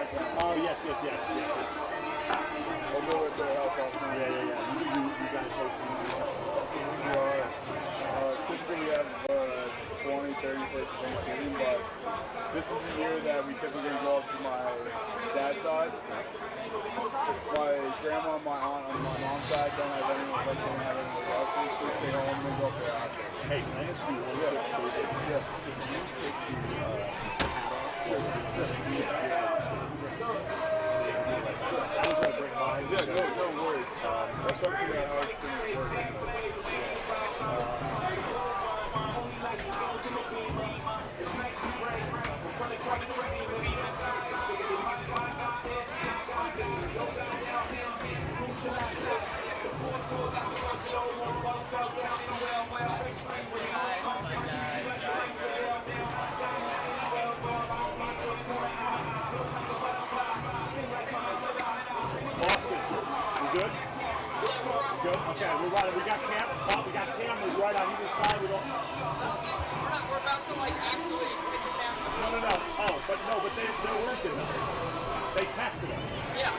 background. Oh, yes. I'll go with their house all the time. Yeah. You guys host them. We are. Typically we have 20, 30 first Thanksgiving, but this is the year that we typically go up to my dad's side. My grandma and my aunt on my mom's side don't have anyone else, so we just stay home and then go up there after. Hey, can I ask you one quick favor? Yeah. Can you take the hat off? I was going to bring mine. Yeah, no worries. That's something that I was thinking of working. Austin, you good? Good? Okay, we got cameras right on either side. We're about to actually pick it down. No. But they're working though. They tested it. Yeah.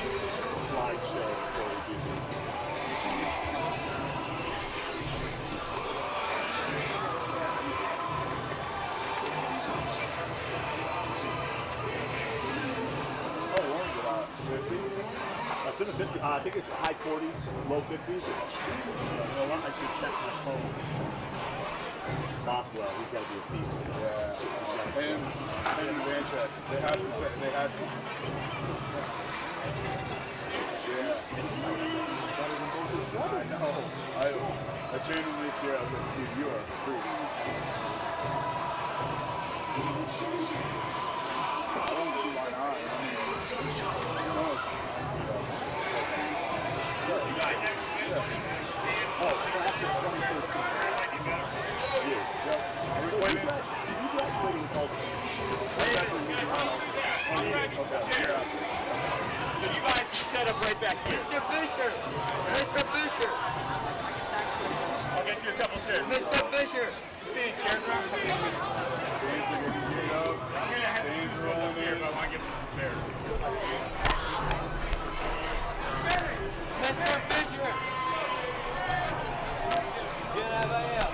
Just a slideshow before we do this. It's in the 50s. I think it's high 40s, low 50s. You know what? I should check my phone. Bothwell, he's got to be a beast. Yeah. And Vanchek, they had to. Yeah. I know. I trained him this year. I was like, dude, you are a freak. I don't see why not. Class of 2013. You. Yep. Did you graduate in culture? So you guys set up right back here. Mr. Fisher. I'll get you a couple chairs. Mr. Fisher. See any chairs around? I'm going to have two ones up here, but I want to get them some chairs. Mr. Fisher. Good, how about you?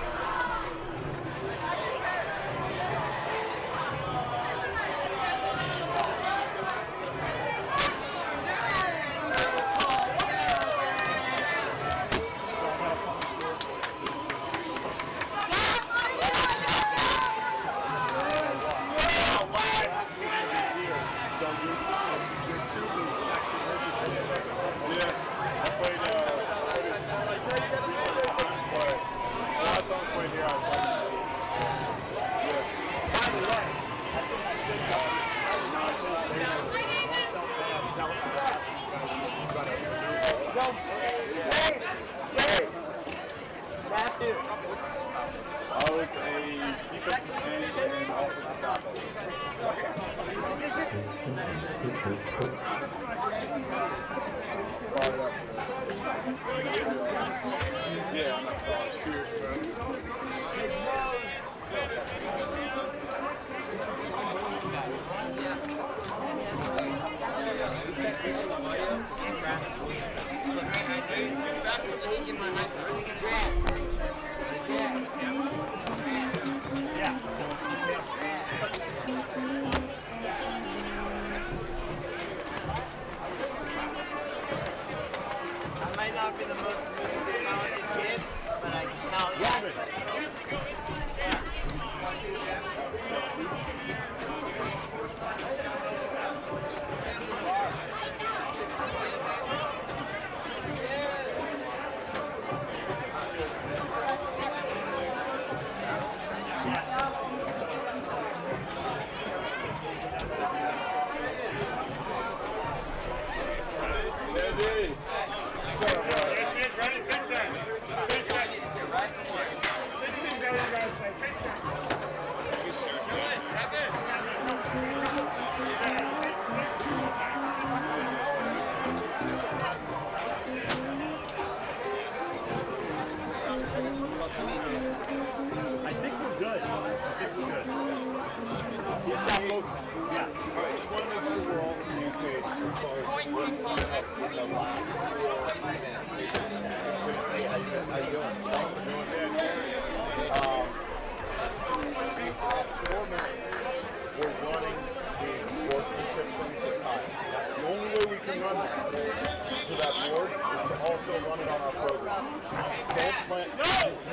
also run it on our program. Don't plan. No!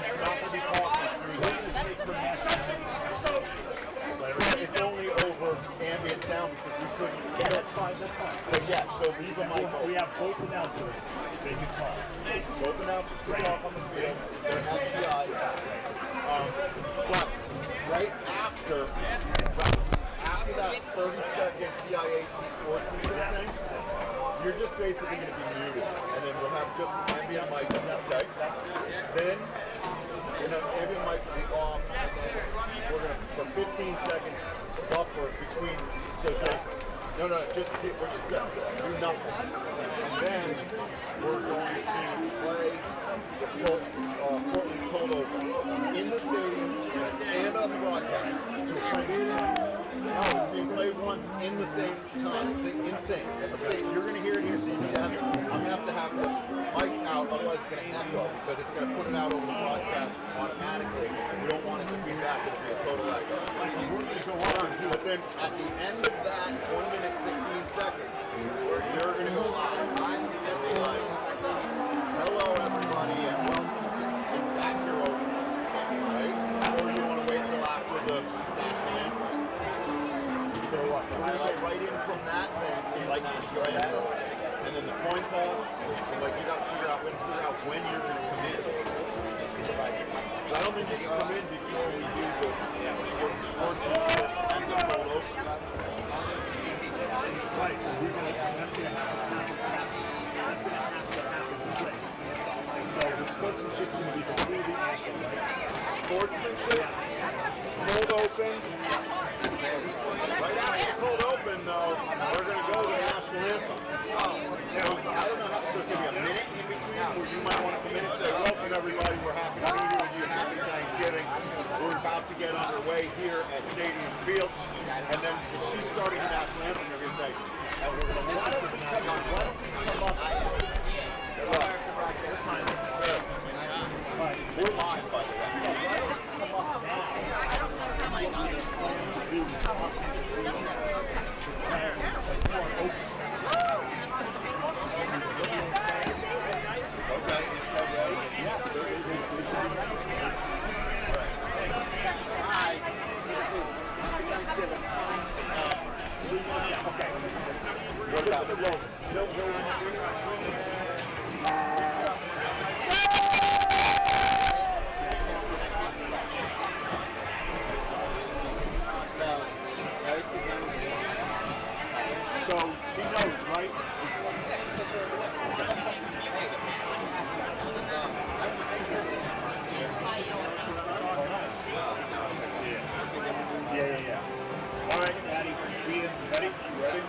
You're not going to be talking through that. It's only over ambient sound because we couldn't. Yeah, that's fine. But yes, so leave a mic open. We have both announcers. They can talk. Both announcers can talk on the field. They're SCI. But right after that 30-second CIAC sportsmanship thing, you're just basically going to be muted, and then we'll have just the ambient mic, okay? Then the ambient mic will be off, and then we're going to, for 15 seconds, buffer between, we're just going to do nothing. And then we're going to play Portland Polo in the stadium and on the broadcast. No, it's being played once in the same time, in sync. You're going to hear it here, so you need to have, I'm going to have the mic out, otherwise it's going to echo, because it's going to put it out over the broadcast automatically. We don't want it to be back, it'll be a total echo. But then at the end of that 1 minute, 16 seconds, you're going to go live. And be like, hello everybody, and welcome to, and that's your open, right? Or you want to wait until after the national anthem. Right in from that thing, like national anthem, and then the coin toss, and like you got to figure out when you're going to come in. I don't think you should come in before we do the sportsmanship and the polo. Right, that's going to happen. So the sportsmanship is going to be before the anthem, right? Sportsmanship, cold open. Right after cold open, though, we're going to go to the national anthem. I don't know if there's going to be a minute in between where you might want to come in and say, welcome everybody, we're happy to be here with you, happy Thanksgiving. We're about to get underway here at Stadium Field. And then if she's starting the national anthem, you're going to say, and we're going to listen to the national anthem. We're live, by the way. Okay, is Ted ready? Yeah. Hi. Okay. What about the rope? So she knows, right? Yeah. All right, Maddie, Ian, ready? You ready?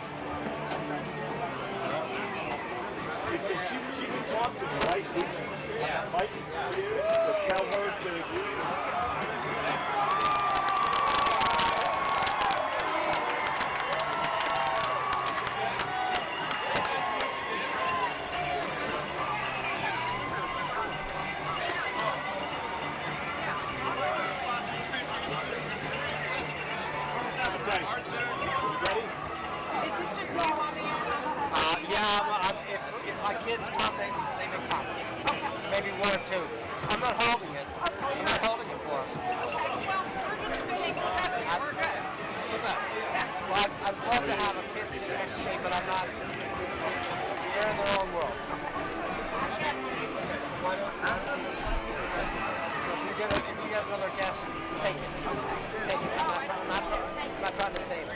She can talk to me, right? Yeah. Mike? So tell her to... Kids come, they may come. Maybe one or two. I'm not holding it. I'm not holding it for them. Well, we're just fitting 7. We're good. Well, I'd love to have a kid sit next to me, but I'm not. They're in their own world. If you get another guest, take it. Take it. I'm not trying to save it.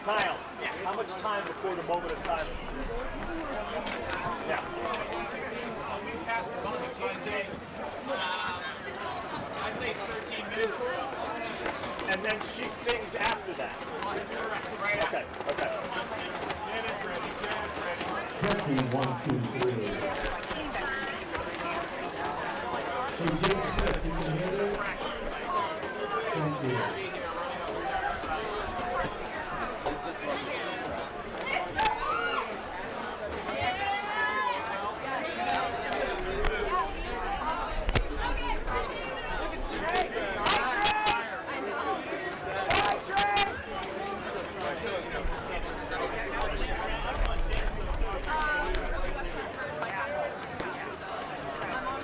Kyle, how much time before the moment of silence? Yeah. He's past the moment, so I'd say 13 minutes. And then she sings after that. Right. Okay. Shannon's ready. 1, 2, 3. Hey, Jason, you can hear this? Thank you.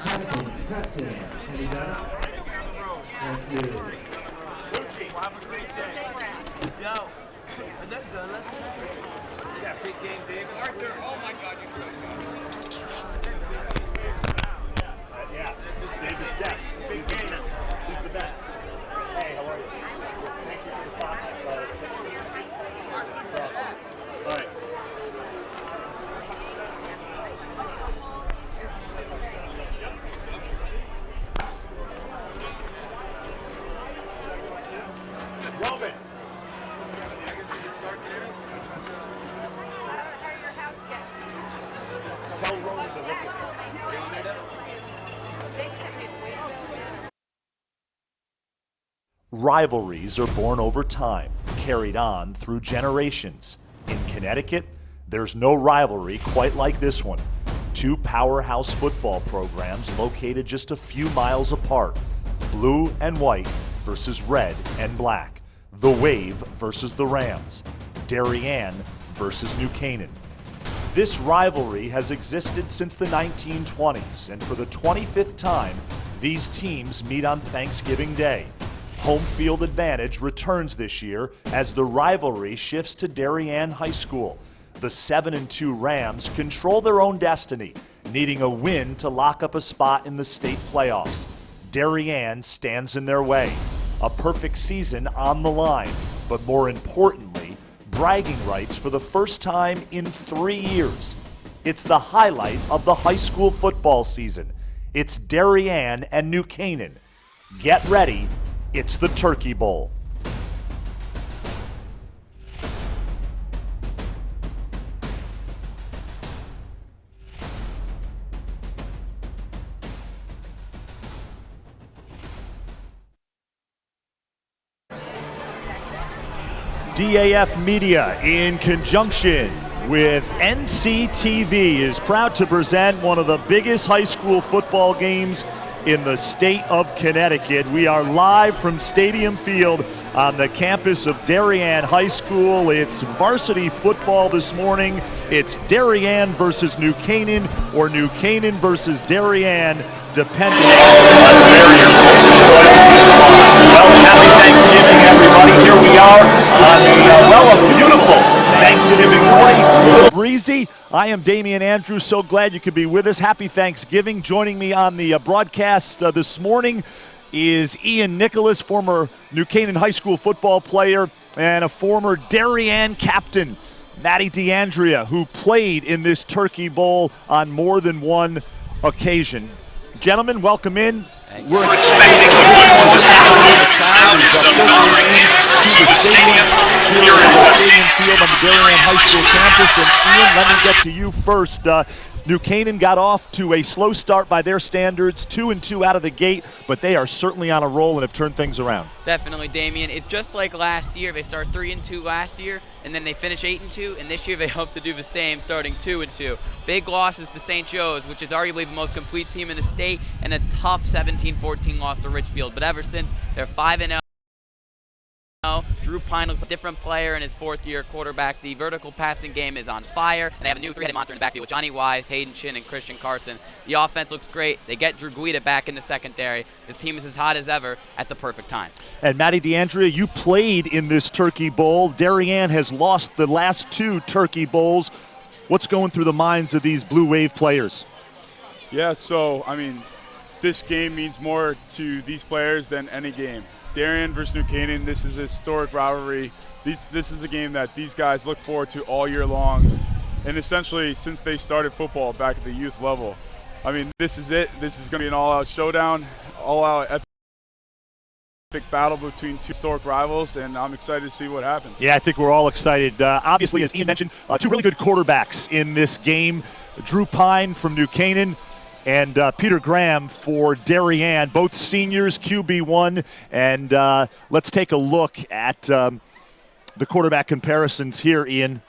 Testing. Can you done? Thank you. Yeah, big game, Dave. Arthur, oh my God, you're so Yeah, Davis Step. He's the best. Hey, how are you? Thank you for the box. That's awesome. All right. Robin. How are your house guests? Tell Roman to look at Rivalries are born over time, carried on through generations. In Connecticut, there's no rivalry quite like this one. Two powerhouse football programs located just a few miles apart. Blue and white versus red and black. The Wave versus the Rams. Darien versus New Canaan. This rivalry has existed since the 1920s, and for the 25th time, these teams meet on Thanksgiving Day. Home field advantage returns this year as the rivalry shifts to Darien High School. The 7-2 Rams control their own destiny, needing a win to lock up a spot in the state playoffs. Darien stands in their way. A perfect season on the line, but more importantly, bragging rights for the first time in 3 years. It's the highlight of the high school football season. It's Darien and New Canaan. Get ready. It's the Turkey Bowl. DAF Media, in conjunction with NCTV, is proud to present one of the biggest high school football games in the state of Connecticut. We are live from Stadium Field on the campus of Darien High School. It's varsity football this morning. It's Darien versus New Canaan, or New Canaan versus Darien, depending on where you're Well, happy Thanksgiving, everybody. Here we are on a beautiful Thanksgiving morning. A little breezy. I am Damian Andrews. So glad you could be with us. Happy Thanksgiving. Joining me on the broadcast this morning is Ian Nicholas, former New Canaan High School football player and a former Darien captain, Matty DeAndrea, who played in this Turkey Bowl on more than one occasion. Gentlemen, welcome in. We're expecting the one this afternoon. Crowds of filtering in to the stadium here in the Stadium Field on the Darien High School campus. And Ian, let me get to you first. New Canaan got off to a slow start by their standards, 2-2 out of the gate, but they are certainly on a roll and have turned things around. Definitely, Damien. It's just like last year. They started 3-2 last year, and then they finish 8-2, and this year they hope to do the same, starting 2-2. Big losses to St. Joe's, which is arguably the most complete team in the state, and a tough 17-14 loss to Richfield. But ever since, they're 5-0. Drew Pine looks a different player in his fourth-year quarterback. The vertical passing game is on fire, and they have a new three-headed monster in the backfield with Johnny Wise, Hayden Chin, and Christian Carson. The offense looks great. They get Drew Guida back in the secondary. This team is as hot as ever at the perfect time. And Matty DeAndrea, you played in this Turkey Bowl. Darien has lost the last two Turkey Bowls. What's going through the minds of these Blue Wave players? Yeah, so, I mean, this game means more to these players than any game. Darien versus New Canaan, this is a historic rivalry. This is a game that these guys look forward to all year long. And essentially, since they started football back at the youth level, I mean, this is it. This is going to be an all-out showdown, all-out epic battle between two historic rivals, and I'm excited to see what happens. Yeah, I think we're all excited. Obviously, as Ian mentioned, two really good quarterbacks in this game. Drew Pine from New Canaan and Peter Graham for Darien, both seniors, QB1. And let's take a look at the quarterback comparisons here, Ian,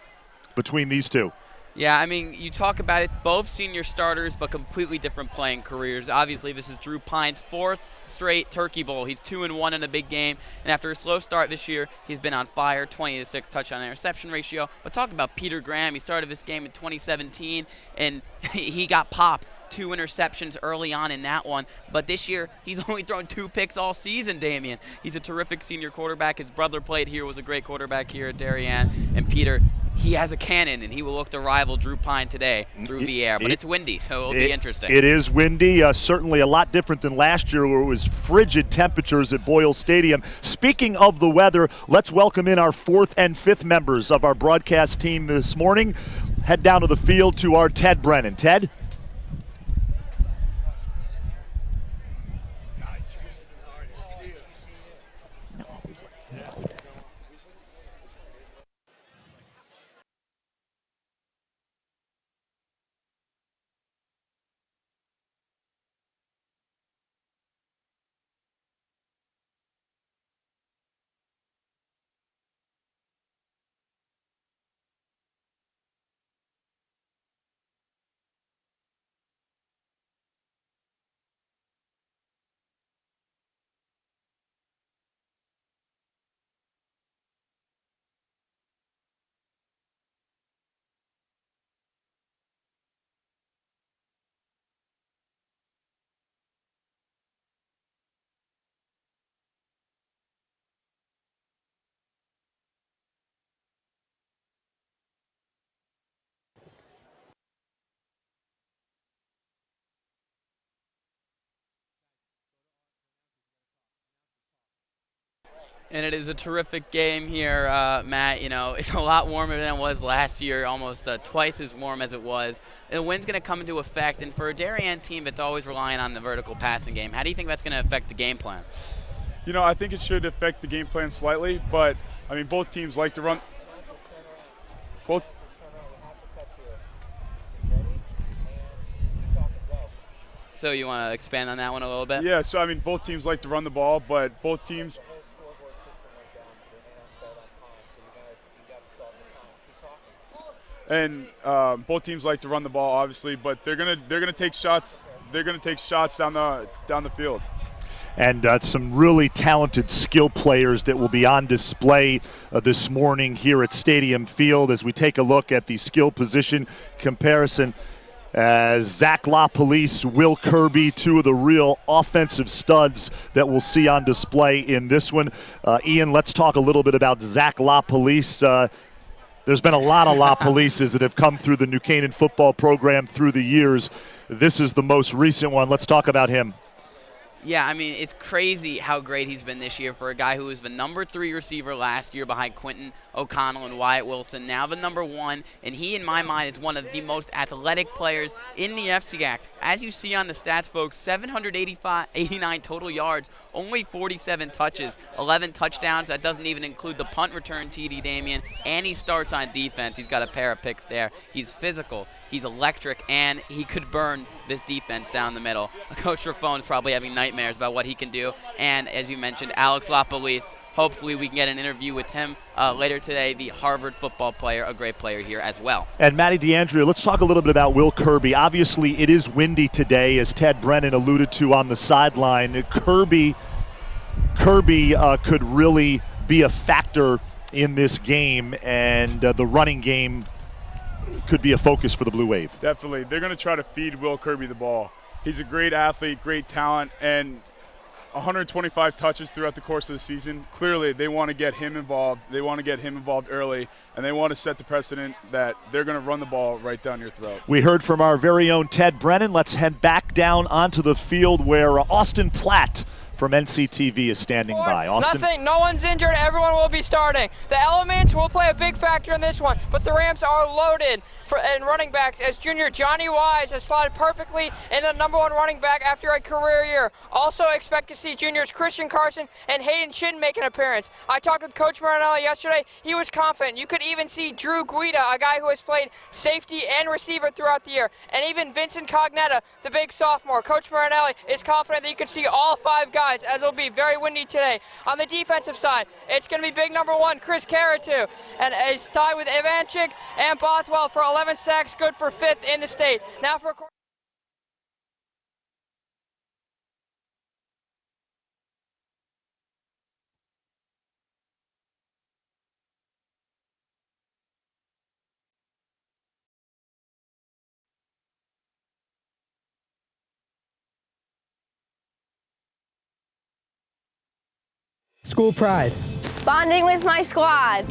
between these two. Yeah, I mean, you talk about it, both senior starters, but completely different playing careers. Obviously, this is Drew Pine's fourth straight Turkey Bowl. He's 2-1 in a big game, and after a slow start this year, he's been on fire, 20-6 touchdown interception ratio. But talk about Peter Graham. He started this game in 2017, and he got popped 2 interceptions early on in that one. But this year, he's only thrown 2 picks all season, Damien. He's a terrific senior quarterback. His brother played here, was a great quarterback here at Darien. And Peter, he has a cannon, and he will look to rival Drew Pine today through the air. But it's windy, so it'll be interesting. It is windy, certainly a lot different than last year where it was frigid temperatures at Boyle Stadium. Speaking of the weather, let's welcome in our 4th and 5th members of our broadcast team this morning. Head down to the field to our Ted Brennan. Ted? And it is a terrific game here, Matt. You know, it's a lot warmer than it was last year, almost twice as warm as it was. And the wind's going to come into effect. And for a Darien team that's always relying on the vertical passing game, how do you think that's going to affect the game plan? You know, I think it should affect the game plan slightly, but, I mean, both teams like to run. So you want to expand on that one a little bit? Yeah, so, I mean, both teams like to run the ball, but both teams – and both teams like to run the ball, obviously, but they're gonna take shots. They're gonna take shots down the field. And some really talented skill players that will be on display this morning here at Stadium Field as we take a look at the skill position comparison. Zach LaPolice, Will Kirby, 2 of the real offensive studs that we'll see on display in this one. Ian, let's talk a little bit about Zach LaPolice. There's been a lot of LaPolices that have come through the New Canaan football program through the years. This is the most recent one. Let's talk about him. Yeah, I mean, it's crazy how great he's been this year for a guy who was the number 3 receiver last year behind Quentin O'Connell and Wyatt Wilson, now the number 1, and he, in my mind, is one of the most athletic players in the FCAC. As you see on the stats, folks, 789 total yards, only 47 touches, 11 touchdowns. That doesn't even include the punt return, TD Damien, and he starts on defense. He's got a pair of picks there. He's physical, he's electric, and he could burn this defense down the middle. Coach Raffone is probably having nightmares about what he can do, and as you mentioned, Alex LaPolice. Hopefully we can get an interview with him later today, the Harvard football player, a great player here as well. And Matty DeAndrea, let's talk a little bit about Will Kirby. Obviously, it is windy today, as Ted Brennan alluded to on the sideline. Kirby could really be a factor in this game, and the running game could be a focus for the Blue Wave. Definitely. They're going to try to feed Will Kirby the ball. He's a great athlete, great talent, and 125 touches throughout the course of the season. Clearly, they want to get him involved. They want to get him involved early, and they want to set the precedent that they're going to run the ball right down your throat. We heard from our very own Ted Brennan. Let's head back down onto the field where Austin Platt from NCTV is standing by. Austin? Nothing. No one's injured. Everyone will be starting. The elements will play a big factor in this one, but the Rams are loaded in running backs as junior Johnny Wise has slotted perfectly into the #1 running back after a career year. Also expect to see juniors Christian Carson and Hayden Chin make an appearance. I talked with Coach Marinelli yesterday. He was confident. You could even see Drew Guida, a guy who has played safety and receiver throughout the year, and even Vincent Cognetta, the big sophomore. Coach Marinelli is confident that you could see all 5 guys, as it'll be very windy today. On the defensive side, it's going to be big #1, Chris Caratu, and is tied with Ivanchik and Bothwell for 11 sacks, good for 5th in the state. Now for School pride. Bonding with my squad.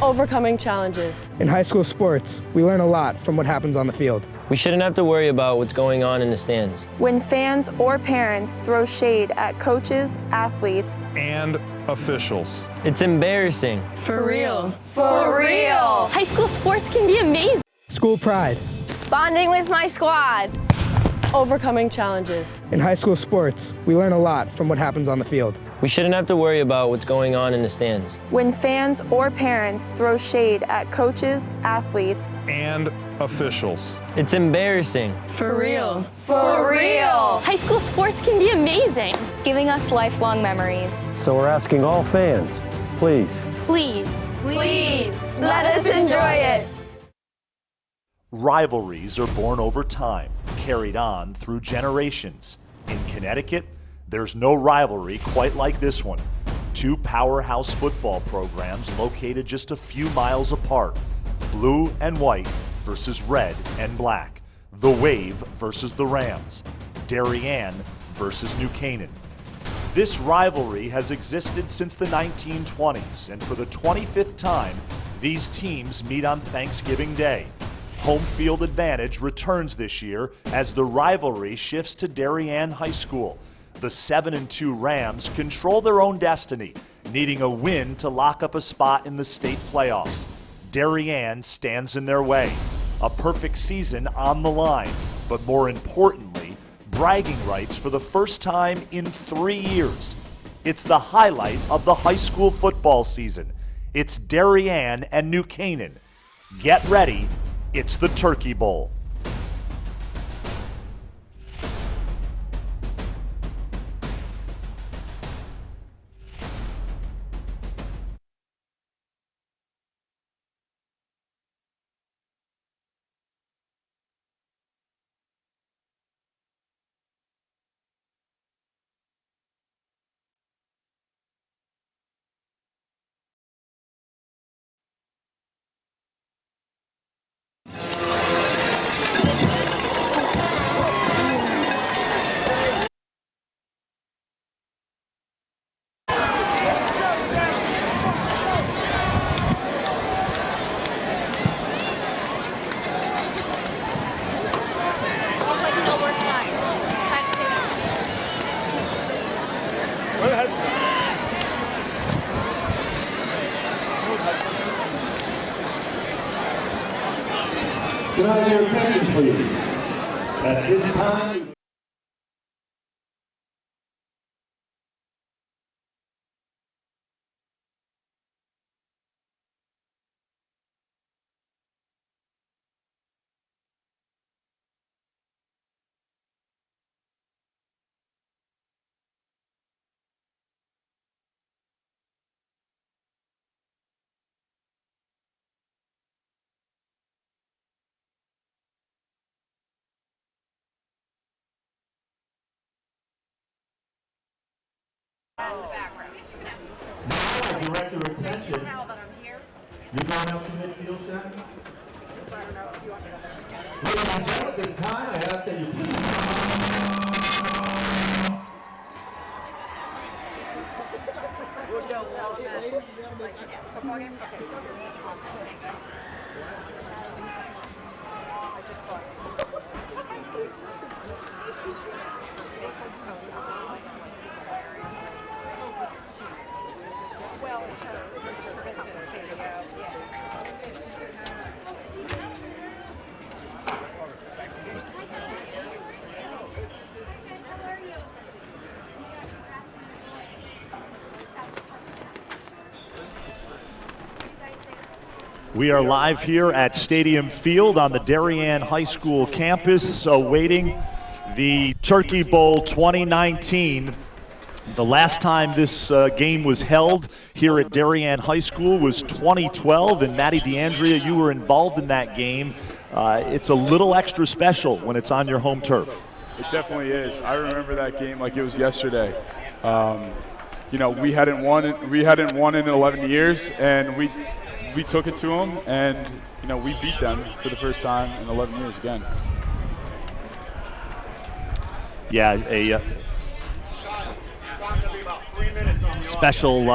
Overcoming challenges. In high school sports, we learn a lot from what happens on the field. We shouldn't have to worry about what's going on in the stands. When fans or parents throw shade at coaches, athletes, and officials. It's embarrassing. For real. For real. High school sports can be amazing. School pride. Bonding with my squad. Overcoming challenges. In high school sports, we learn a lot from what happens on the field. We shouldn't have to worry about what's going on in the stands. When fans or parents throw shade at coaches, athletes, and officials. It's embarrassing. For real. For real. High school sports can be amazing. Giving us lifelong memories. So we're asking all fans, please. Please. Please. Let us enjoy it. Rivalries are born over time, carried on through generations. In Connecticut, there's no rivalry quite like this one. Two powerhouse football programs located just a few miles apart. Blue and white versus red and black. The Wave versus the Rams. Darien versus New Canaan. This rivalry has existed since the 1920s, and for the 25th time, these teams meet on Thanksgiving Day. Home field advantage returns this year as the rivalry shifts to Darien High School. The 7-2 Rams control their own destiny, needing a win to lock up a spot in the state playoffs. Darien stands in their way. A perfect season on the line, but more importantly, bragging rights for the first time in 3 years. It's the highlight of the high school football season. It's Darien and New Canaan. Get ready. It's the Turkey Bowl. Can I have your attention, please? At this time. Now I direct your attention. You're going up to midfield, Shannon? Ladies and gentlemen, at this time, I ask that you please. Football game? Okay. I just bought well, it's her business video, yeah. We are live here at Stadium Field on the Darien High School campus, awaiting the Turkey Bowl 2019. The last time this game was held here at Darien High School was 2012, and Matty DeAndrea, you were involved in that game. It's a little extra special when it's on your home turf. It definitely is. I remember that game like it was yesterday. You know, we hadn't won in 11 years, and we took it to them, and you know, we beat them for the first time in 11 years again. Yeah, Special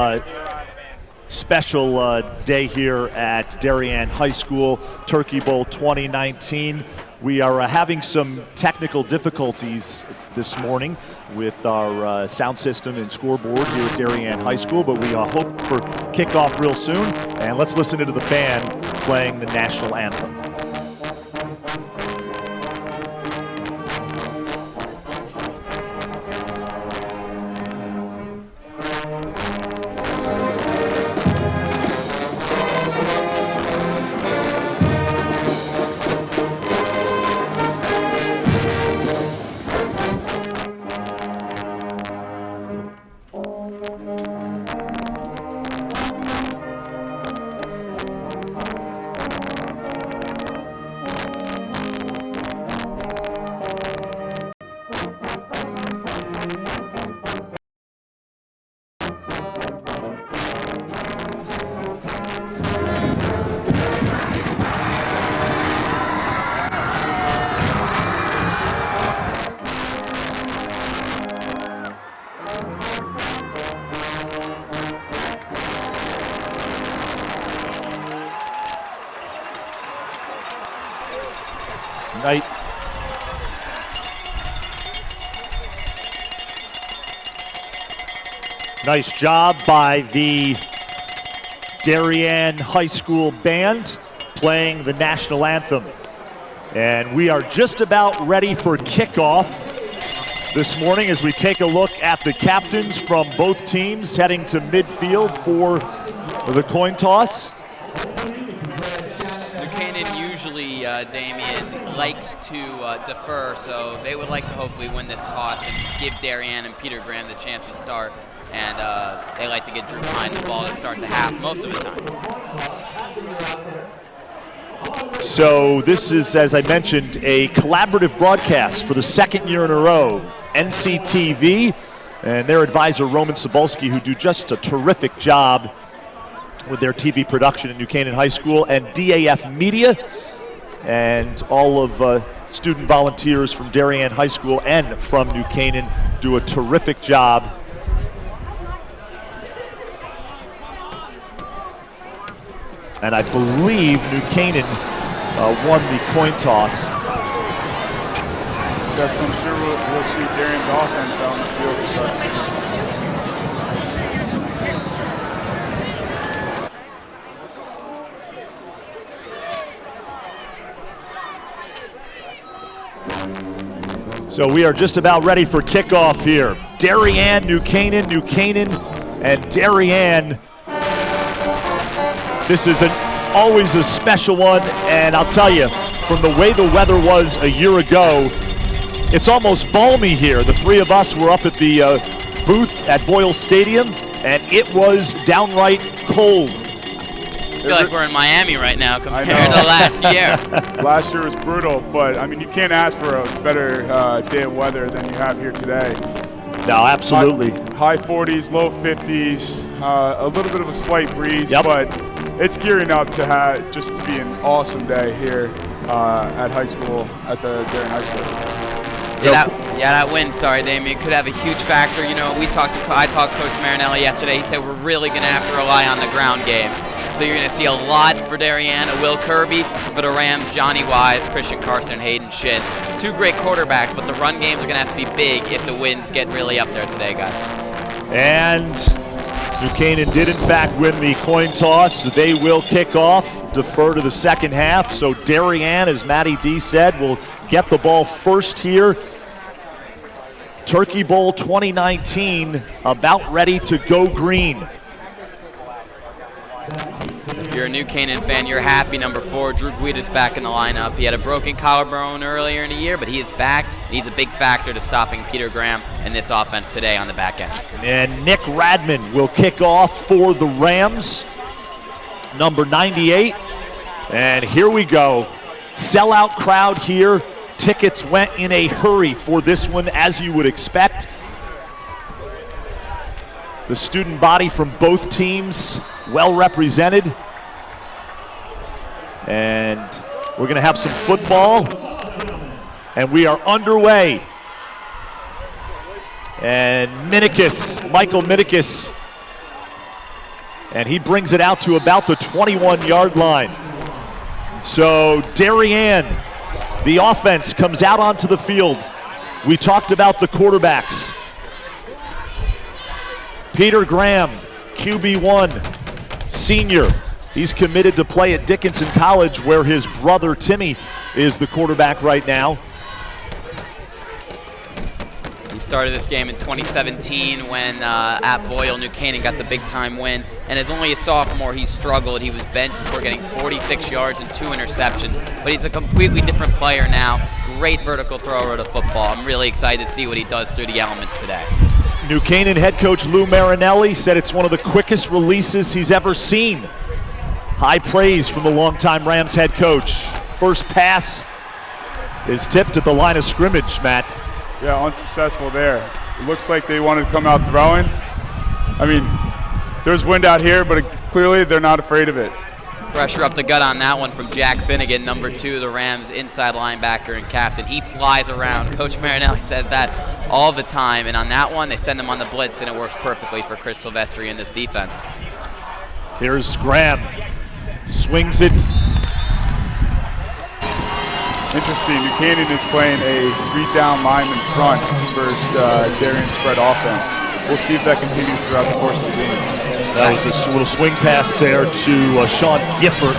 day here at Darien High School, Turkey Bowl 2019. We are having some technical difficulties this morning with our sound system and scoreboard here at Darien High School, but we hope for kickoff real soon. And let's listen to the band playing the national anthem. Nice job by the Darien High School band playing the national anthem. And we are just about ready for kickoff this morning as we take a look at the captains from both teams heading to midfield for the coin toss. New Canaan usually, Damien, likes to defer, so they would like to hopefully win this toss and give Darien and Peter Graham the chance to start. And they like to get Drew behind the ball to start the half most of the time. So this is, as I mentioned, a collaborative broadcast for the second year in a row. NCTV and their advisor, Roman Cebulski, who do just a terrific job with their TV production at New Canaan High School, and DAF Media, and all of student volunteers from Darien High School and from New Canaan do a terrific job. And I believe New Canaan won the coin toss. Yes, I'm sure we'll see Darien's offense out on the field to start. So we are just about ready for kickoff here. Darien, New Canaan, and Darien. This is always a special one, and I'll tell you, from the way the weather was a year ago, it's almost balmy here. The three of us were up at the booth at Boyle Stadium, and it was downright cold. I feel like we're in Miami right now compared to last year. Last year was brutal, but I mean, you can't ask for a better day of weather than you have here today. No, absolutely. High 40s, low 50s, a little bit of a slight breeze, but it's gearing up to just to be an awesome day here at high school, at the Darien High School. That win, sorry, Damien, could have a huge factor. You know, I talked to Coach Marinelli yesterday. He said we're really going to have to rely on the ground game. So you're going to see a lot for Darien, Will Kirby, for the Rams, Johnny Wise, Christian Carson, Hayden Shin. Two great quarterbacks, but the run games are going to have to be big if the winds get really up there today, guys. And New Canaan did, in fact, win the coin toss. They will kick off, defer to the second half. So Darien, as Matty D said, will get the ball first here. Turkey Bowl 2019 about ready to go green. If you're a New Canaan fan, you're happy. Number 4, Drew Guida's back in the lineup. He had a broken collarbone earlier in the year, but he is back. He's a big factor to stopping Peter Graham and this offense today on the back end. And Nick Radman will kick off for the Rams, number 98. And here we go. Sellout crowd here. Tickets went in a hurry for this one, as you would expect. The student body from both teams well represented. And we're going to have some football. And we are underway. And Michael Minikis and he brings it out to about the 21-yard line. So Darien, the offense comes out onto the field. We talked about the quarterbacks. Peter Graham, QB1, senior. He's committed to play at Dickinson College, where his brother Timmy is the quarterback right now. He started this game in 2017 when at Boyle, New Canaan got the big-time win. And as only a sophomore, he struggled. He was benched before getting 46 yards and 2 interceptions. But he's a completely different player now. Great vertical thrower of the football. I'm really excited to see what he does through the elements today. New Canaan head coach Lou Marinelli said it's one of the quickest releases he's ever seen. High praise from the longtime Rams head coach. First pass is tipped at the line of scrimmage, Matt. Yeah, unsuccessful there. It looks like they wanted to come out throwing. I mean, there's wind out here, but clearly they're not afraid of it. Pressure up the gut on that one from Jack Finnegan, number 2, the Rams inside linebacker and captain. He flies around. Coach Marinelli says that all the time. And on that one, they send him on the blitz, and it works perfectly for Chris Silvestri in this defense. Here's Graham. Swings it. Interesting, New Canaan is playing a 3-down lineman front versus Darien spread offense. We'll see if that continues throughout the course of the game. That was a little swing pass there to Sean Gifford.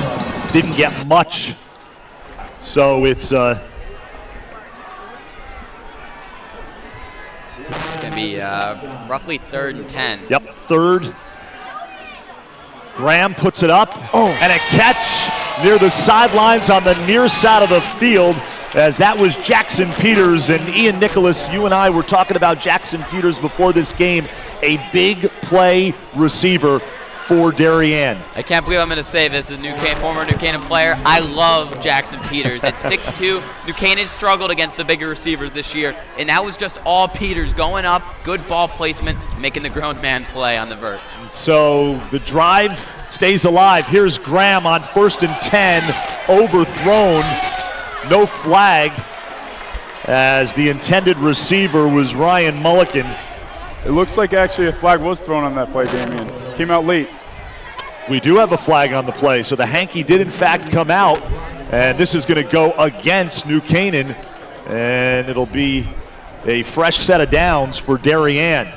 Didn't get much. So it's going to be roughly 3rd and 10. Yep, 3rd. Graham puts it up, and a catch near the sidelines on the near side of the field, as that was Jackson Peters. And Ian Nicholas, you and I were talking about Jackson Peters before this game, a big play receiver for Darien. I can't believe I'm going to say this as a former New Canaan player. I love Jackson Peters. At 6'2", New Canaan struggled against the bigger receivers this year, and that was just all Peters going up, good ball placement, making the grown man play on the vert. So the drive stays alive. Here's Graham on 1st and 10, overthrown, no flag, as the intended receiver was Ryan Mulligan. It looks like actually a flag was thrown on that play, Damien. Came out late. We do have a flag on the play, so the hanky did in fact come out, and this is going to go against New Canaan, and it'll be a fresh set of downs for Darien.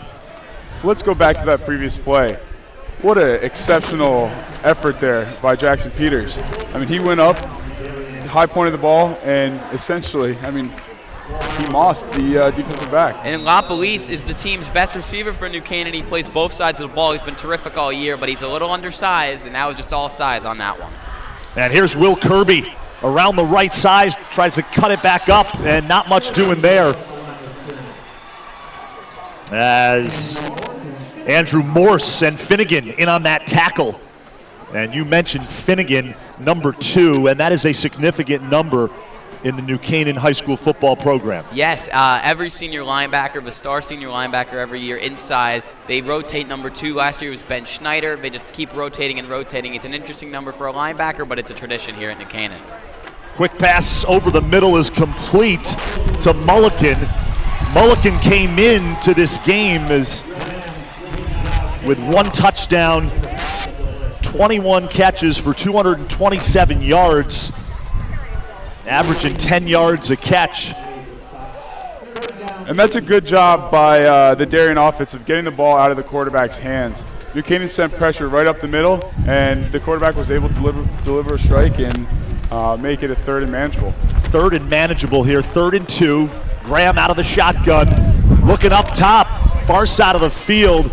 Let's go back to that previous play. What an exceptional effort there by Jackson Peters. I mean, he went up, high pointed the ball, and essentially, I mean, he mossed the defensive back. And LaPolice is the team's best receiver for New Canaan. He plays both sides of the ball. He's been terrific all year, but he's a little undersized, and that was just all size on that one. And here's Will Kirby around the right side, tries to cut it back up, and not much doing there. As Andrew Morse and Finnegan in on that tackle. And you mentioned Finnegan, number 2, and that is a significant number in the New Canaan High School football program. Yes, every senior linebacker, the star senior linebacker every year inside, they rotate number 2. Last year was Ben Schneider. They just keep rotating and rotating. It's an interesting number for a linebacker, but it's a tradition here at New Canaan. Quick pass over the middle is complete to Mulligan. Mulligan came into this game with 1 touchdown, 21 catches for 227 yards, averaging 10 yards a catch. And that's a good job by the Darien offense of getting the ball out of the quarterback's hands. New Canaan sent pressure right up the middle, and the quarterback was able to deliver a strike and make it a 3rd and manageable. 3rd and manageable here, 3rd and 2. Graham out of the shotgun, looking up top, far side of the field,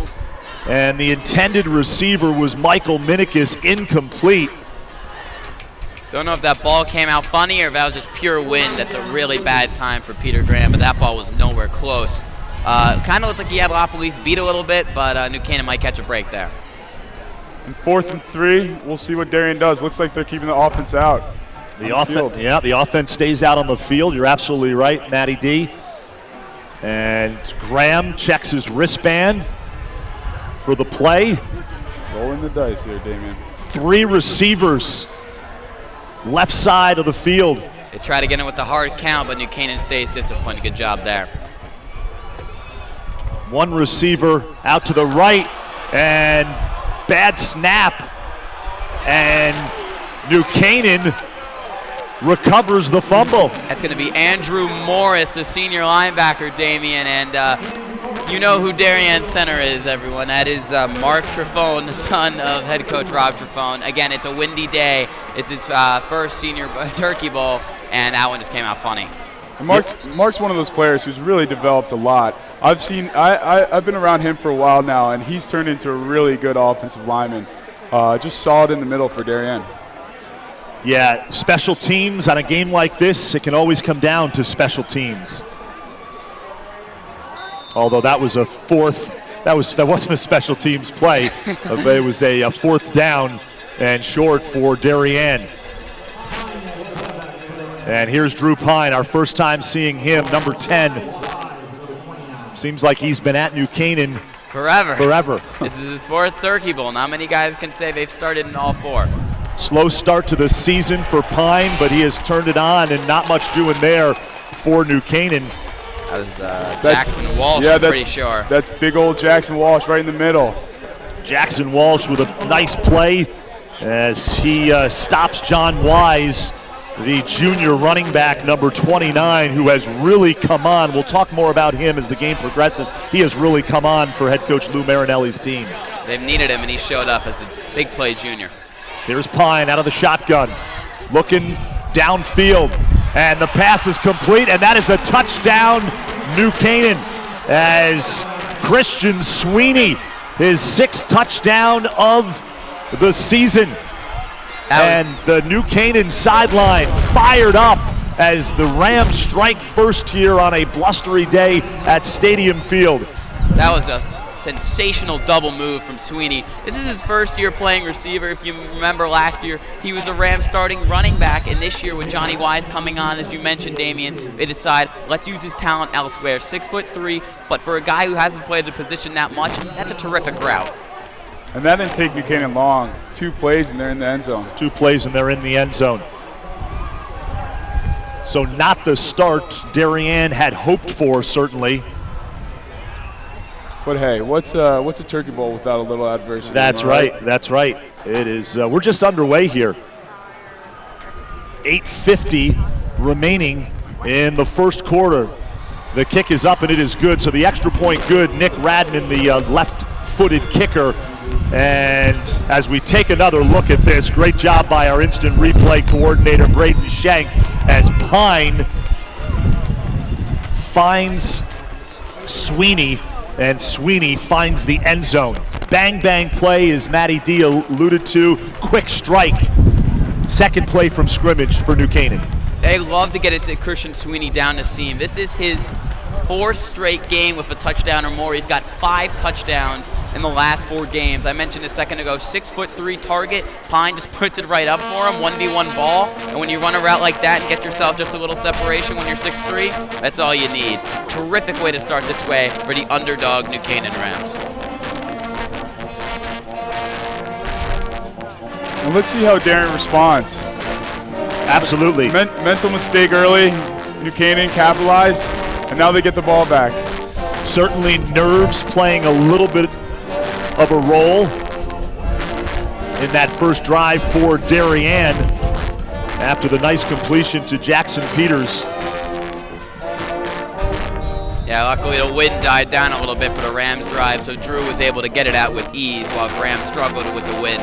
and the intended receiver was Michael Minikis, incomplete. Don't know if that ball came out funny or if that was just pure wind at the really bad time for Peter Graham, but that ball was nowhere close. Kind of looked like he had LaPolice beat a little bit, but New Canaan might catch a break there. And 4th and 3, we'll see what Darien does. Looks like they're keeping the offense out. The offense stays out on the field. You're absolutely right, Matty D. And Graham checks his wristband for the play. Rolling the dice here, Damien. 3 receivers, left side of the field. They try to get him with the hard count, but New Canaan stays disciplined. Good job there. 1 receiver out to the right, and bad snap, and New Canaan recovers the fumble. That's going to be Andrew Morris, the senior linebacker, Damien, and you know who Darien center is, everyone. That is Mark Trefone, the son of head coach Rob Trefone. Again, it's a windy day. It's his first senior turkey bowl, and that one just came out funny. And Mark's one of those players who's really developed a lot. I've been around him for a while now, and he's turned into a really good offensive lineman. Just solid in the middle for Darien. Yeah, special teams on a game like this, it can always come down to special teams. Although that was a that wasn't a special teams play, but it was a fourth down and short for Darien. And here's Drew Pine, our first time seeing him, number 10. Seems like he's been at New Canaan forever. This is his fourth turkey bowl. Not many guys can say they've started in all four. Slow start to the season for Pine, but he has turned it on, and not much doing there for New Canaan. That was Jackson Walsh, I'm pretty sure. That's big old Jackson Walsh right in the middle. Jackson Walsh with a nice play as he stops John Wise, the junior running back, number 29, who has really come on. We'll talk more about him as the game progresses. He has really come on for head coach Lou Marinelli's team. They've needed him, and he showed up as a big play junior. Here's Pine out of the shotgun, looking downfield, and the pass is complete, and that is a touchdown, New Canaan, as Christian Sweeney, his 6th touchdown of the season. And the New Canaan sideline fired up as the Rams strike first here on a blustery day at Stadium Field. That was a sensational double move from Sweeney. This is his first year playing receiver. If you remember last year, he was the Rams starting running back, and this year with Johnny Wise coming on, as you mentioned, Damien, they decide, let's use his talent elsewhere. 6'3", but for a guy who hasn't played the position that much, that's a terrific route. And that didn't take New Canaan long. 2 plays and they're in the end zone. 2 plays and they're in the end zone. So not the start Darien had hoped for, certainly. But hey, what's a turkey bowl without a little adversity? That's right. That's right. It is. We're just underway here. 8:50 remaining in the first quarter. The kick is up and it is good. So the extra point good. Nick Radman, the left-footed kicker. And as we take another look at this, great job by our instant replay coordinator, Braden Schenk, as Pine finds Sweeney, and Sweeney finds the end zone. Bang, bang play, as Matty D alluded to. Quick strike. Second play from scrimmage for New Canaan. They love to get it to Christian Sweeney down the seam. This is his 4th straight game with a touchdown or more. He's got 5 touchdowns in the last 4 games. I mentioned a second ago, 6'3" target. Pine just puts it right up for him, 1v1 ball. And when you run a route like that and get yourself just a little separation when you're 6'3", that's all you need. Terrific way to start this way for the underdog New Canaan Rams. And let's see how Darien responds. Absolutely. Mental mistake early. New Canaan capitalized, and now they get the ball back. Certainly nerves playing a little bit of a role in that first drive for Darien after the nice completion to Jackson Peters. Yeah, luckily the wind died down a little bit for the Rams drive, so Drew was able to get it out with ease while Graham struggled with the wind.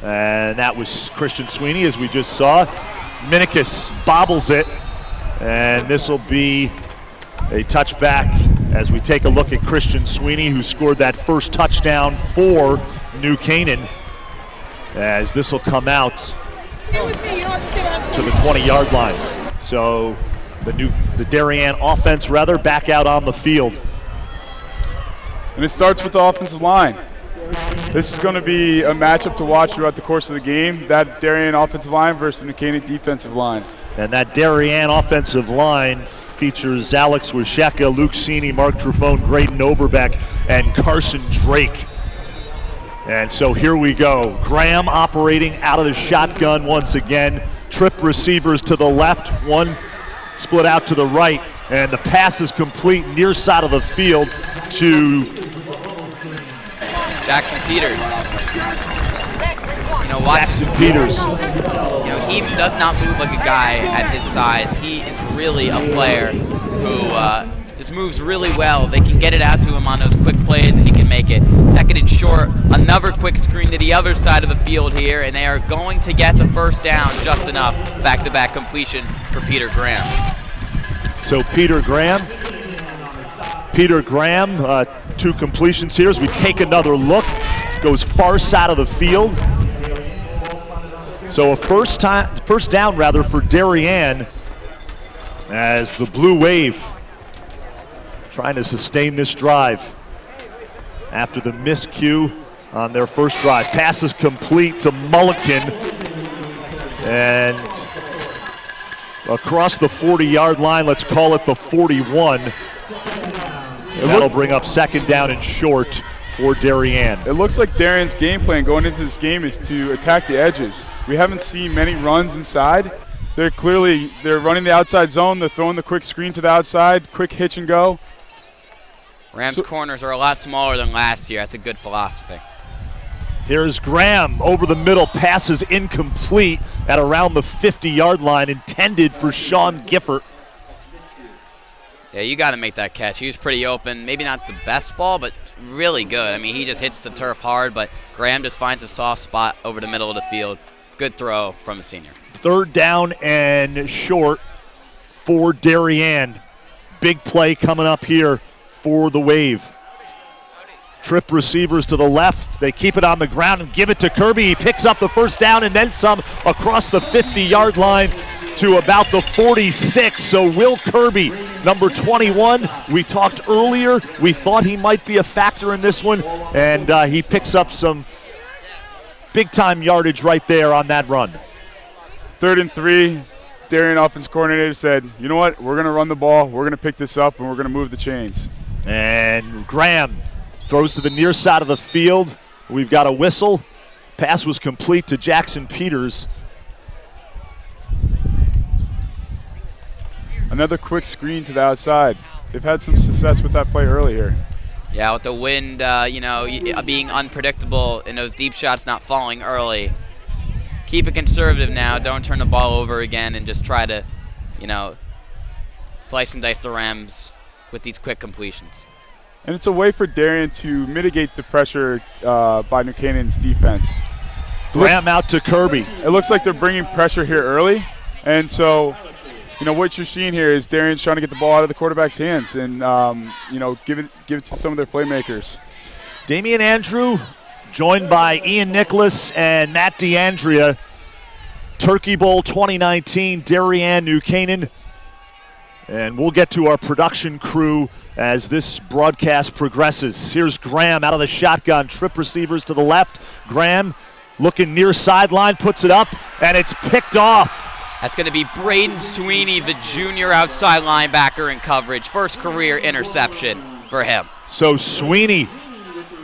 And that was Christian Sweeney, as we just saw. Minikis bobbles it, and this will be a touchback as we take a look at Christian Sweeney, who scored that first touchdown for New Canaan, as this will come out to the 20-yard line. So the Darien offense, back out on the field. And it starts with the offensive line. This is going to be a matchup to watch throughout the course of the game, that Darien offensive line versus the New Canaan defensive line. And that Darien offensive line features Alex Washeka, Luke Cini, Mark Trufone, Graydon Overbeck, and Carson Drake. And so here we go. Graham operating out of the shotgun once again. Trip receivers to the left, one split out to the right, and the pass is complete near side of the field to Jackson Peters. You know, watching Jackson Peters. You know, he does not move like a guy at his size. He is really a player who just moves really well. They can get it out to him on those quick plays, and he can make it. Second and short, another quick screen to the other side of the field here, and they are going to get the first down just enough. Back-to-back completions for Peter Graham. So Peter Graham, 2 completions here as we take another look. Goes far side of the field. So a first down for Darien as the Blue Wave trying to sustain this drive after the miscue on their first drive. Pass is complete to Mulliken, and across the 40-yard line, let's call it the 41. That'll bring up second down and short for Darien. It looks like Darien's game plan going into this game is to attack the edges. We haven't seen many runs inside. They're running the outside zone. They're throwing the quick screen to the outside, quick hitch and go. Rams corners are a lot smaller than last year. That's a good philosophy. Here's Graham over the middle. Pass is incomplete at around the 50-yard line, intended for Sean Gifford. Yeah, you got to make that catch. He was pretty open. Maybe not the best ball, but really good. I mean, he just hits the turf hard, but Graham just finds a soft spot over the middle of the field. Good throw from a senior. Third down and short for Darien. Big play coming up here for the Wave. Trip receivers to the left. They keep it on the ground and give it to Kirby. He picks up the first down and then some across the 50-yard line to about the 46. So Will Kirby, number 21, we talked earlier. We thought he might be a factor in this one, and he picks up some big-time yardage right there on that run. 3rd and 3. Darien offense coordinator said, you know what, we're going to run the ball, we're going to pick this up, and we're going to move the chains. And Graham throws to the near side of the field. We've got a whistle. Pass was complete to Jackson Peters. Another quick screen to the outside. They've had some success with that play early here. Yeah, with the wind, being unpredictable and those deep shots not falling early. Keep it conservative now. Don't turn the ball over again and just try to, slice and dice the Rams with these quick completions. And it's a way for Darien to mitigate the pressure by New Canaan's defense. Graham out to Kirby. It looks like they're bringing pressure here early. And so, what you're seeing here is Darien's trying to get the ball out of the quarterback's hands and, give it to some of their playmakers. Damian Andrew, joined by Ian Nicholas and Matt DeAndrea. Turkey Bowl 2019, Darien, New Canaan. And we'll get to our production crew as this broadcast progresses. Here's Graham out of the shotgun. Trip receivers to the left. Graham looking near sideline, puts it up, and it's picked off. That's going to be Braden Sweeney, the junior outside linebacker in coverage. First career interception for him. So Sweeney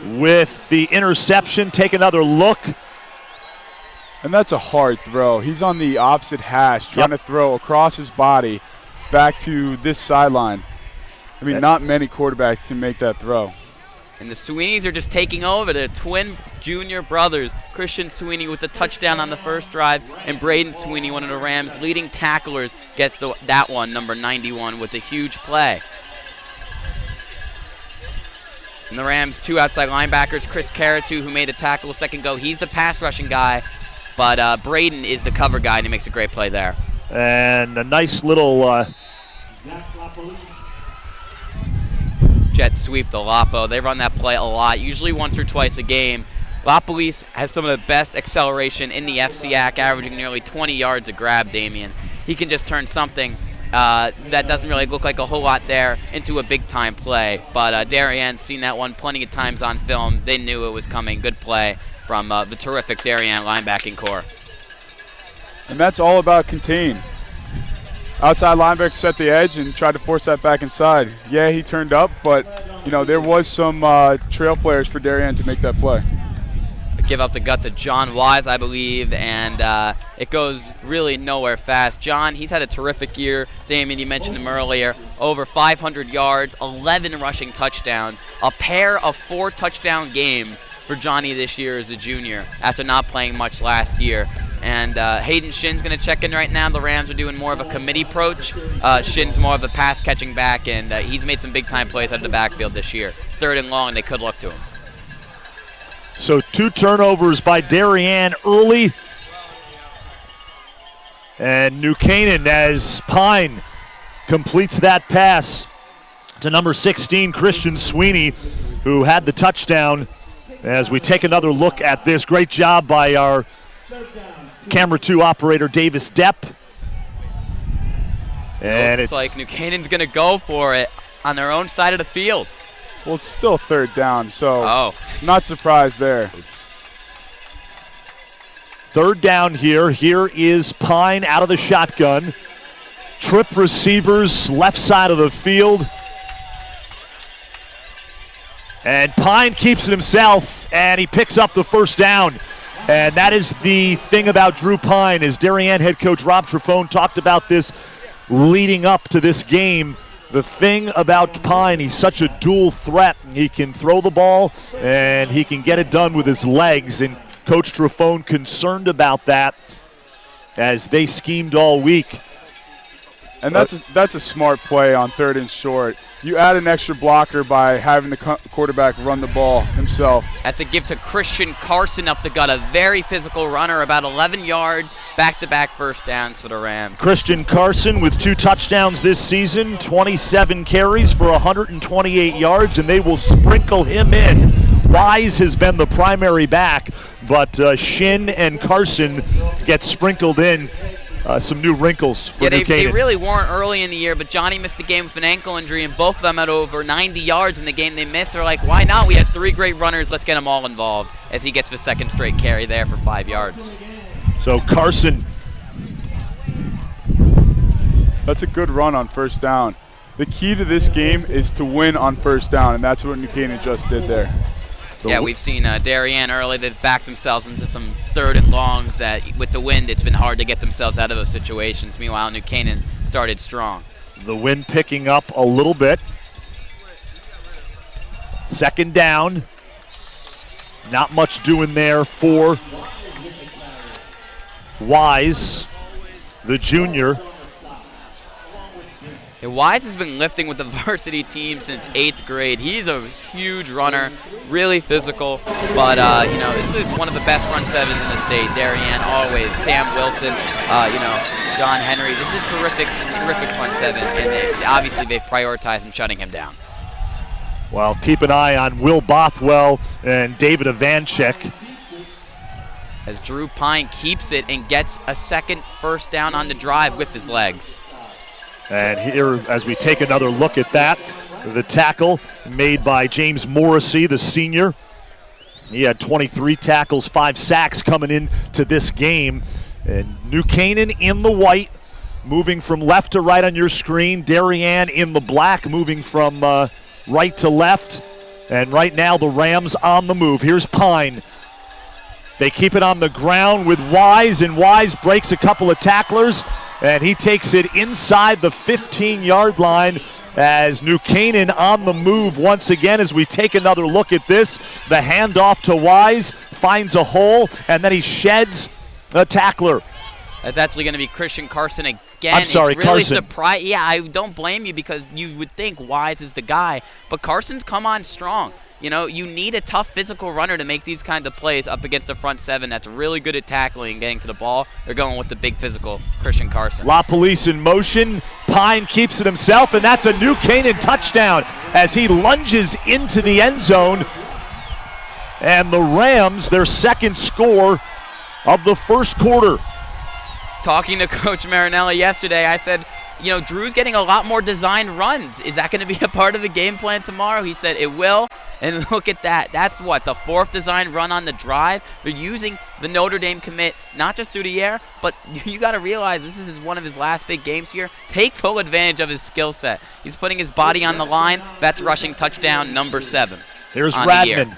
with the interception. Take another look. And that's a hard throw. He's on the opposite hash, trying to throw across his body back to this sideline. I mean, not many quarterbacks can make that throw. And the Sweeneys are just taking over. The twin junior brothers, Christian Sweeney with the touchdown on the first drive, and Braden Sweeney, one of the Rams' leading tacklers, gets that one, number 91, with a huge play. And the Rams' 2 outside linebackers, Chris Caratu, who made a tackle a second ago. He's the pass rushing guy, but Braden is the cover guy, and he makes a great play there. And a nice little jet sweep to Lapo. They run that play a lot, usually once or twice a game. Lapolis has some of the best acceleration in the FCAC, averaging nearly 20 yards a grab, Damien. He can just turn something that doesn't really look like a whole lot there into a big-time play. But Darien seen that one plenty of times on film. They knew it was coming. Good play from the terrific Darien linebacking core. And that's all about contain. Outside linebacker set the edge and tried to force that back inside. Yeah, he turned up, but, there was some trail players for Darien to make that play. Give up the gut to John Wise, I believe, and it goes really nowhere fast. John, he's had a terrific year. Damien, you mentioned him earlier. Over 500 yards, 11 rushing touchdowns, a pair of 4 touchdown games for Johnny this year as a junior after not playing much last year. And Hayden Shin's going to check in right now. The Rams are doing more of a committee approach. Shin's more of a pass-catching back, and he's made some big-time plays out of the backfield this year. 3rd and long, they could look to him. So 2 turnovers by Darien early. And New Canaan as Pine completes that pass to number 16, Christian Sweeney, who had the touchdown. As we take another look at this, great job by our camera 2 operator, Davis Depp. And it's like New Canaan's going to go for it on their own side of the field. Well, it's still 3rd down, so not surprised there. 3rd down here. Here is Pine out of the shotgun. Trip receivers, left side of the field. And Pine keeps it himself, and he picks up the 1st down. And that is the thing about Drew Pine, as Darien head coach Rob Trefone talked about this leading up to this game. The thing about Pine, he's such a dual threat. He can throw the ball, and he can get it done with his legs. And Coach Trefone concerned about that as they schemed all week. And that's a smart play on 3rd and short. You add an extra blocker by having the quarterback run the ball himself. Had to give to Christian Carson up the gut, a very physical runner, about 11 yards, back-to-back 1st downs for the Rams. Christian Carson with 2 touchdowns this season, 27 carries for 128 yards, and they will sprinkle him in. Wise has been the primary back, but Shin and Carson get sprinkled in. Some new wrinkles for New Canaan. They really weren't early in the year, but Johnny missed the game with an ankle injury, and both of them had over 90 yards in the game they missed. They're like, why not? We had 3 great runners. Let's get them all involved, as he gets the 2nd straight carry there for 5 yards. So Carson. That's a good run on 1st down. The key to this game is to win on 1st down, and that's what New Canaan just did there. Yeah, we've seen Darien early. They've backed themselves into some 3rd and longs that with the wind, it's been hard to get themselves out of those situations. Meanwhile, New Canaan started strong. The wind picking up a little bit. 2nd down. Not much doing there for Wise, the junior. Wise has been lifting with the varsity team since 8th grade. He's a huge runner, really physical, but this is one of the best front 7s in the state. Darien always, Sam Wilson, John Henry. This is a terrific front 7, and obviously they've prioritized in shutting him down. Well, keep an eye on Will Bothwell and David Ivanchek. As Drew Pine keeps it and gets a 2nd 1st down on the drive with his legs. And here, as we take another look at that, the tackle made by James Morrissey, the senior. He had 23 tackles, 5 sacks coming into this game. And New Canaan in the white, moving from left to right on your screen. Darien in the black, moving from right to left. And right now the Rams on the move. Here's Pine. They keep it on the ground with Wise, and Wise breaks a couple of tacklers. And he takes it inside the 15-yard line as New Canaan on the move once again. As we take another look at this, the handoff to Wise finds a hole, and then he sheds a tackler. That's actually going to be Christian Carson again. I'm sorry, it's really Carson. Yeah, I don't blame you because you would think Wise is the guy, but Carson's come on strong. You need a tough physical runner to make these kinds of plays up against the front 7 that's really good at tackling and getting to the ball. They're going with the big physical Christian Carson. La Police in motion. Pine keeps it himself, and that's a New Canaan touchdown as he lunges into the end zone. And the Rams, their 2nd score of the 1st quarter. Talking to Coach Marinella yesterday, I said, Drew's getting a lot more designed runs. Is that going to be a part of the game plan tomorrow? He said it will. And look at that. That's the 4th designed run on the drive. They're using the Notre Dame commit, not just through the air, but you got to realize this is one of his last big games here. Take full advantage of his skill set. He's putting his body on the line. That's rushing touchdown number 7. Here's Radman.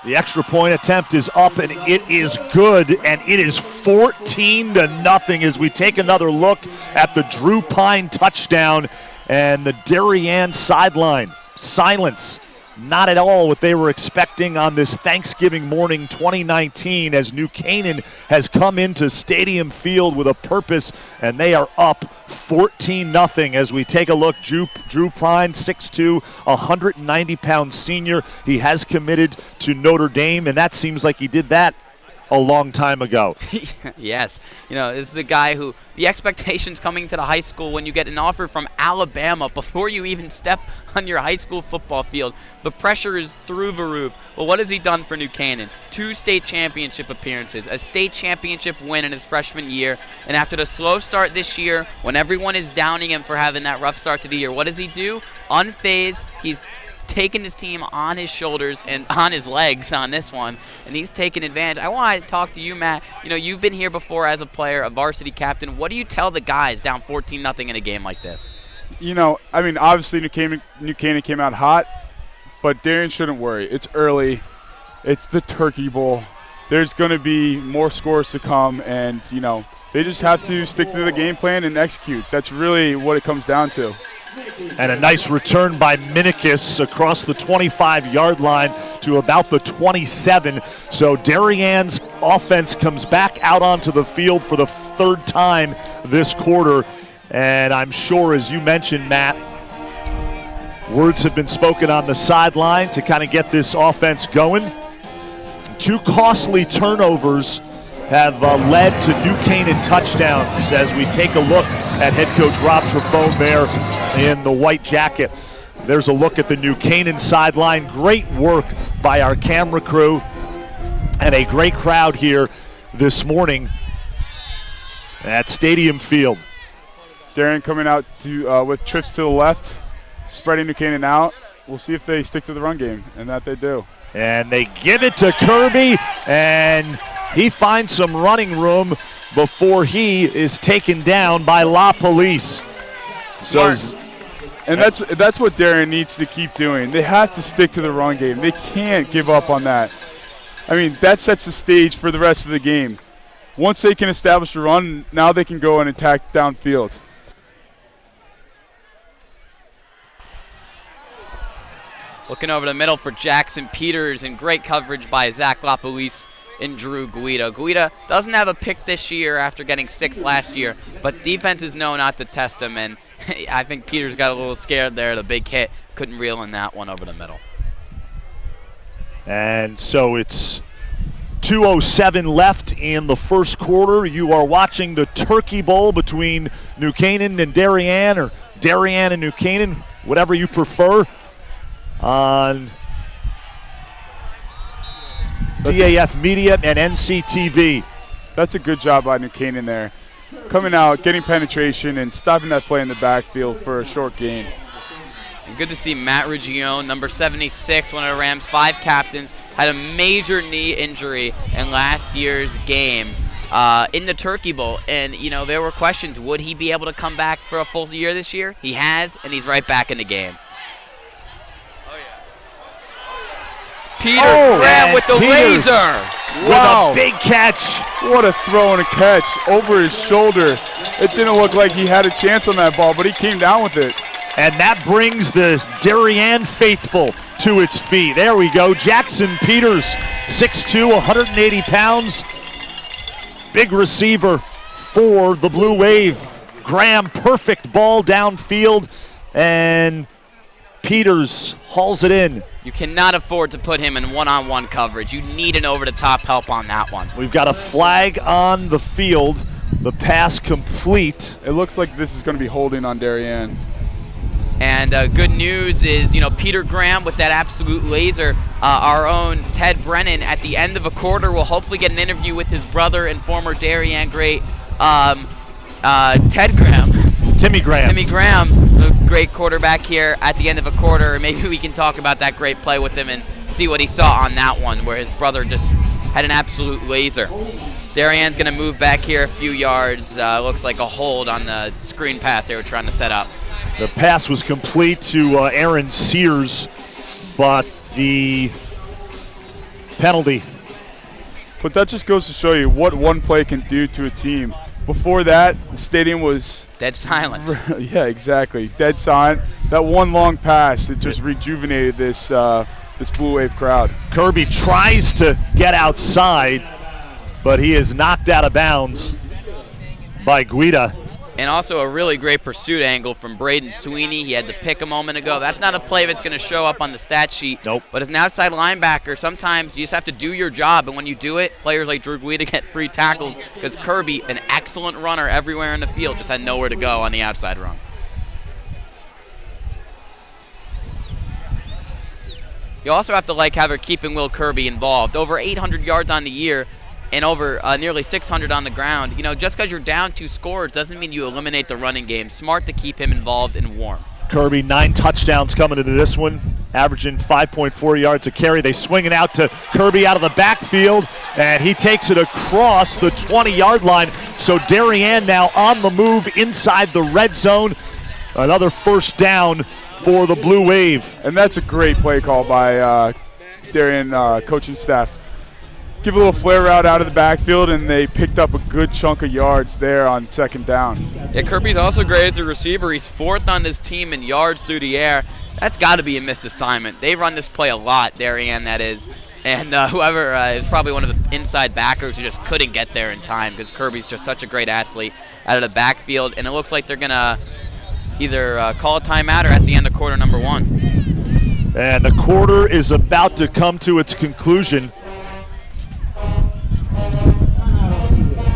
The extra point attempt is up, and it is good, and it is 14-0 as we take another look at the Drew Pine touchdown and the Darien sideline. Silence not at all what they were expecting on this Thanksgiving morning 2019 as New Canaan has come into Stadium Field with a purpose, and they are up 14-0 as we take a look. Drew Prine, 6'2", 190-pound senior. He has committed to Notre Dame, and that seems like he did that a long time ago. Yes. You know, this is the guy who the expectations coming to the high school when you get an offer from Alabama before you even step on your high school football field. The pressure is through the roof. Well, what has he done for New Canaan? 2 state championship appearances, a state championship win in his freshman year, and after the slow start this year, when everyone is downing him for having that rough start to the year, what does he do? Unfazed, he's taking his team on his shoulders and on his legs on this one, and he's taking advantage. I want to talk to you, Matt. You know, you've been here before as a player, a varsity captain. What do you tell the guys down 14-0 in a game like this? You know, I mean, obviously New Canaan came out hot, but Darien shouldn't worry. It's early. It's the Turkey Bowl. There's going to be more scores to come, and, you know, they just have to stick to the game plan and execute. That's really what it comes down to. And a nice return by Minikis across the 25-yard line to about the 27. So Darien's offense comes back out onto the field for the 3rd time this quarter. And I'm sure, as you mentioned, Matt, words have been spoken on the sideline to kind of get this offense going. 2 costly turnovers have led to New Canaan touchdowns as we take a look at head coach Rob Trefone there in the white jacket. There's a look at the New Canaan sideline. Great work by our camera crew and a great crowd here this morning at Stadium Field. Darien coming out to with trips to the left, spreading New Canaan out. We'll see if they stick to the run game, and that they do. And they give it to Kirby, and he finds some running room before he is taken down by La Police. So, and that's what Darien needs to keep doing. They have to stick to the run game. They can't give up on that. I mean, that sets the stage for the rest of the game. Once they can establish a run, now they can go and attack downfield. Looking over the middle for Jackson Peters, and great coverage by Zach LaPolice and Drew Guida. Guida doesn't have a pick this year after getting 6 last year, but defenses know not to test him, and I think Peters got a little scared there. The big hit, couldn't reel in that one over the middle. And so it's 2:07 left in the first quarter. You are watching the Turkey Bowl between New Canaan and Darien, or Darien and New Canaan, whatever you prefer, on DAF Media and NCTV. That's a good job by New Canaan there. Coming out, getting penetration, and stopping that play in the backfield for a short gain. And good to see Matt Ruggione, number 76, one of the Rams' 5 captains, had a major knee injury in last year's game in the Turkey Bowl. And, you know, there were questions, would he be able to come back for a full year this year? He has, and he's right back in the game. Peter Graham with the laser. Wow. With a big catch. What a throw and a catch over his shoulder. It didn't look like he had a chance on that ball, but he came down with it. And that brings the Darien faithful to its feet. There we go. Jackson Peters, 6'2", 180 pounds. Big receiver for the Blue Wave. Graham, perfect ball downfield, and Peters hauls it in. You cannot afford to put him in one-on-one coverage. You need an over-the-top help on that one. We've got a flag on the field. The pass complete. It looks like this is going to be holding on Darien. And good news is, you know, Peter Graham with that absolute laser. Our own Ted Brennan at the end of a quarter will hopefully get an interview with his brother and former Darien great Ted Graham. Timmy Graham, a great quarterback here at the end of a quarter. Maybe we can talk about that great play with him and see what he saw on that one where his brother just had an absolute laser. Darien's going to move back here a few yards. Looks like a hold on the screen pass they were trying to set up. The pass was complete to Aaron Sears, but the penalty. But that just goes to show you what one play can do to a team. Before that, the stadium was dead silent. Yeah, exactly, dead silent. That one long pass, it just rejuvenated this this Blue Wave crowd. Kirby tries to get outside, but he is knocked out of bounds by Guida. And also a really great pursuit angle from Braden Sweeney. He had to pick a moment ago. That's not a play that's going to show up on the stat sheet. Nope. But as an outside linebacker, sometimes you just have to do your job. And when you do it, players like Drew Guida get free tackles because Kirby, an excellent runner everywhere in the field, just had nowhere to go on the outside run. You also have to like how they're keeping Will Kirby involved. Over 800 yards on the year and over nearly 600 on the ground. You know, just because you're down 2 scores doesn't mean you eliminate the running game. Smart to keep him involved and warm. Kirby, 9 touchdowns coming into this one, averaging 5.4 yards a carry. They swing it out to Kirby out of the backfield, and he takes it across the 20-yard line. So Darien now on the move inside the red zone. Another first down for the Blue Wave. And that's a great play call by Darien coaching staff. Give a little flare route out of the backfield, and they picked up a good chunk of yards there on second down. Yeah, Kirby's also great as a receiver. He's 4th on this team in yards through the air. That's got to be a missed assignment. They run this play a lot, Darien, that is. And whoever is probably one of the inside backers who just couldn't get there in time because Kirby's just such a great athlete out of the backfield. And it looks like they're going to either call a timeout or that's the end of quarter number 1. And the quarter is about to come to its conclusion.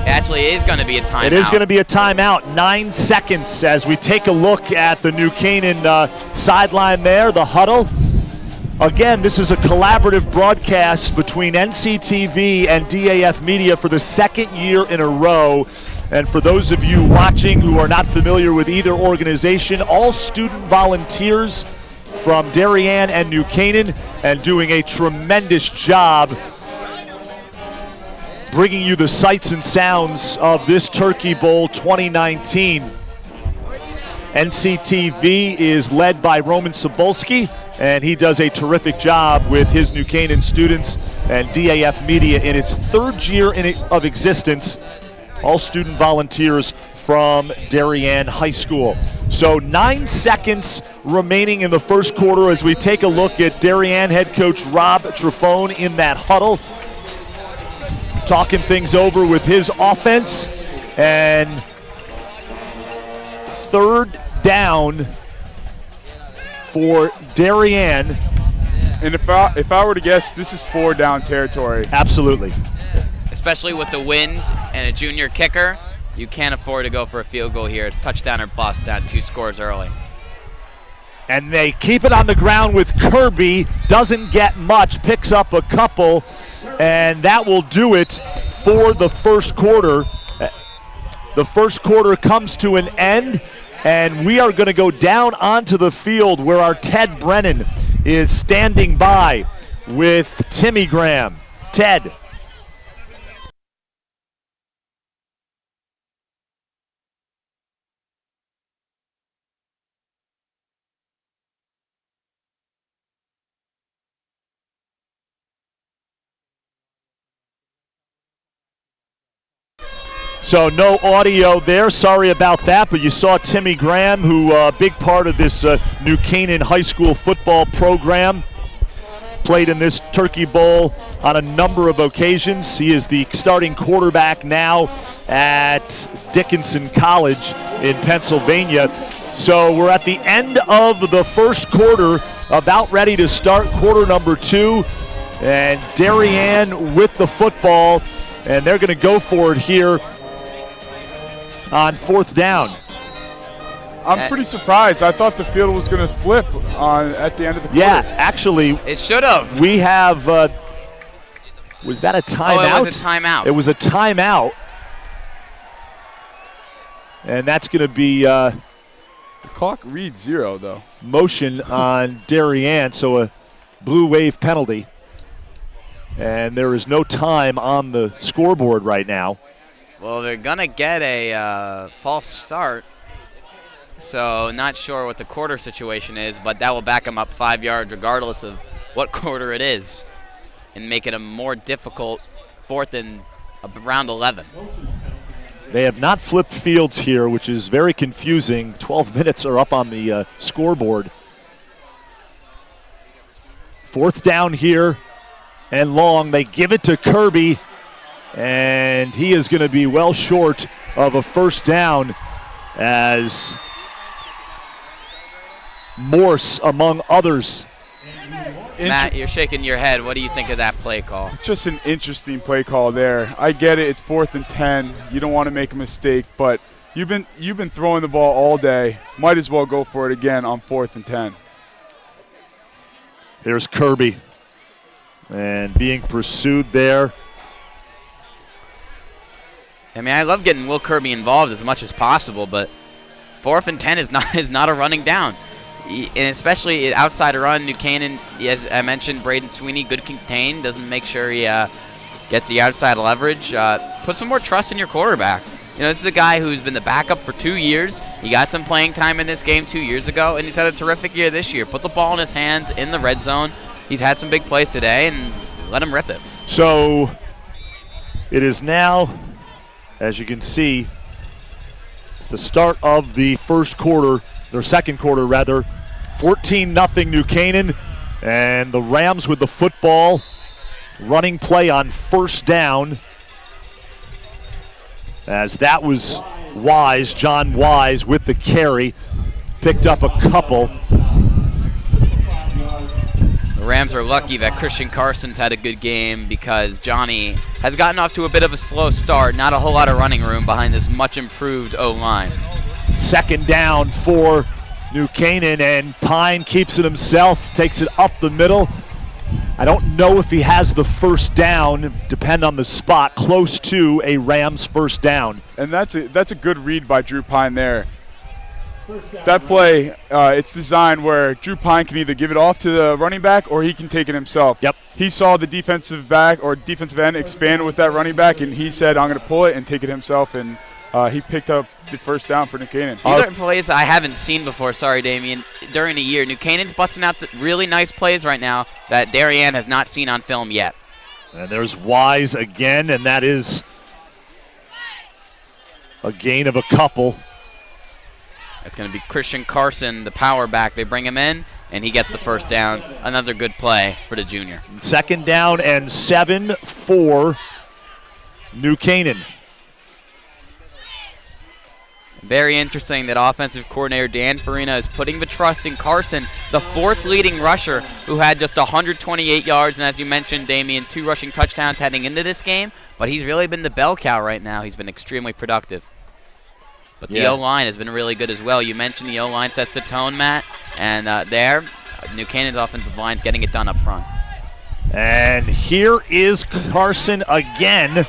Actually, it is going to be a timeout. It is going to be a timeout. 9 seconds as we take a look at the New Canaan sideline there, the huddle. Again, this is a collaborative broadcast between NCTV and DAF Media for the 2nd year in a row. And for those of you watching who are not familiar with either organization, all student volunteers from Darien and New Canaan, and doing a tremendous job bringing you the sights and sounds of this Turkey Bowl 2019. NCTV is led by Roman Sobolski, and he does a terrific job with his New Canaan students, and DAF Media in its 3rd year of existence, all student volunteers from Darien High School. So 9 seconds remaining in the first quarter as we take a look at Darien head coach Rob Trifone in that huddle, talking things over with his offense. And 3rd down for Darien. And if I were to guess, this is 4 down territory. Absolutely. Especially with the wind and a junior kicker, you can't afford to go for a field goal here. It's touchdown or bust down 2 scores early. And they keep it on the ground with Kirby. Doesn't get much, picks up a couple, and that will do it for the first quarter. The first quarter comes to an end, and we are going to go down onto the field where our Ted Brennan is standing by with Timmy Graham. Ted. So no audio there, sorry about that, but you saw Timmy Graham, who a big part of this New Canaan High School football program, played in this Turkey Bowl on a number of occasions. He is the starting quarterback now at Dickinson College in Pennsylvania. So we're at the end of the first quarter, about ready to start quarter number 2, and Darien with the football, and they're going to go for it here on 4th down. I'm pretty surprised. I thought the field was going to flip at the end of the quarter. Yeah, actually. It should have. We have, was that a timeout? Oh, it was a timeout. It was a timeout. And that's going to be. The clock reads 0, though. Motion on Darien, so a Blue Wave penalty. And there is no time on the scoreboard right now. Well, they're going to get a false start, so not sure what the quarter situation is, but that will back them up 5 yards regardless of what quarter it is and make it a more difficult 4th and around 11. They have not flipped fields here, which is very confusing. 12 minutes are up on the scoreboard. 4th down here and long. They give it to Kirby, and he is going to be well short of a first down as Morse, among others. Matt, you're shaking your head. What do you think of that play call? Just an interesting play call there. I get it. It's 4th and 10. You don't want to make a mistake, but you've been throwing the ball all day. Might as well go for it again on 4th and 10. Here's Kirby, and being pursued there. I mean, I love getting Will Kirby involved as much as possible, but 4th and 10 is not a running down. And especially outside run, New Canaan, as I mentioned, Braden Sweeney, good contain, doesn't make sure he gets the outside leverage. Put some more trust in your quarterback. You know, this is a guy who's been the backup for 2 years. He got some playing time in this game 2 years ago, and he's had a terrific year this year. Put the ball in his hands in the red zone. He's had some big plays today, and let him rip it. So it is now, as you can see, it's the start of the first quarter, or second quarter rather. 14-0 New Canaan, and the Rams with the football. Running play on first down, as that was Wise, John Wise with the carry. Picked up a couple. The Rams are lucky that Christian Carson's had a good game because Johnny has gotten off to a bit of a slow start. Not a whole lot of running room behind this much improved O-line. 2nd down for New Canaan, and Pine keeps it himself, takes it up the middle. I don't know if he has the first down, depend on the spot, close to a Rams first down. And that's a good read by Drew Pine there. That play, it's designed where Drew Pine can either give it off to the running back or he can take it himself. Yep. He saw the defensive back or defensive end expand with that running back, and he said, I'm going to pull it and take it himself, and he picked up the first down for New Canaan. These are plays I haven't seen before, sorry, Damien, during the year. New Canaan's busting out the really nice plays right now that Darien has not seen on film yet. And there's Wise again, and that is a gain of a couple. It's going to be Christian Carson, the power back. They bring him in, and he gets the first down. Another good play for the junior. 2nd down and 7 for New Canaan. Very interesting that offensive coordinator Dan Farina is putting the trust in Carson, the 4th leading rusher, who had just 128 yards, and as you mentioned, Damien, 2 rushing touchdowns heading into this game, but he's really been the bell cow right now. He's been extremely productive. But the O-line has been really good as well. You mentioned the O-line sets the tone, Matt, and there, New Canaan's offensive line's getting it done up front. And here is Carson again.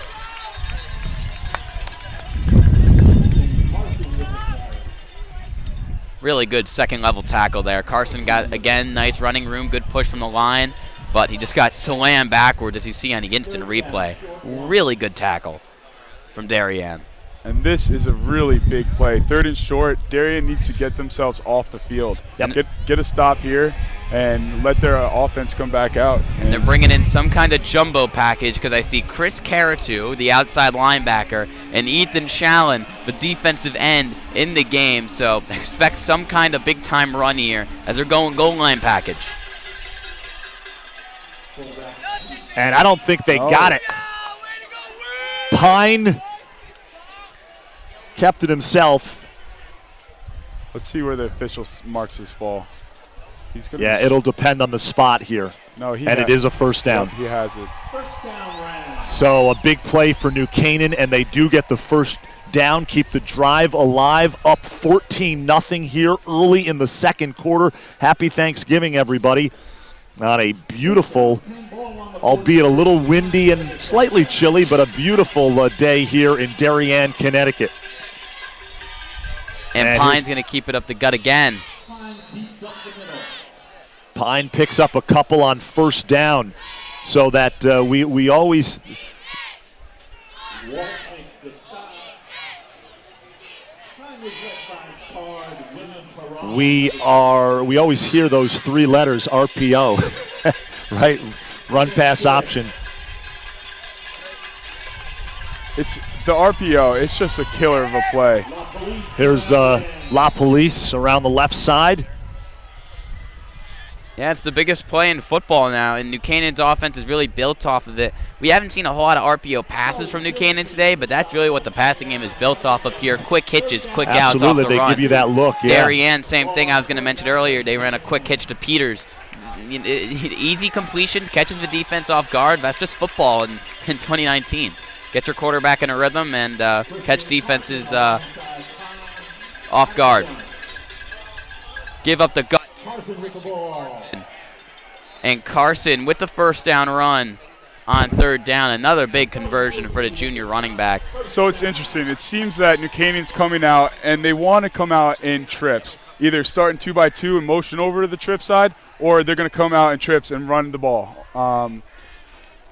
Really good second-level tackle there. Carson got, again, nice running room, good push from the line, but he just got slammed backwards, as you see on the instant replay. Really good tackle from Darien. And this is a really big play. 3rd and short. Darien needs to get themselves off the field. Yep. Get a stop here and let their offense come back out. And they're bringing in some kind of jumbo package because I see Chris Caratu, the outside linebacker, and Ethan Shallon, the defensive end, in the game. So expect some kind of big-time run here as they're going goal line package. And I don't think they got it. Pine kept it himself. Let's see where the official marks his fall. He's gonna it'll depend on the spot here. No, it is a first down. Yep, he has it. So a big play for New Canaan, and they do get the first down, keep the drive alive, up 14-0 here early in the second quarter. Happy Thanksgiving, everybody. On a beautiful, albeit a little windy and slightly chilly, but a beautiful day here in Darien, Connecticut. And Pine's going to keep it up the gut again. Pine picks up a couple on first down, so that we always we always hear those 3 letters, RPO, right? Run pass option. The RPO, it's just a killer of a play. Here's La Police around the left side. Yeah, it's the biggest play in football now, and New Canaan's offense is really built off of it. We haven't seen a whole lot of RPO passes from New Canaan today, but that's really what the passing game is built off of here. Quick hitches, quick outs off the run. Absolutely, they give you that look, yeah. Darien, same thing I was going to mention earlier. They ran a quick hitch to Peters. Easy completions, catches the defense off guard. That's just football in 2019. Get your quarterback in a rhythm and catch defenses off guard. Give up the gut. And Carson with the first down run on third down. Another big conversion for the junior running back. So it's interesting. It seems that New Canaan's coming out, and they want to come out in trips. Either starting 2-by-2 and motion over to the trip side, or they're going to come out in trips and run the ball.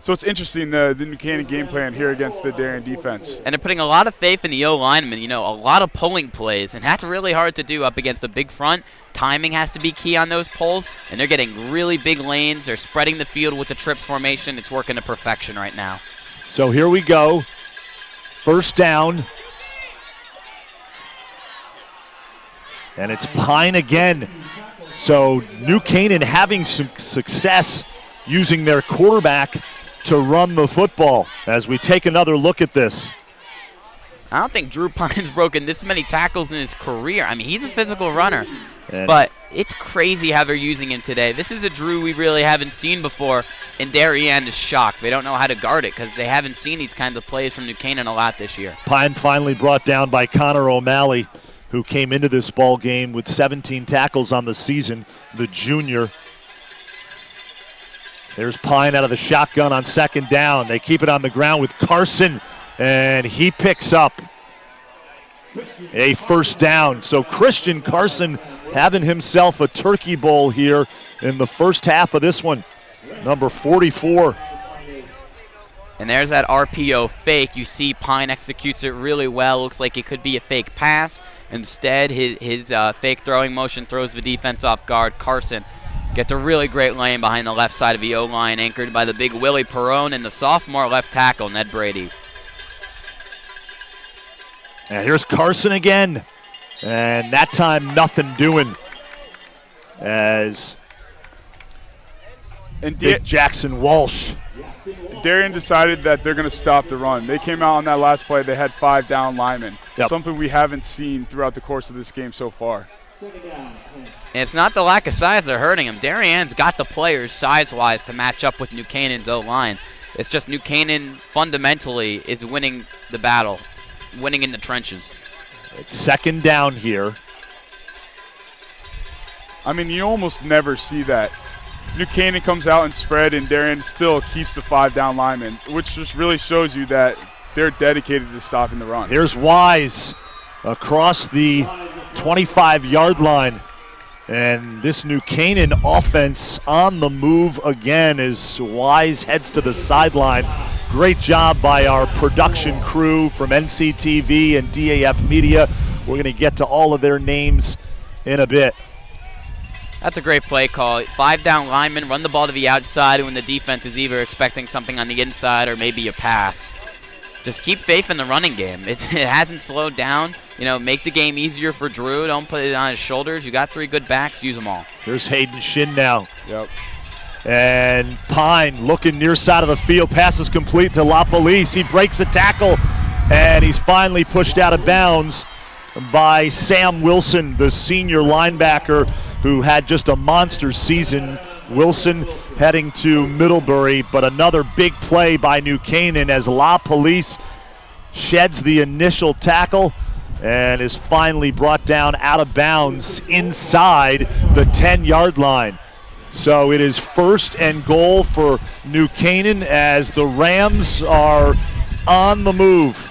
So it's interesting, the New Canaan game plan here against the Darien defense. And they're putting a lot of faith in the O-linemen, a lot of pulling plays, and that's really hard to do up against a big front. Timing has to be key on those pulls, and they're getting really big lanes. They're spreading the field with the trips formation. It's working to perfection right now. So here we go. First down. And it's Pine again. So New Canaan having some success using their quarterback to run the football as we take another look at this. I don't think Drew Pine's broken this many tackles in his career. I mean, he's a physical runner, and but it's crazy how they're using him today. This is a Drew we really haven't seen before, and Darien is shocked. They don't know how to guard it because they haven't seen these kinds of plays from New Canaan a lot this year. Pine finally brought down by Connor O'Malley, who came into this ball game with 17 tackles on the season, the junior. There's Pine out of the shotgun on second down. They keep it on the ground with Carson, and he picks up a first down. So Christian Carson having himself a turkey bowl here in the first half of this one, number 44. And there's that RPO fake. You see Pine executes it really well. Looks like it could be a fake pass. Instead, his fake throwing motion throws the defense off guard. Carson gets a really great lane behind the left side of the O-line, anchored by the big Willie Perrone and the sophomore left tackle, Ned Brady. And here's Carson again. And that time, nothing doing as Big Jackson Walsh. Darien decided that they're going to stop the run. They came out on that last play. They had 5 down linemen, something we haven't seen throughout the course of this game so far. And it's not the lack of size they're hurting him. Darien's got the players size-wise to match up with New Canaan's O-line. It's just New Canaan fundamentally is winning the battle, winning in the trenches. It's second down here. I mean, you almost never see that. New Canaan comes out and spread, and Darien still keeps the 5 down linemen, which just really shows you that they're dedicated to stopping the run. Here's Wise across the 25-yard line. And this New Canaan offense on the move again as Wise heads to the sideline. Great job by our production crew from NCTV and DAF Media. We're going to get to all of their names in a bit. That's a great play call. 5 down linemen, run the ball to the outside when the defense is either expecting something on the inside or maybe a pass. Just keep faith in the running game. It hasn't slowed down. Make the game easier for Drew. Don't put it on his shoulders. You got 3 good backs. Use them all. There's Hayden Shin now. Yep. And Pine looking near side of the field. Pass is complete to La Police. He breaks a tackle, and he's finally pushed out of bounds by Sam Wilson, the senior linebacker who had just a monster season. Wilson heading to Middlebury, but another big play by New Canaan as La Police sheds the initial tackle and is finally brought down out of bounds inside the 10-yard line. So it is first and goal for New Canaan as the Rams are on the move.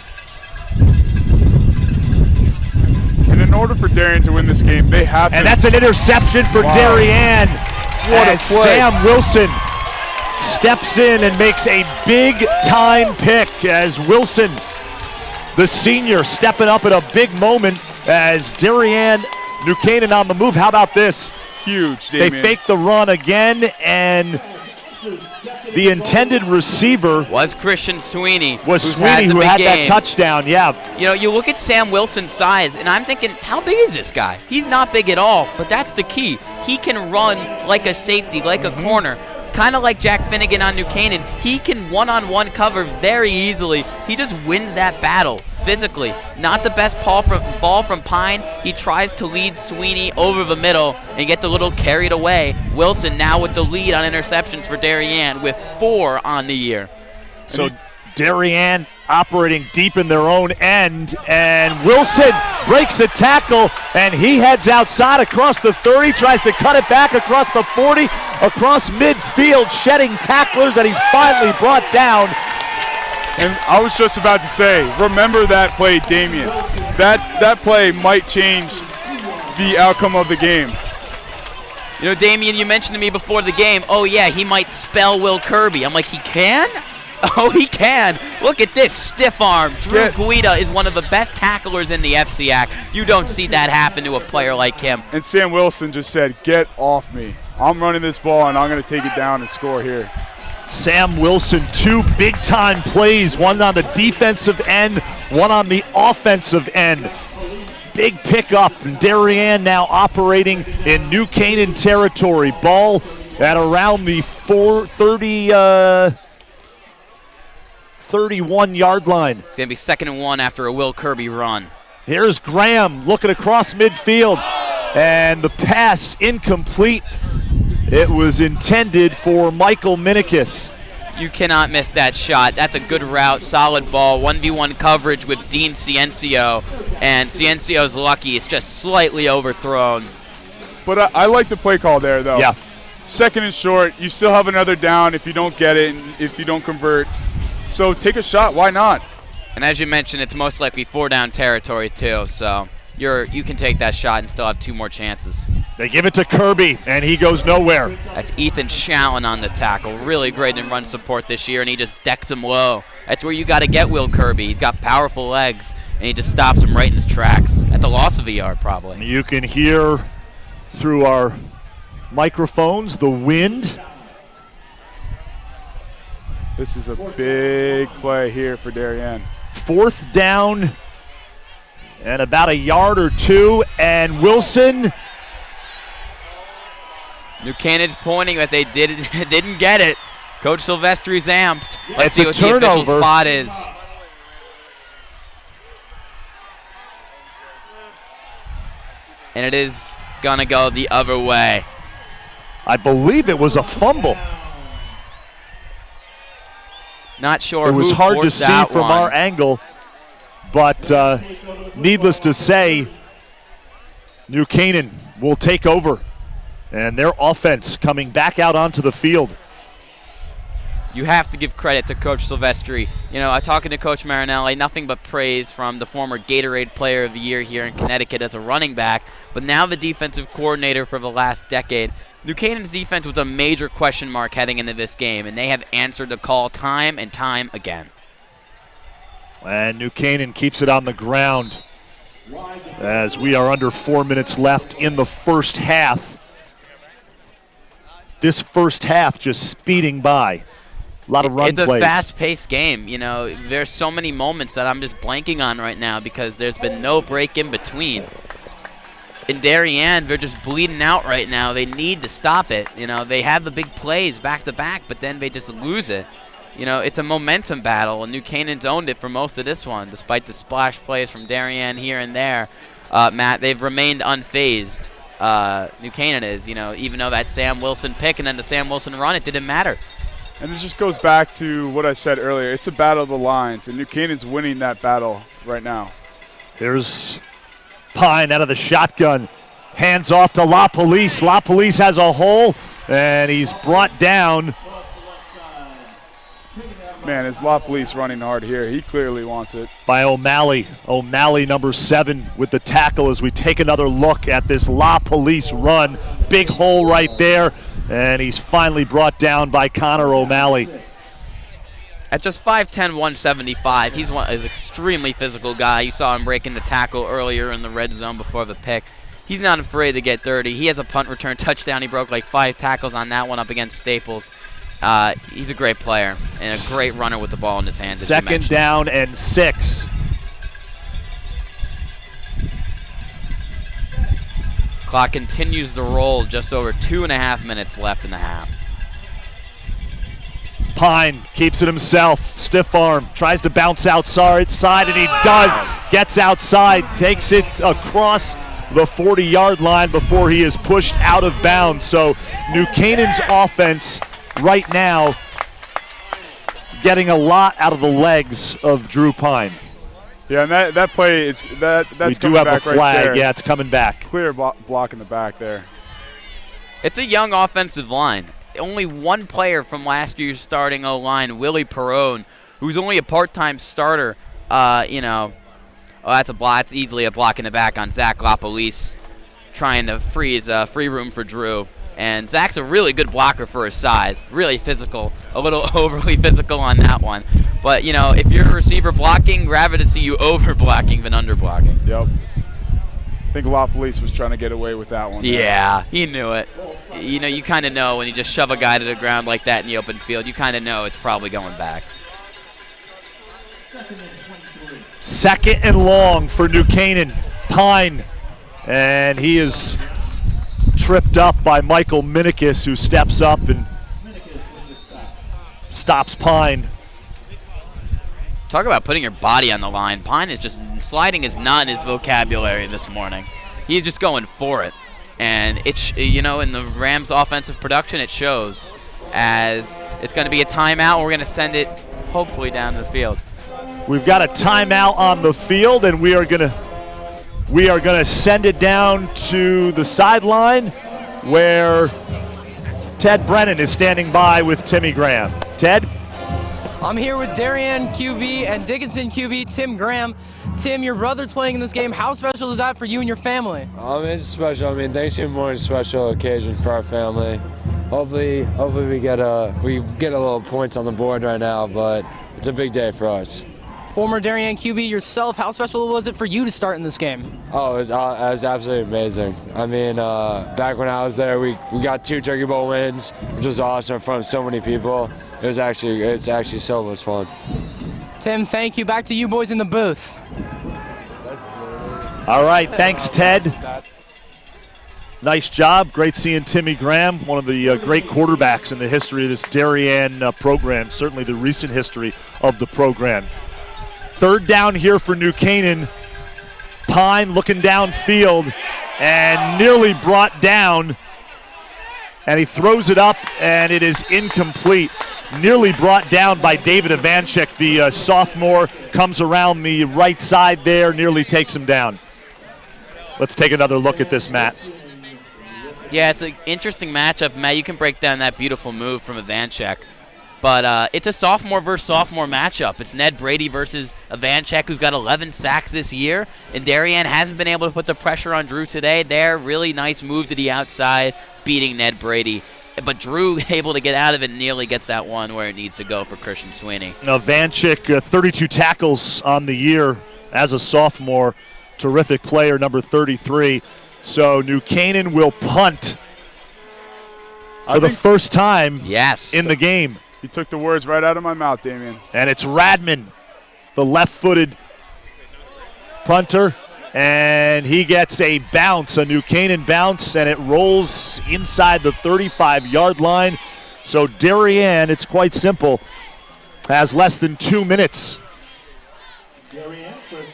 And in order for Darien to win this game, they have to. And that's an interception for Darien. What a as play. Sam Wilson steps in and makes a big-time pick as Wilson, the senior, stepping up at a big moment as Darien, New Canaan on the move. How about this? Huge, Damien. They fake the run again, and the intended receiver was Christian Sweeney. Was Sweeney who had that touchdown, yeah. You know, you look at Sam Wilson's size, and I'm thinking, how big is this guy? He's not big at all, but that's the key. He can run like a safety, like a corner. Kind of like Jack Finnegan on New Canaan. He can one-on-one cover very easily. He just wins that battle physically. Not the best ball from Pine. He tries to lead Sweeney over the middle and gets a little carried away. Wilson now with the lead on interceptions for Darien with 4 on the year. So Darien operating deep in their own end, and Wilson breaks a tackle, and he heads outside across the 30, tries to cut it back across the 40, across midfield, shedding tacklers, and he's finally brought down. And I was just about to say, remember that play, Damien. That play might change the outcome of the game. You know, Damien, you mentioned to me before the game, oh yeah, he might spell Will Kirby. I'm like, he can? Oh, he can. Look at this stiff arm. Drew Guida is one of the best tacklers in the FCAC. You don't see that happen to a player like him. And Sam Wilson just said, get off me. I'm running this ball, and I'm going to take it down and score here. Sam Wilson, 2 big-time plays, one on the defensive end, one on the offensive end. Big pickup, and Darien now operating in New Canaan territory. Ball at around the 31-yard line. It's going to be 2nd and 1 after a Will Kirby run. Here's Graham looking across midfield, and the pass incomplete. It was intended for Michael Minikis. You cannot miss that shot. That's a good route, solid ball, 1v1 coverage with Dean Ciencio, and Ciencio's lucky. It's just slightly overthrown. But I like the play call there, though. Yeah. 2nd and short, you still have another down if you don't get it, and if you don't convert. So take a shot, why not? And as you mentioned, it's most likely 4-down territory too, so you can take that shot and still have 2 more chances. They give it to Kirby, and he goes nowhere. That's Ethan Shallon on the tackle. Really great in run support this year, and he just decks him low. That's where you got to get Will Kirby. He's got powerful legs, and he just stops him right in his tracks. At the loss of a yard, probably. You can hear through our microphones the wind. This is a big play here for Darien. 4th down and about a yard or 2, and Wilson. New Canaan's pointing, but they didn't get it. Coach Silvestri's amped. Let's see what the official spot is. And it is gonna go the other way. I believe it was a fumble. Not sure. It was hard to see from our angle, but needless to say, New Canaan will take over, and their offense coming back out onto the field. You have to give credit to Coach Silvestri. You know, talking to Coach Marinelli, nothing but praise from the former Gatorade Player of the Year here in Connecticut as a running back, but now the defensive coordinator for the last decade. New Canaan's defense was a major question mark heading into this game, and they have answered the call time and time again. And New Canaan keeps it on the ground as we are under 4 minutes left in the first half. This first half just speeding by. A lot of run plays. It's a fast-paced game. You know, there's so many moments that I'm just blanking on right now because there's been no break in between. In Darien, they're just bleeding out right now. They need to stop it. You know, they have the big plays back-to-back, but then they just lose it. You know, it's a momentum battle, and New Canaan's owned it for most of this one, despite the splash plays from Darien here and there. Matt, they've remained unfazed. New Canaan is, you know, even though that Sam Wilson pick and then the Sam Wilson run, it didn't matter. And it just goes back to what I said earlier. It's a battle of the lines, and New Canaan's winning that battle right now. There's Pine out of the shotgun. Hands off to La Police. La Police has a hole, and he's brought down. Man, is La Police running hard here. He clearly wants it. By O'Malley. O'Malley, number 7, with the tackle as we take another look at this La Police run. Big hole right there, and he's finally brought down by Connor O'Malley. At just 5'10", 175, he's an extremely physical guy. You saw him breaking the tackle earlier in the red zone before the pick. He's not afraid to get dirty. He has a punt return touchdown. He broke like 5 tackles on that one up against Staples. He's a great player and a great runner with the ball in his hands. Second down and 6. Clock continues to roll, just over 2.5 minutes left in the half. Pine keeps it himself, stiff arm, tries to bounce outside, and he does. Gets outside, takes it across the 40-yard line before he is pushed out of bounds. So New Canaan's offense right now getting a lot out of the legs of Drew Pine. Yeah, and that play, that's we do coming have back a flag. Right there. Yeah, it's coming back. Clear block in the back there. It's a young offensive line. Only one player from last year's starting O-line, Willie Perrone, who's only a part-time starter. That's a block. It's easily a block in the back on Zach LaPolice, trying to free room for Drew. And Zach's a really good blocker for his size. Really physical, a little overly physical on that one. But if you're a receiver blocking, rather to see you over blocking than under blocking. Yep. I think LaPolice was trying to get away with that one. Yeah, he knew it. You kind of know when you just shove a guy to the ground like that in the open field, you kind of know it's probably going back. Second and long for New Canaan. Pine, and he is tripped up by Michael Minikis, who steps up and stops Pine. Talk about putting your body on the line. Pine is just sliding is not in his vocabulary this morning. He's just going for it. And it's, in the Rams offensive production, it shows, as it's going to be a timeout. We're going to send it hopefully down the field. We've got a timeout on the field, and we are going to send it down to the sideline where Ted Brennan is standing by with Timmy Graham. Ted? I'm here with Darien QB and Dickinson QB Tim Graham. Tim, your brother's playing in this game. How special is that for you and your family? It's special. Thanksgiving morning is a special occasion for our family. Hopefully we get a little points on the board right now, but it's a big day for us. Former Darien QB yourself, how special was it for you to start in this game? Oh, it was absolutely amazing. Back when I was there, we got 2 Turkey Bowl wins, which was awesome in front of so many people. It's actually so much fun. Tim, thank you. Back to you boys in the booth. All right, thanks, Ted. Nice job. Great seeing Timmy Graham, one of the great quarterbacks in the history of this Darien program, certainly the recent history of the program. Third down here for New Canaan. Pine looking downfield and nearly brought down. And he throws it up, and it is incomplete. Nearly brought down by David Ivanchik, the sophomore. Comes around the right side there, nearly takes him down. Let's take another look at this, Matt. Yeah, it's an interesting matchup. Matt, you can break down that beautiful move from Ivanchik. But it's a sophomore versus sophomore matchup. It's Ned Brady versus Ivanchik, who's got 11 sacks this year. And Darien hasn't been able to put the pressure on Drew today. There, really nice move to the outside, beating Ned Brady. But Drew able to get out of it and nearly gets that one where it needs to go for Christian Sweeney. Ivanchik, 32 tackles on the year as a sophomore. Terrific player, number 33. So New Canaan will punt for the first time in the game. You took the words right out of my mouth, Damien. And it's Radman, the left-footed punter, and he gets a bounce, a New Canaan bounce, and it rolls inside the 35-yard line. So Darien, it's quite simple, has less than 2 minutes.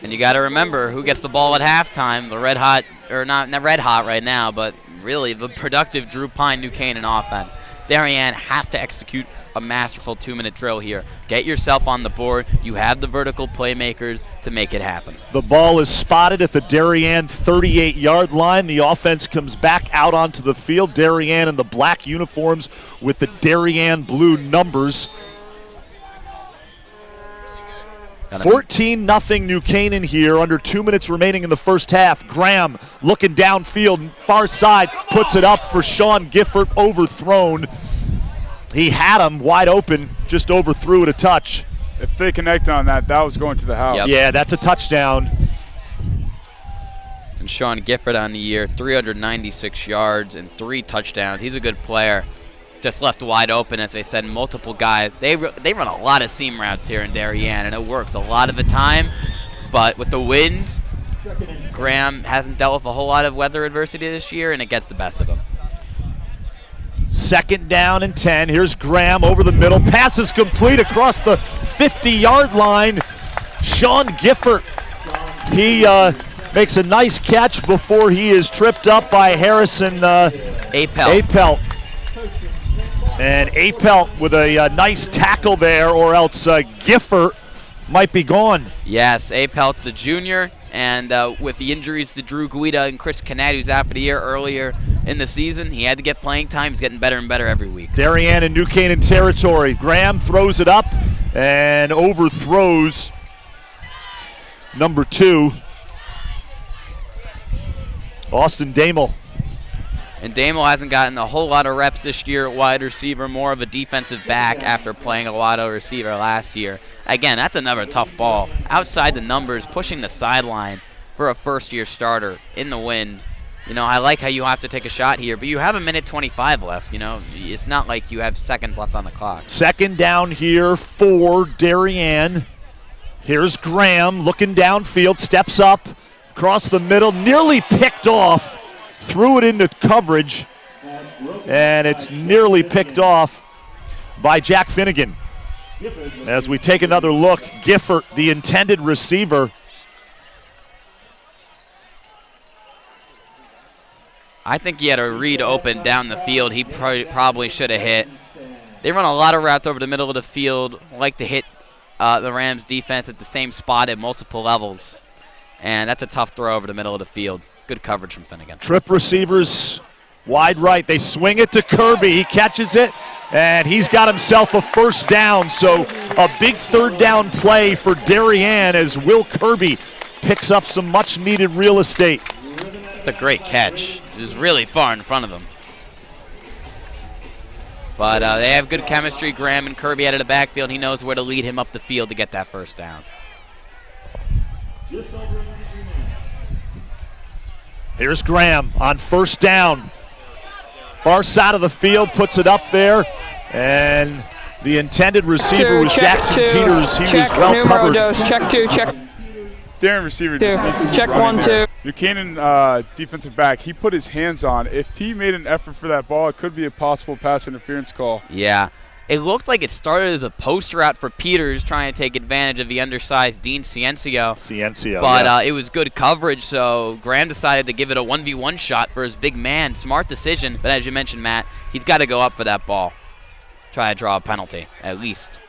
And you got to remember who gets the ball at halftime. The red hot, or not red hot right now, but really the productive Drew Pine New Canaan offense. Darien has to execute a masterful 2-minute drill here. Get yourself on the board. You have the vertical playmakers to make it happen. The ball is spotted at the Darien 38-yard line. The offense comes back out onto the field. Darien in the black uniforms with the Darien blue numbers. 14-0 New Canaan here, under 2 minutes remaining in the first half. Graham looking downfield, far side, puts it up for Sean Gifford, overthrown. He had him wide open, just overthrew it a touch. If they connect on that, that was going to the house. Yep. Yeah, that's a touchdown. And Sean Gifford on the year, 396 yards and 3 touchdowns. He's a good player. just left wide open, as they said, multiple guys. They run a lot of seam routes here in Darien, and it works a lot of the time. But with the wind, Graham hasn't dealt with a whole lot of weather adversity this year, and it gets the best of him. 2nd down and 10. Here's Graham over the middle. Pass is complete across the 50-yard line. Sean Gifford, he makes a nice catch before he is tripped up by Harrison Apelt. And Apelt with a nice tackle there, or else Gifford might be gone. Yes, Apelt, the junior, and with the injuries to Drew Guida and Chris Canet, who's out for the year earlier in the season, he had to get playing time. He's getting better and better every week. Darien and New Canaan territory. Graham throws it up and overthrows number 2, Austin Damel. And Damel hasn't gotten a whole lot of reps this year at wide receiver, more of a defensive back after playing a lot of receiver last year. Again, that's another tough ball. Outside the numbers, pushing the sideline for a first-year starter in the wind. You know, I like how you have to take a shot here, but you have 1:25 left. You know, it's not like you have seconds left on the clock. 2nd down here for Darien. Here's Graham looking downfield, steps up, across the middle, nearly picked off, threw it into coverage, and it's nearly picked off by Jack Finnegan. As we take another look, Gifford, the intended receiver. I think he had a read open down the field. He probably should have hit. They run a lot of routes over the middle of the field, like to hit the Rams defense at the same spot at multiple levels. And that's a tough throw over the middle of the field. Good coverage from Finnegan. Trip receivers wide right. They swing it to Kirby. He catches it, and he's got himself a 1st down. So a big 3rd down play for Darien as Will Kirby picks up some much-needed real estate. It's a great catch. It was really far in front of them. But they have good chemistry. Graham and Kirby out of the backfield. He knows where to lead him up the field to get that 1st down. Here's Graham on 1st down. Far side of the field, puts it up there, and the intended receiver was Jackson Peters. He was well covered. Check 2, check. Darien receiver just needs to check keep running 1, there. 2. New Canaan defensive back, he put his hands on. If he made an effort for that ball, it could be a possible pass interference call. Yeah. It looked like it started as a post route for Peters trying to take advantage of the undersized Dean Ciencio. But yeah. It was good coverage, so Graham decided to give it a 1v1 shot for his big man. Smart decision, but as you mentioned, Matt, he's got to go up for that ball. Try to draw a penalty, at least.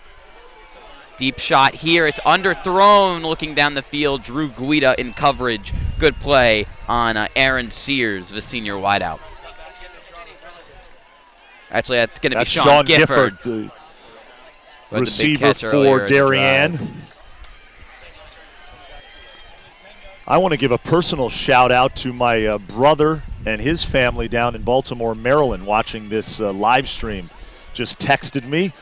Deep shot here. It's underthrown looking down the field. Drew Guida in coverage. Good play on Aaron Sears, the senior wideout. Actually, that's going to be Sean Gifford, the receiver for Darien. I want to give a personal shout out to my brother and his family down in Baltimore, Maryland, watching this live stream. Just texted me.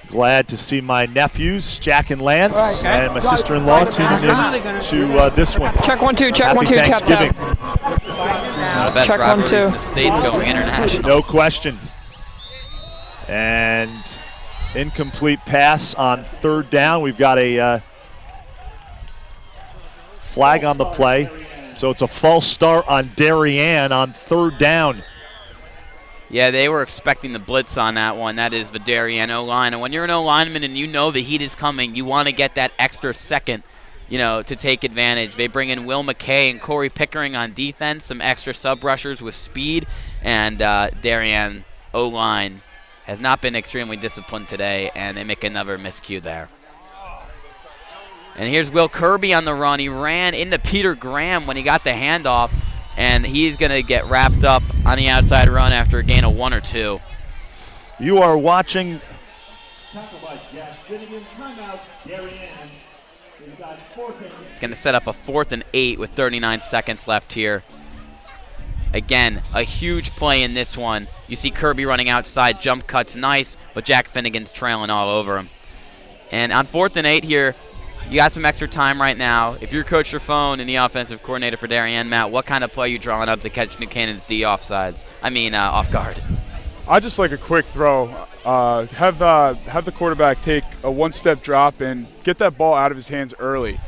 Glad to see my nephews, Jack and Lance, and my sister-in-law tuning in to this one. Check 1, 2, check Happy 1, 2, Thanksgiving. One of the best check 1, 2. rivalries in the States going international. No question. And incomplete pass on 3rd down. We've got a flag on the play. So it's a false start on Darien on 3rd down. Yeah, they were expecting the blitz on that one. That is the Darien O-line. And when you're an O-lineman and you know the heat is coming, you want to get that extra second, you know, to take advantage. They bring in Will McKay and Corey Pickering on defense, some extra sub-rushers with speed. And Darien O-line has not been extremely disciplined today, and they make another miscue there. And here's Will Kirby on the run. He ran into Peter Graham when he got the handoff, and he's going to get wrapped up on the outside run after a gain of 1 or 2. You are watching. It's going to set up a 4th and 8 with 39 seconds left here. Again, a huge play in this one. You see Kirby running outside, jump cuts nice, but Jack Finnegan's trailing all over him. And on 4th and 8 here, you got some extra time right now. If you're Coach Raffone and the offensive coordinator for Darien, Matt, what kind of play are you drawing up to catch New Canaan's D off guard? I just like a quick throw. Have the quarterback take a one-step drop and get that ball out of his hands early.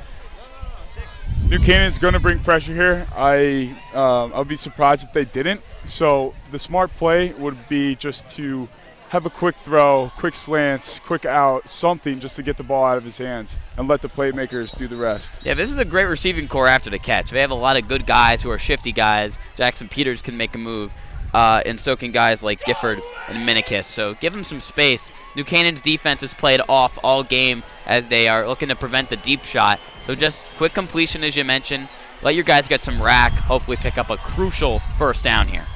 New Canaan's going to bring pressure here. I'll be surprised if they didn't. So the smart play would be just to have a quick throw, quick slants, quick out, something just to get the ball out of his hands and let the playmakers do the rest. Yeah, this is a great receiving core after the catch. They have a lot of good guys who are shifty guys. Jackson Peters can make a move, and so can guys like Gifford and Minikis. So give them some space. New Canaan's defense has played off all game as they are looking to prevent the deep shot. So just quick completion, as you mentioned. Let your guys get some rack, hopefully pick up a crucial first down here.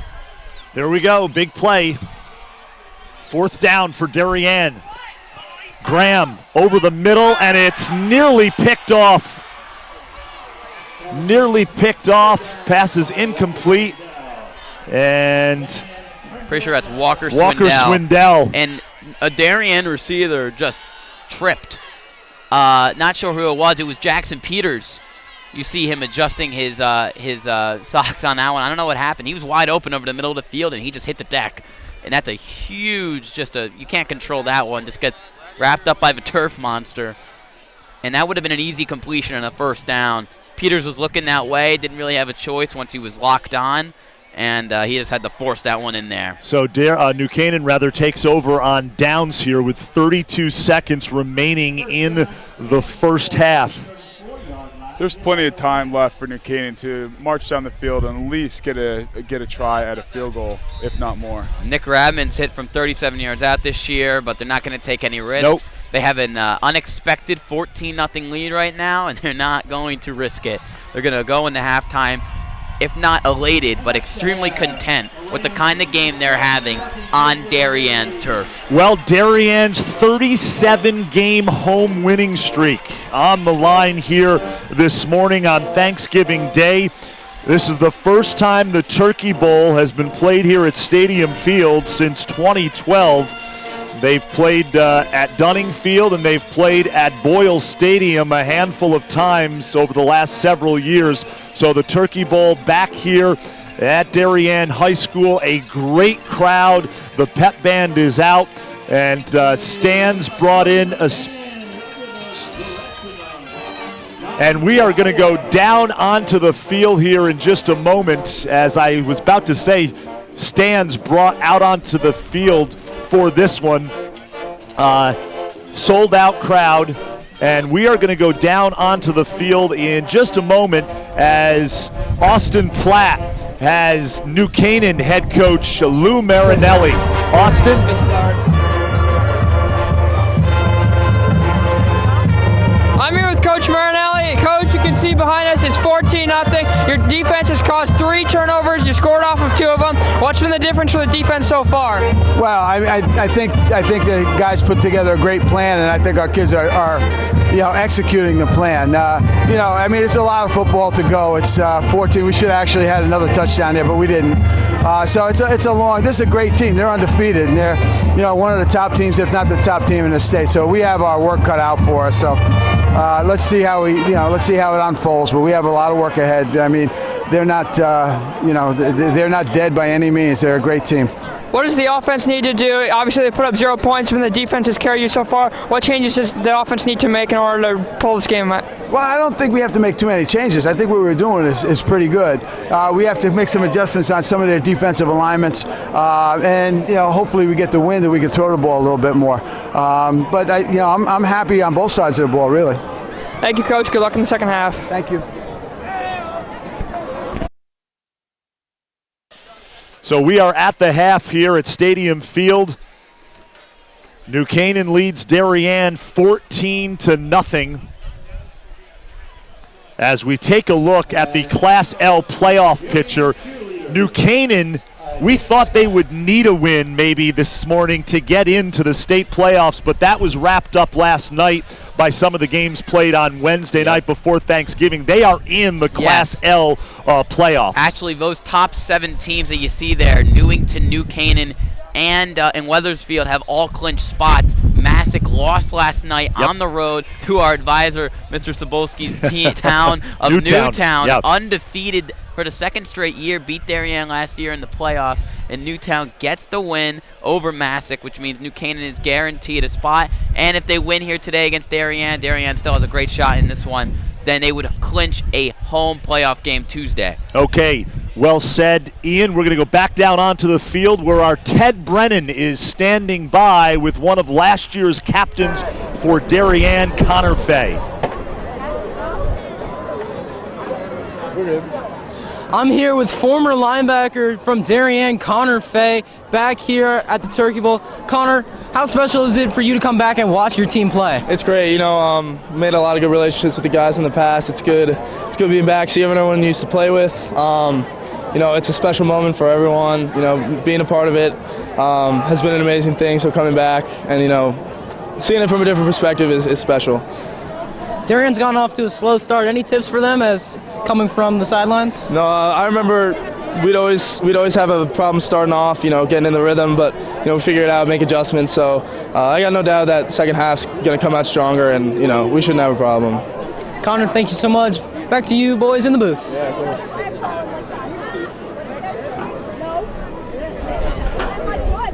There we go, big play. 4th down for Darien. Graham over the middle, and it's nearly picked off. Nearly picked off. Pass is incomplete. And pretty sure that's Walker Swindell. And a Darien receiver just tripped. Not sure who it was. It was Jackson Peters. You see him adjusting his socks on that one. I don't know what happened. He was wide open over the middle of the field, and he just hit the deck. And that's a huge, you can't control that one. Just gets wrapped up by the turf monster. And that would have been an easy completion and a first down. Peters was looking that way, didn't really have a choice once he was locked on. And he just had to force that one in there. So New Canaan rather takes over on downs here with 32 seconds remaining in the first half. There's plenty of time left for New Canaan to march down the field and at least get a try at a field goal, if not more. Nick Radman's hit from 37 yards out this year, but they're not going to take any risks. Nope. They have an unexpected 14-0 lead right now, and they're not going to risk it. They're going to go into halftime, if not elated, but extremely content with the kind of game they're having on Darien's turf. Well, Darien's 37-game home winning streak on the line here this morning on Thanksgiving Day. This is the first time the Turkey Bowl has been played here at Stadium Field since 2012. They've played at Dunning Field and they've played at Boyle Stadium a handful of times over the last several years. So the Turkey Bowl back here at Darien High School, a great crowd. The pep band is out and stands brought in. And we are going to go down onto the field here in just a moment. As I was about to say, stands brought out onto the field for this one. Sold out crowd. And we are going to go down onto the field in just a moment as Austin Platt has New Canaan head coach Lou Marinelli. Austin? I'm here with Coach Marinelli. Coach, you can see behind us it's 14-0. Your defense has caused 3 turnovers. You scored off of 2 of them. What's been the difference for the defense so far? Well, I think the guys put together a great plan, and I think our kids are executing the plan. It's a lot of football to go. It's 14. We should have actually had another touchdown there, but we didn't. So this is a great team. They're undefeated, and they're one of the top teams, if not the top team in the state. So we have our work cut out for us. So let's see how it unfolds. But we have a lot of work ahead. I mean, they're not dead by any means. They're a great team. What does the offense need to do? Obviously, they put up 0 points when the defense has carried you so far. What changes does the offense need to make in order to pull this game out? Well, I don't think we have to make too many changes. I think what we're doing is pretty good. We have to make some adjustments on some of their defensive alignments, and hopefully we get the win that we can throw the ball a little bit more. But I'm happy on both sides of the ball, really. Thank you, Coach. Good luck in the second half. Thank you. So we are at the half here at Stadium Field. New Canaan leads Darien 14-0. As we take a look at the Class L playoff picture, New Canaan, we thought they would need a win maybe this morning to get into the state playoffs, but that was wrapped up last night by some of the games played on Wednesday night before Thanksgiving. They are in the Class L playoffs. Actually, those top 7 teams that you see there, Newington, New Canaan, and Weathersfield have all clinched spots. Massac lost last night on the road to our advisor, Mr. Sobolski's town of Newtown. Undefeated for the 2nd straight year, beat Darien last year in the playoffs. and Newtown gets the win over Massac, which means New Canaan is guaranteed a spot. And if they win here today against Darien, Darien still has a great shot in this one, then they would clinch a home playoff game Tuesday. Okay, well said, Ian. We're going to go back down onto the field where our Ted Brennan is standing by with one of last year's captains for Darien, Connor Fay. I'm here with former linebacker from Darien, Connor Fay, back here at the Turkey Bowl. Connor, how special is it for you to come back and watch your team play? It's great. You know, made a lot of good relationships with the guys in the past. It's good. It's good being back, see everyone you used to play with. You know, it's a special moment for everyone. You know, being a part of it has been an amazing thing. So coming back and, you know, seeing it from a different perspective is special. Darien's gone off to a slow start. Any tips for them as coming from the sidelines? No, I remember we'd always have a problem starting off, you know, getting in the rhythm, but, you know, we figure it out, make adjustments. So I got no doubt that the second half's going to come out stronger, and, you know, we shouldn't have a problem. Connor, thank you so much. Back to you boys in the booth. Yeah, of course.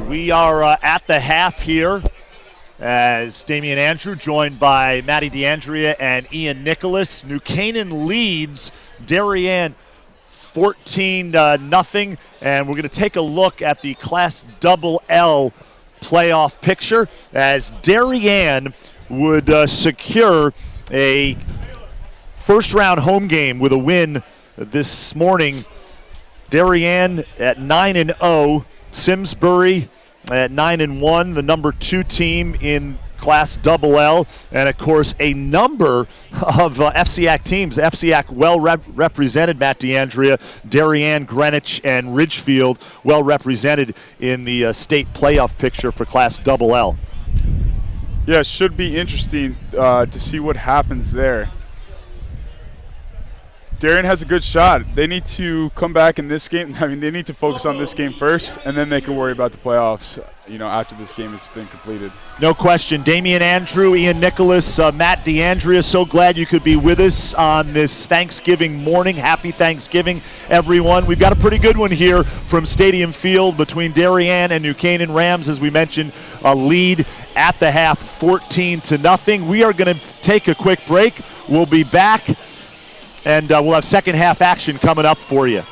We are at the half here as Damian Andrew joined by Matty DeAndrea and Ian Nicholas. New Canaan leads Darien 14-0, and we're going to take a look at the Class L playoff picture as Darien would secure a first-round home game with a win this morning. Darien at 9-0, Simsbury at 9-1, the number 2 team in Class L, and of course a number of FCAC teams. FCAC well represented, Matt DeAndrea, Darien, Greenwich, and Ridgefield well represented in the state playoff picture for Class L. Yeah, it should be interesting to see what happens there. Darien has a good shot. They need to come back in this game. I mean, they need to focus on this game first, and then they can worry about the playoffs, you know, after this game has been completed. No question. Damian Andrew, Ian Nicholas, Matt DeAndrea, so glad you could be with us on this Thanksgiving morning. Happy Thanksgiving, everyone. We've got a pretty good one here from Stadium Field between Darien and New Canaan Rams. As we mentioned, a lead at the half, 14-0. We are going to take a quick break. We'll be back, and we'll have second half action coming up for you.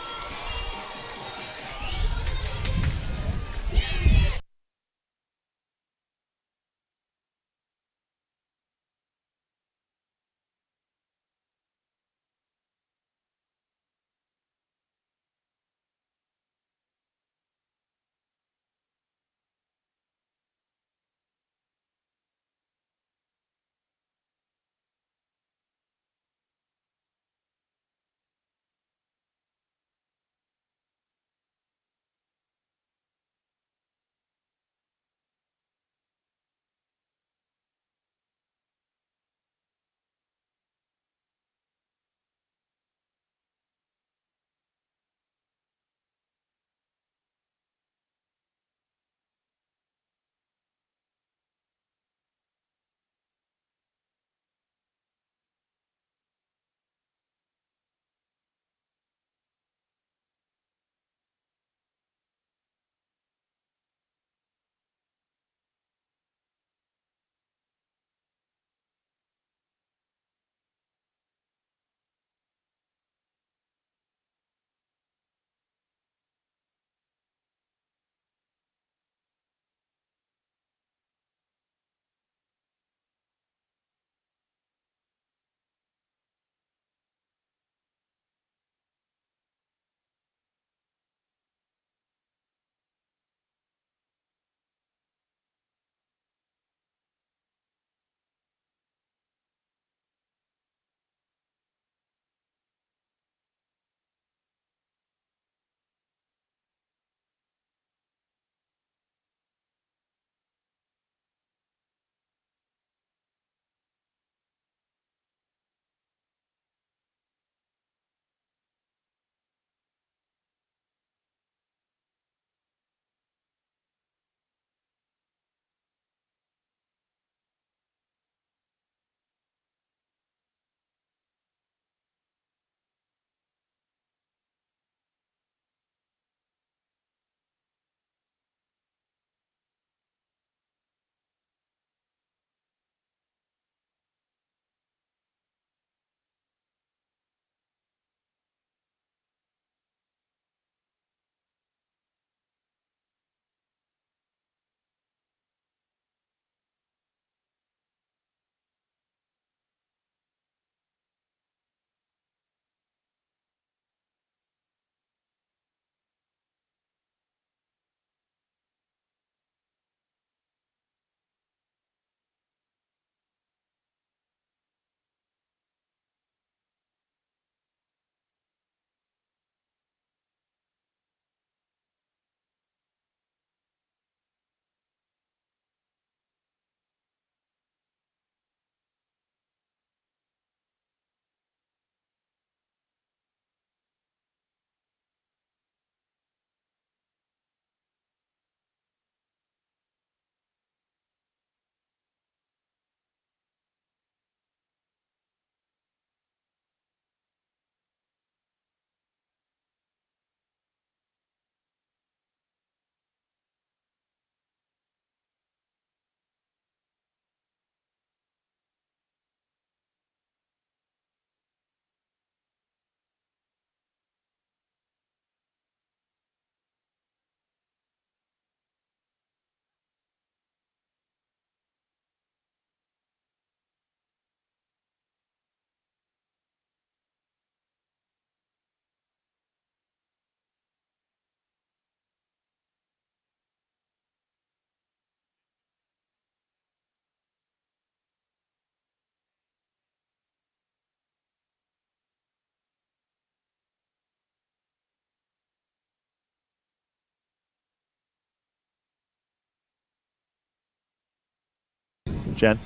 Jen?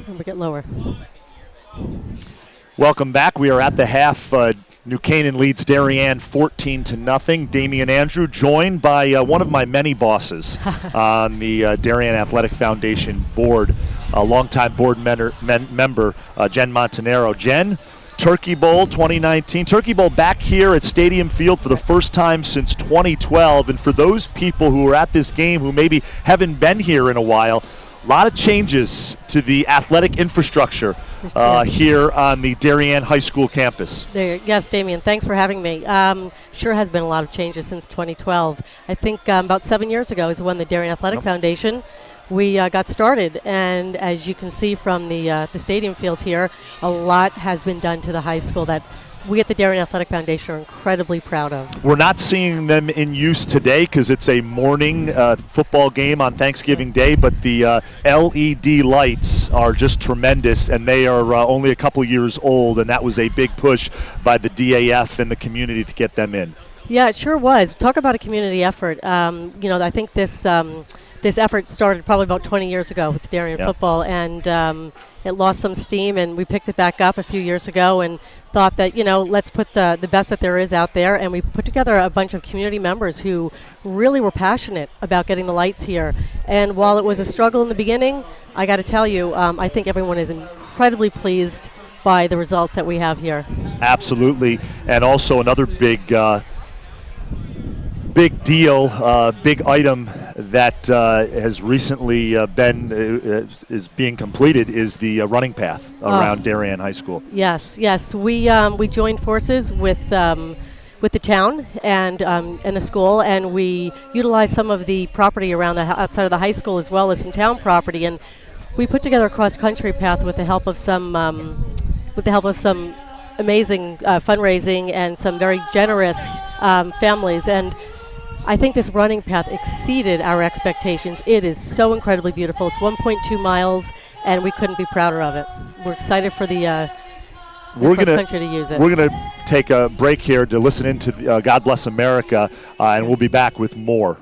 We get lower. Welcome back. We are at the half. New Canaan leads Darien 14-0. Damian Andrew joined by one of my many bosses on the Darien Athletic Foundation board, a longtime board member, Jen Montanaro. Jen, Turkey Bowl 2019. Turkey Bowl back here at Stadium Field for the first time since 2012. And for those people who are at this game who maybe haven't been here in a while, a lot of changes to the athletic infrastructure here on the Darien High School campus. Yes, Damien, thanks for having me. Sure has been a lot of changes since 2012. I think about 7 years ago is when the Darien Athletic Foundation, we got started. And as you can see from the stadium field here, a lot has been done to the high school that we at the Darien Athletic Foundation are incredibly proud of. We're not seeing them in use today because it's a morning football game on Thanksgiving Day, but the LED lights are just tremendous, and they are only a couple years old, and that was a big push by the DAF and the community to get them in. Yeah, it sure was. Talk about a community effort. I think this effort started probably about 20 years ago with Darien football, and it lost some steam, and we picked it back up a few years ago and thought that, let's put the best that there is out there. And we put together a bunch of community members who really were passionate about getting the lights here. And while it was a struggle in the beginning, I got to tell you, I think everyone is incredibly pleased by the results that we have here. Absolutely. And also another big deal, big item that has recently is being completed is the running path around Darien High School. Yes. We joined forces with the town and the school, and we utilized some of the property around outside of the high school as well as some town property, and we put together a cross-country path with the help of some amazing fundraising and some very generous families. And I think this running path exceeded our expectations. It is so incredibly beautiful. It's 1.2 miles, and we couldn't be prouder of it. We're excited for the cross-country to use it. We're going to take a break here to listen into God Bless America, and we'll be back with more.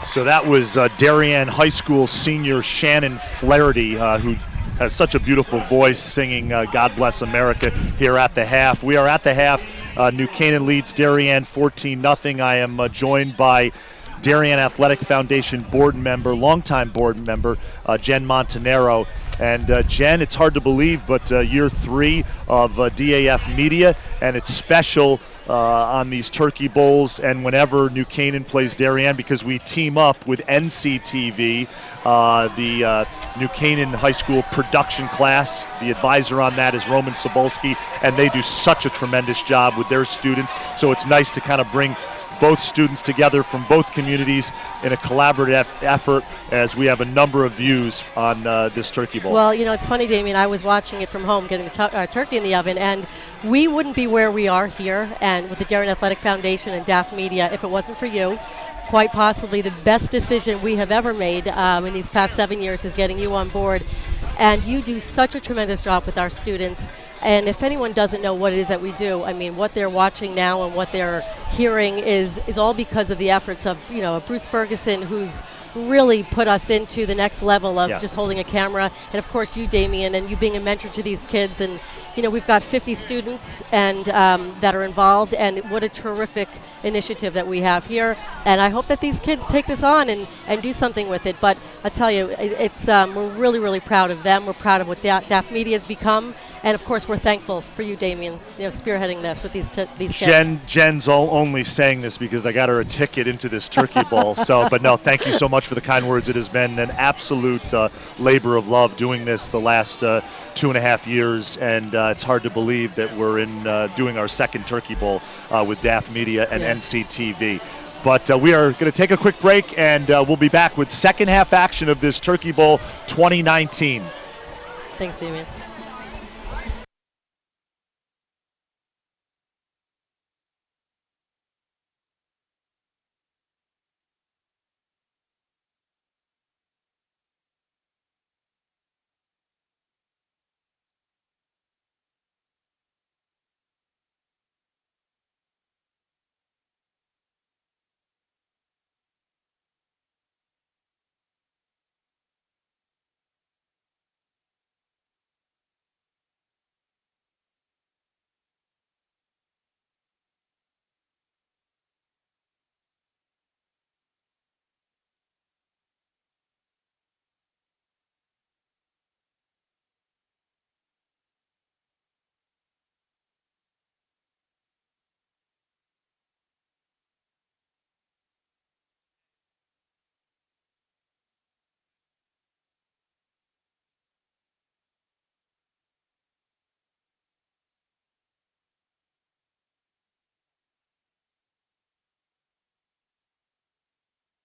So that was Darien High School senior Shannon Flaherty, who has such a beautiful voice singing God Bless America here at the half. We are at the half. New Canaan leads Darien 14-0. I am joined by Darien Athletic Foundation board member, longtime board member, Jen Montanaro. And Jen, it's hard to believe, but year 3 of DAF Media, and it's special on these Turkey Bowls and whenever New Canaan plays Darien, because we team up with NCTV, the New Canaan High School production class. The advisor on that is Roman Sobolski, and they do such a tremendous job with their students. So it's nice to kind of bring both students together from both communities in a collaborative effort, as we have a number of views on this Turkey Bowl. Well, it's funny, Damien, I was watching it from home, getting the turkey in the oven, and we wouldn't be where we are here and with the Darien Athletic Foundation and DAF Media if it wasn't for you. Quite possibly the best decision we have ever made in these past 7 years is getting you on board. And you do such a tremendous job with our students. And if anyone doesn't know what it is that we do, I mean, what they're watching now and what they're hearing is all because of the efforts of, Bruce Ferguson, who's really put us into the next level of just holding a camera. And of course you, Damien, and you being a mentor to these kids. And, we've got 50 students and that are involved, and what a terrific initiative that we have here. And I hope that these kids take this on and do something with it. But I tell you, it's we're really, really proud of them. We're proud of what DAF Media has become. And of course, we're thankful for you, Damien, spearheading this with these kids. Jen's only saying this because I got her a ticket into this turkey bowl. So, but no, thank you so much for the kind words. It has been an absolute labor of love doing this the last 2.5 years, and it's hard to believe that we're in doing our second turkey bowl with DAF Media and NCTV. But we are going to take a quick break, and we'll be back with second half action of this Turkey Bowl 2019. Thanks, Damien.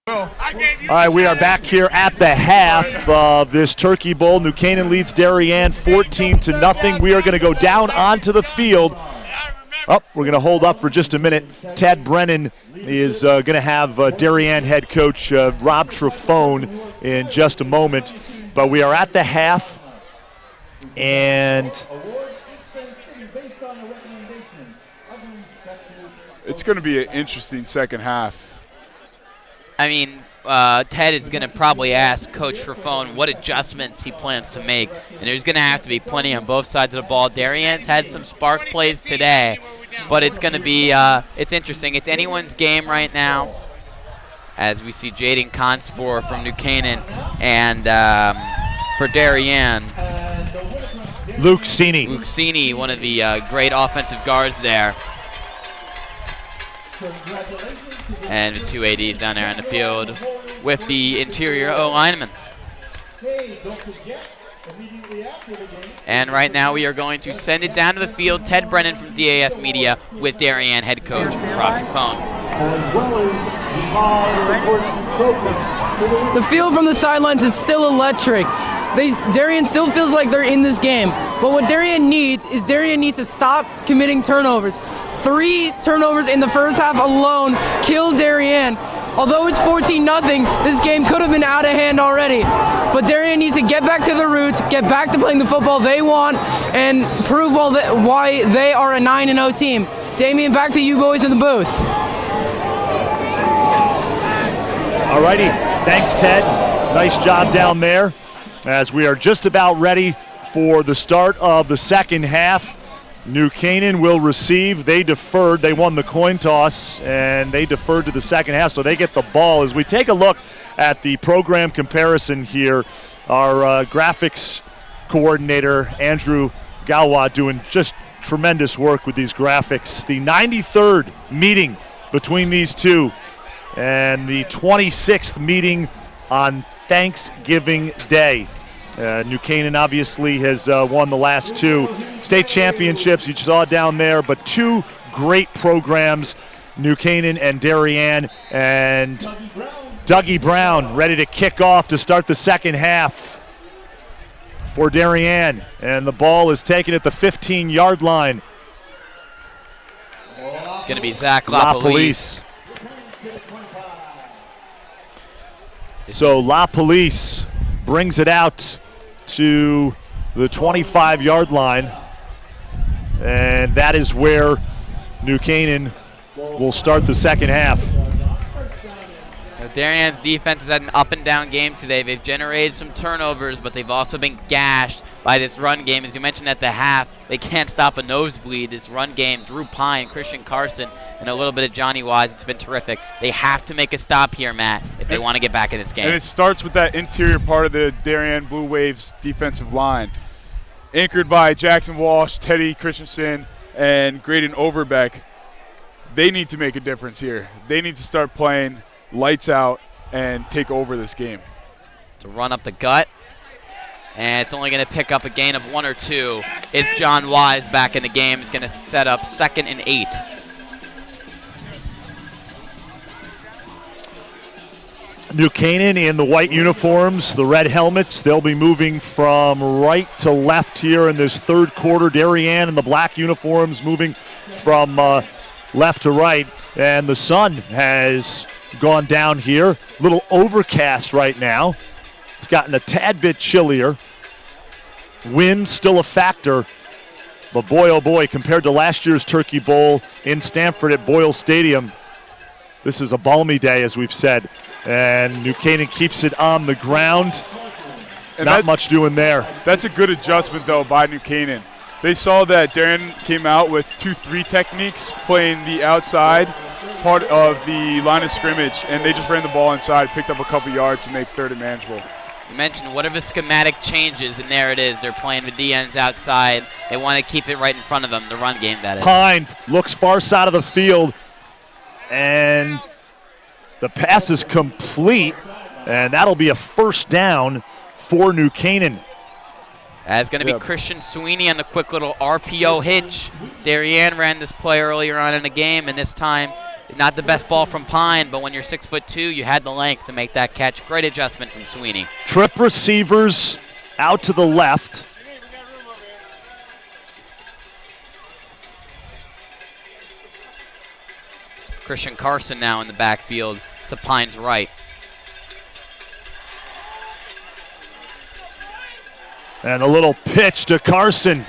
All right, we are back here at the half of this Turkey Bowl. New Canaan leads Darien 14-0. We are going to go down onto the field. Oh, we're going to hold up for just a minute. Ted Brennan is going to have Darien head coach Rob Trefone in just a moment. But we are at the half, and it's going to be an interesting second half. I mean, Ted is going to probably ask Coach Trefone what adjustments he plans to make, and there's going to have to be plenty on both sides of the ball. Darien's had some spark plays today, but it's going to be it's interesting. It's anyone's game right now, as we see Jaden Conspor from New Canaan, and for Darien, Luke Sini. Luke Sini, one of the great offensive guards there. And the two ADs down there on the field with the interior O-lineman. And right now we are going to send it down to the field. Ted Brennan from DAF Media with Darien head coach Rob Trefone. The field from the sidelines is still electric. Darien still feels like they're in this game. But what Darien needs to stop committing turnovers. 3 turnovers in the first half alone killed Darien. Although it's 14-0, this game could have been out of hand already. But Darien needs to get back to their roots, get back to playing the football they want, and prove why they are a 9-0 team. Damien, back to you boys in the booth. All righty, thanks Ted. Nice job down there. As we are just about ready for the start of the second half. New Canaan will receive. They deferred. They won the coin toss, and they deferred to the second half, so they get the ball. As we take a look at the program comparison here, our graphics coordinator, Andrew Galwa, doing just tremendous work with these graphics. The 93rd meeting between these two, and the 26th meeting on Thanksgiving Day. New Canaan obviously has won the last 2 state championships. You saw down there, but 2 great programs, New Canaan and Darien. And Dougie Brown ready to kick off to start the second half for Darien. And the ball is taken at the 15-yard line. It's going to be Zach LaPolice. So LaPolice brings it out to the 25-yard line, and that is where New Canaan will start the second half. Darien's defense has had an up-and-down game today. They've generated some turnovers, but they've also been gashed by this run game. As you mentioned at the half, they can't stop a nosebleed. This run game, Drew Pine, Christian Carson, and a little bit of Johnny Wise, it's been terrific. They have to make a stop here, Matt, if they want to get back in this game. And it starts with that interior part of the Darien Blue Waves defensive line. anchored by Jackson Walsh, Teddy Christensen, and Graydon Overbeck, they need to make a difference here. They need to start playing lights out and take over this game. To run up the gut, and it's only going to pick up a gain of 1 or 2. It's John Wise back in the game. He's going to set up 2nd and 8. New Canaan in the white uniforms, the red helmets. They'll be moving from right to left here in this third quarter. Darien in the black uniforms moving from left to right. And the sun has gone down here. A little overcast right now. It's gotten a tad bit chillier. Wind still a factor. But boy, oh boy, compared to last year's Turkey Bowl in Stamford at Boyle Stadium, this is a balmy day, as we've said. And New Canaan keeps it on the ground. And not much doing there. That's a good adjustment, though, by New Canaan. They saw that Darien came out with 2-3 techniques, playing the outside part of the line of scrimmage, and they just ran the ball inside, picked up a couple yards to make third and manageable. You mentioned what are the schematic changes, and there it is. They're playing the DNs outside. They want to keep it right in front of them, the run game, that is. Pine looks far side of the field, and the pass is complete, and that'll be a first down for New Canaan. That's going to be Christian Sweeney on the quick little RPO hitch. Darien ran this play earlier on in the game, and this time, not the best ball from Pine, but when you're 6'2", you had the length to make that catch. Great adjustment from Sweeney. Trip receivers out to the left. Christian Carson now in the backfield to Pine's right. And a little pitch to Carson.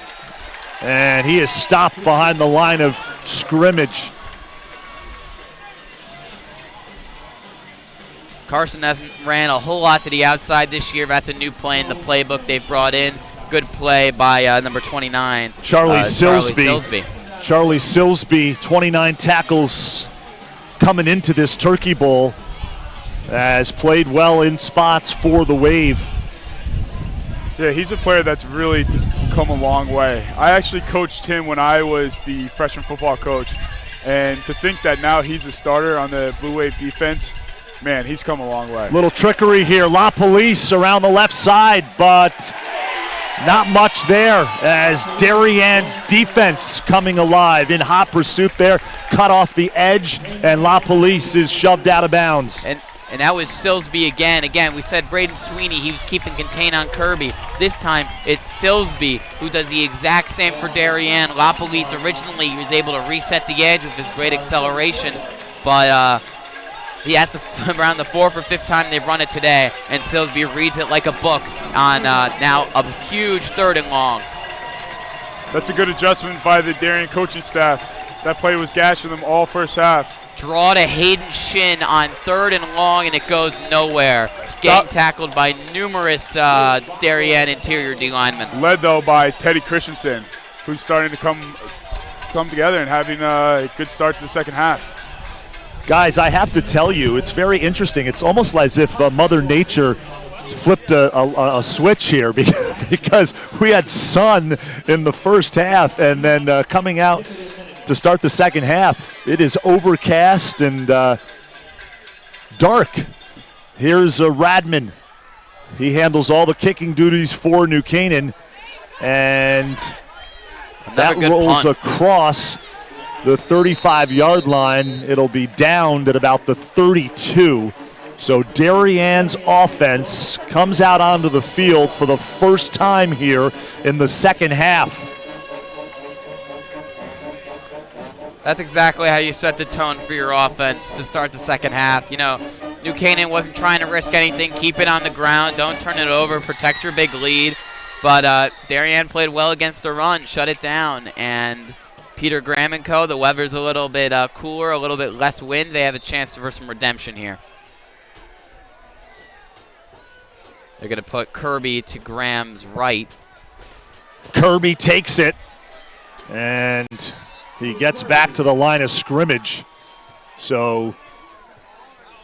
And he is stopped behind the line of scrimmage. Carson hasn't ran a whole lot to the outside this year. That's a new play in the playbook they've brought in. Good play by number 29. Charlie Silsby. Charlie Silsby, 29 tackles coming into this Turkey Bowl. Has played well in spots for the Wave. Yeah, he's a player that's really come a long way. I actually coached him when I was the freshman football coach. And to think that now he's a starter on the Blue Wave defense, man, he's come a long way. Little trickery here. La Police around the left side, but not much there as Darien's defense coming alive in hot pursuit there. Cut off the edge, and La Police is shoved out of bounds. And that was Silsby again. Again, we said Braden Sweeney, he was keeping contain on Kirby. This time, it's Silsby who does the exact same for Darien. La Police originally, he was able to reset the edge with his great acceleration, but he has to around the 4th or 5th time they've run it today, and Silsby reads it like a book on now a huge 3rd and long. That's a good adjustment by the Darien coaching staff. That play was gashing them all first half. Draw to Hayden Shin on 3rd and long, and it goes nowhere. Getting tackled by numerous Darien interior D linemen. Led, though, by Teddy Christensen, who's starting to come together and having a good start to the second half. Guys, I have to tell you, it's very interesting. It's almost as if Mother Nature flipped a switch here because we had sun in the first half, and then coming out to start the second half, it is overcast and dark. Here's Radman. He handles all the kicking duties for New Canaan, and that rolls across the 35-yard line. It'll be downed at about the 32. So Darien's offense comes out onto the field for the first time here in the second half. That's exactly how you set the tone for your offense to start the second half. You know, New Canaan wasn't trying to risk anything. Keep it on the ground. Don't turn it over. Protect your big lead. But Darien played well against the run, shut it down. And Peter Graham and co., the weather's a little bit cooler, a little bit less wind. They have a chance for some redemption here. They're going to put Kirby to Graham's right. Kirby takes it, and he gets back to the line of scrimmage. So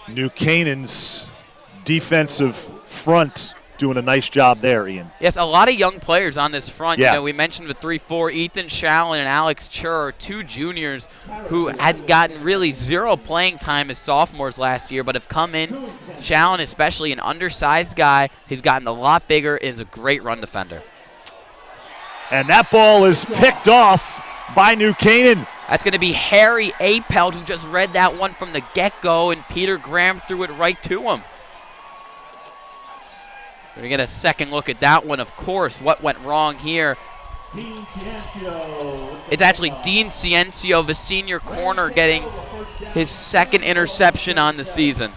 New Canaan's defensive front doing a nice job there, Ian. Yes, a lot of young players on this front. Yeah. You know, we mentioned the 3-4, Ethan Shallon and Alex Chur, 2 juniors who had gotten really 0 playing time as sophomores last year, but have come in. Shallon, especially an undersized guy, he's gotten a lot bigger, is a great run defender. And that ball is picked off by New Canaan. That's going to be Harry Apelt, who just read that one from the get-go, and Peter Graham threw it right to him. We're going to get a second look at that one, of course. What went wrong here? It's actually Dean Ciencio, the senior corner, getting his 2nd interception on the season.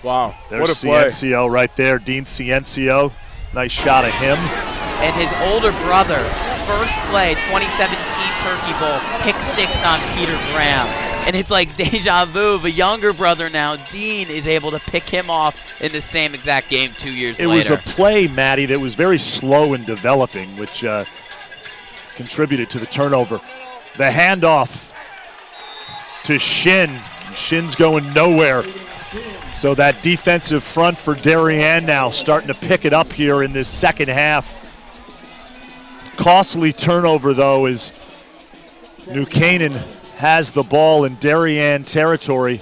Wow, There's what a play. Ciencio right there, Dean Ciencio. Nice shot of him. And his older brother, first play, 2017 Turkey Bowl, pick 6 on Peter Graham. And it's like deja vu. The younger brother now, Dean, is able to pick him off in the same exact game 2 years later. It was a play, Matty, that was very slow in developing, which contributed to the turnover. The handoff to Shin. Shin's going nowhere. So that defensive front for Darien now starting to pick it up here in this second half. Costly turnover, though, as New Canaan has the ball in Darien territory.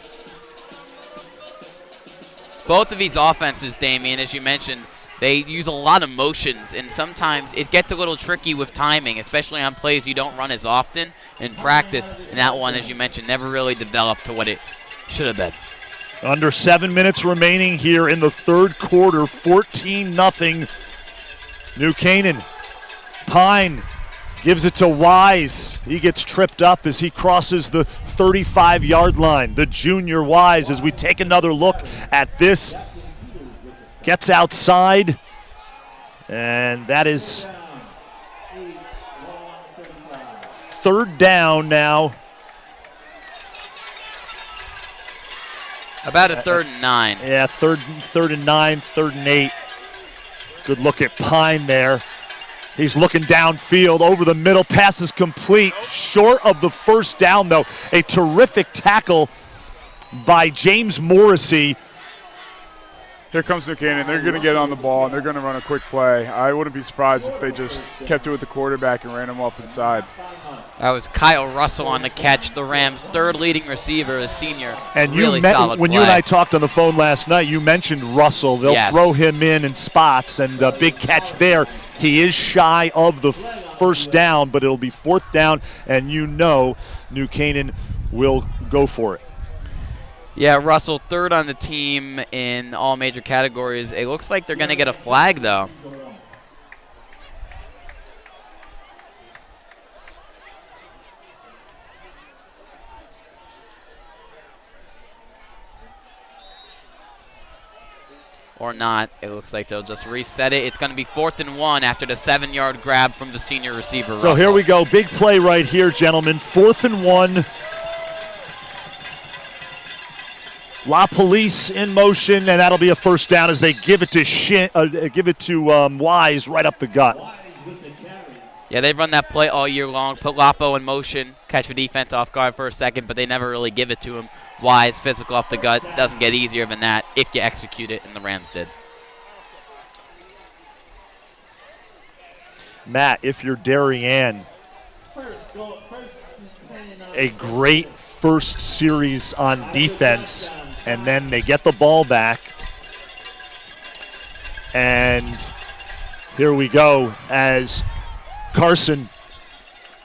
Both of these offenses, Damien, as you mentioned, they use a lot of motions, and sometimes it gets a little tricky with timing, especially on plays you don't run as often in practice. And that one, as you mentioned, never really developed to what it should have been. Under 7 minutes remaining here in the third quarter, 14-0 New Canaan. Pine gives it to Wise. He gets tripped up as he crosses the 35-yard line. The junior Wise, as we take another look at this, gets outside, and that is third down now. About a 3rd and 9. Yeah, third and 9, 3rd and 8. Good look at Pine there. He's looking downfield, over the middle, pass is complete. Short of the first down, though. A terrific tackle by James Morrissey. Here comes New Canaan. They're going to get on the ball, and they're going to run a quick play. I wouldn't be surprised if they just kept it with the quarterback and ran him up inside. That was Kyle Russell on the catch, the Rams' 3rd leading receiver, a senior. And really solid when play. you and I talked on the phone last night, you mentioned Russell. They'll throw him in spots, and a big catch there. He is shy of the first down, but it'll be 4th down, and you know New Canaan will go for it. Yeah, Russell, 3rd on the team in all major categories. It looks like they're going to get a flag, though. Or not. It looks like they'll just reset it. It's going to be 4th and 1 after the 7-yard grab from the senior receiver, So Russell. here we go. Big play right here, gentlemen. 4th and 1. La Police in motion, and that'll be a first down as they give it to Wise right up the gut. Yeah, they've run that play all year long. Put Lapo in motion, catch the defense off guard for a second, but they never really give it to him. Wise, physical up the gut. Doesn't get easier than that if you execute it, and the Rams did. Matt, if you're Darien, a great first series on defense, and then they get the ball back. And here we go as Carson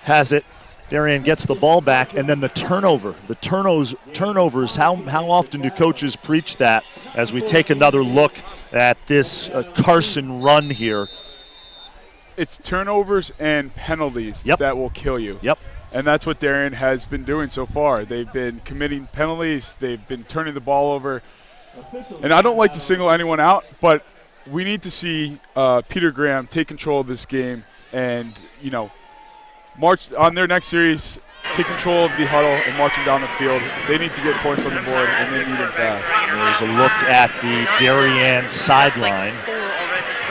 has it. Darien gets the ball back, and then the turnover. The turnovers, how often do coaches preach that as we take another look at this Carson run here? It's turnovers and penalties that will kill you. Yep. And that's what Darien has been doing so far. They've been committing penalties. They've been turning the ball over. And I don't like to single anyone out, but we need to see Peter Graham take control of this game and, march on their next series, take control of the huddle and marching down the field. They need to get points on the board, and they need them fast. There's a look at the Darien sideline.